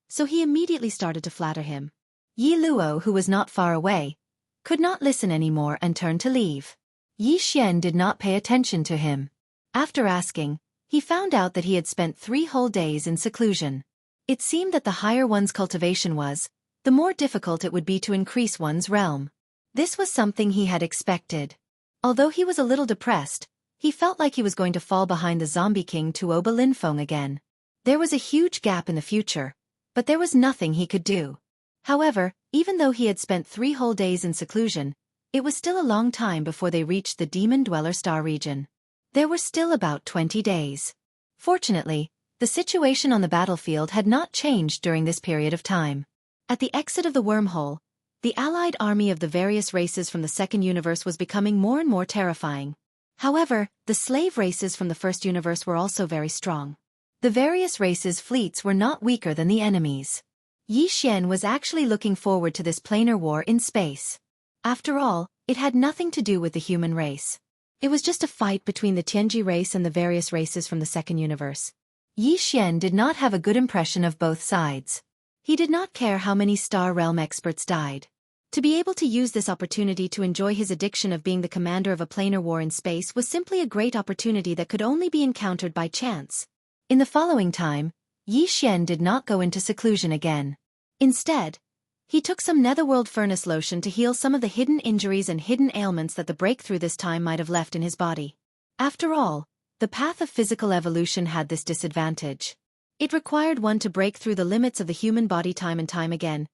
so he immediately started to flatter him. Yi Luo, who was not far away, could not listen anymore and turned to leave. Yi Xian did not pay attention to him. After asking, he found out that he had spent 3 whole days in seclusion. It seemed that the higher one's cultivation was, the more difficult it would be to increase one's realm. This was something he had expected. Although he was a little depressed, he felt like he was going to fall behind the zombie king Tuoba Linfeng again. There was a huge gap in the future, but there was nothing he could do. However, even though he had spent 3 whole days in seclusion, it was still a long time before they reached the Demon Dweller Star region. There were still about 20 days. Fortunately, the situation on the battlefield had not changed during this period of time. At the exit of the wormhole, the allied army of the various races from the Second Universe was becoming more and more terrifying. However, the slave races from the First Universe were also very strong. The various races' fleets were not weaker than the enemies. Yi Xian was actually looking forward to this planar war in space. After all, it had nothing to do with the human race. It was just a fight between the Tianji race and the various races from the Second Universe. Yi Xian did not have a good impression of both sides. He did not care how many Star Realm experts died. To be able to use this opportunity to enjoy his addiction of being the commander of a planar war in space was simply a great opportunity that could only be encountered by chance. In the following time, Yi Xian did not go into seclusion again. Instead, he took some netherworld furnace lotion to heal some of the hidden injuries and hidden ailments that the breakthrough this time might have left in his body. After all, the path of physical evolution had this disadvantage. It required one to break through the limits of the human body time and time again,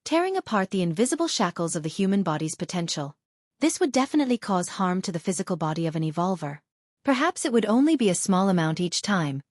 tearing apart the invisible shackles of the human body's potential. This would definitely cause harm to the physical body of an evolver. Perhaps it would only be a small amount each time,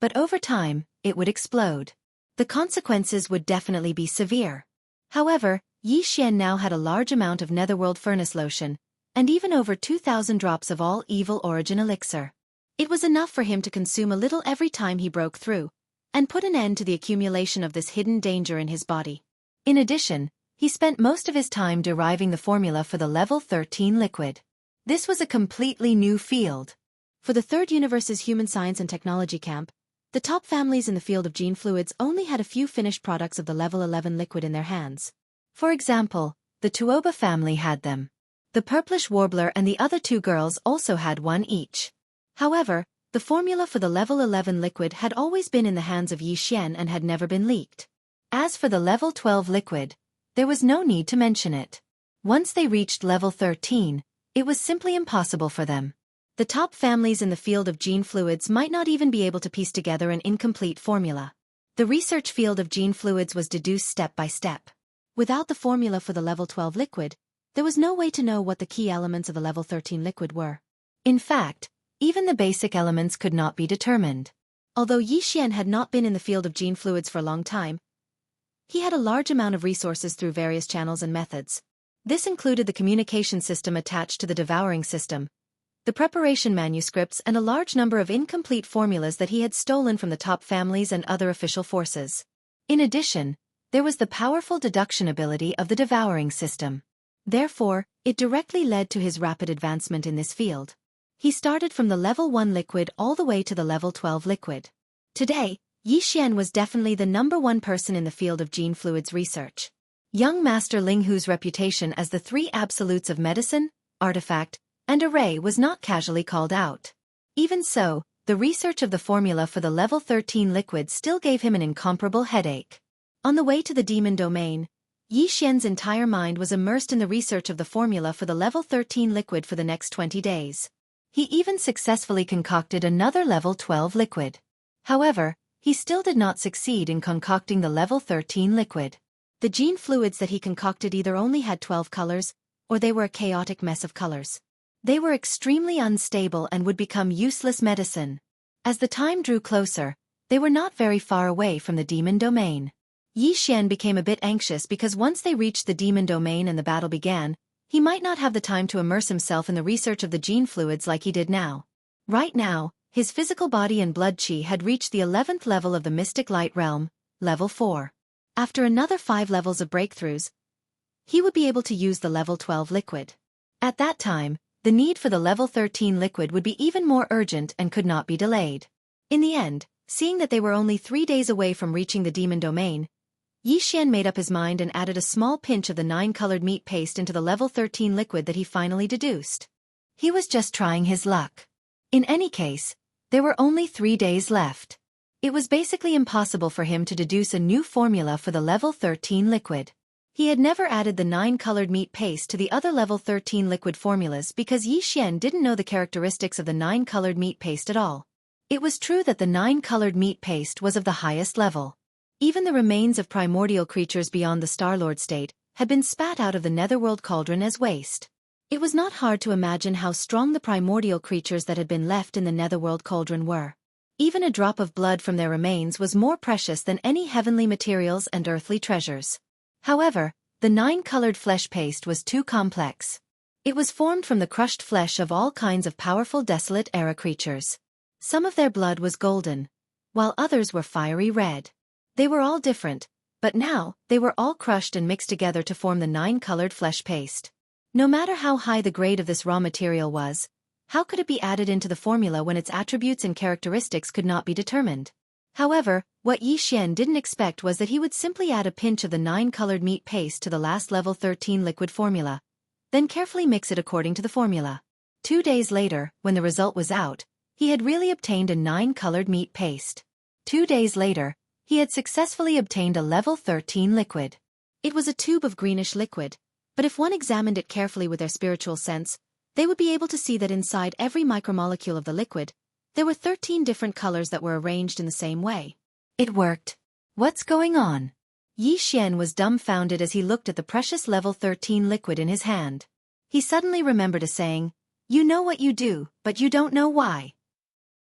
but over time, it would explode. The consequences would definitely be severe. However, Yi Xian now had a large amount of netherworld furnace lotion, and even over 2,000 drops of all evil origin elixir. It was enough for him to consume a little every time he broke through, and put an end to the accumulation of this hidden danger in his body. In addition, he spent most of his time deriving the formula for the level 13 liquid. This was a completely new field. For the Third Universe's Human Science and Technology camp, the top families in the field of gene fluids only had a few finished products of the level 11 liquid in their hands. For example, the Tuoba family had them. The Purplish Warbler and the other 2 girls also had one each. However, the formula for the level 11 liquid had always been in the hands of Yi Xian and had never been leaked. As for the level 12 liquid, there was no need to mention it. Once they reached level 13, it was simply impossible for them. The top families in the field of gene fluids might not even be able to piece together an incomplete formula. The research field of gene fluids was deduced step by step. Without the formula for the level 12 liquid, there was no way to know what the key elements of the level 13 liquid were. In fact, even the basic elements could not be determined. Although Yi Xian had not been in the field of gene fluids for a long time, he had a large amount of resources through various channels and methods. This included the communication system attached to the devouring system, the preparation manuscripts, and a large number of incomplete formulas that he had stolen from the top families and other official forces. In addition, there was the powerful deduction ability of the devouring system. Therefore, it directly led to his rapid advancement in this field. He started from the level 1 liquid all the way to the level 12 liquid. Today, Yi Xian was definitely the #1 person in the field of gene fluids research. Young Master Ling Hu's reputation as the 3 absolutes of medicine, artifact, and array was not casually called out. Even so, the research of the formula for the level 13 liquid still gave him an incomparable headache. On the way to the demon domain, Yi Xian's entire mind was immersed in the research of the formula for the level 13 liquid for the next 20 days. He even successfully concocted another level 12 liquid. However, he still did not succeed in concocting the level 13 liquid. The gene fluids that he concocted either only had 12 colors, or they were a chaotic mess of colors. They were extremely unstable and would become useless medicine. As the time drew closer, they were not very far away from the demon domain. Yi Xian became a bit anxious because once they reached the demon domain and the battle began, he might not have the time to immerse himself in the research of the gene fluids like he did now. Right now, his physical body and blood chi had reached the 11th level of the mystic light realm, level 4. After another 5 levels of breakthroughs, he would be able to use the level 12 liquid. At that time, the need for the level 13 liquid would be even more urgent and could not be delayed. In the end, seeing that they were only 3 days away from reaching the demon domain, Yi Xian made up his mind and added a small pinch of the 9-colored meat paste into the level 13 liquid that he finally deduced. He was just trying his luck. In any case, there were only 3 days left. It was basically impossible for him to deduce a new formula for the level 13 liquid. He had never added the 9-colored meat paste to the other level 13 liquid formulas because Yi Xian didn't know the characteristics of the 9-colored meat paste at all. It was true that the 9-colored meat paste was of the highest level. Even the remains of primordial creatures beyond the Star-Lord state had been spat out of the Netherworld cauldron as waste. It was not hard to imagine how strong the primordial creatures that had been left in the Netherworld cauldron were. Even a drop of blood from their remains was more precious than any heavenly materials and earthly treasures. However, the 9-colored flesh paste was too complex. It was formed from the crushed flesh of all kinds of powerful desolate era creatures. Some of their blood was golden, while others were fiery red. They were all different, but now, they were all crushed and mixed together to form the 9-colored flesh paste. No matter how high the grade of this raw material was, how could it be added into the formula when its attributes and characteristics could not be determined? However, what Yi Xian didn't expect was that he would simply add a pinch of the 9-colored meat paste to the last level 13 liquid formula, then carefully mix it according to the formula. 2 days later, when the result was out, he had really obtained a 9-colored meat paste. 2 days later, he had successfully obtained a level 13 liquid. It was a tube of greenish liquid, but if one examined it carefully with their spiritual sense, they would be able to see that inside every micromolecule of the liquid, there were 13 different colors that were arranged in the same way. It worked. What's going on? Yi Xian was dumbfounded as he looked at the precious level 13 liquid in his hand. He suddenly remembered a saying, "You know what you do, but you don't know why."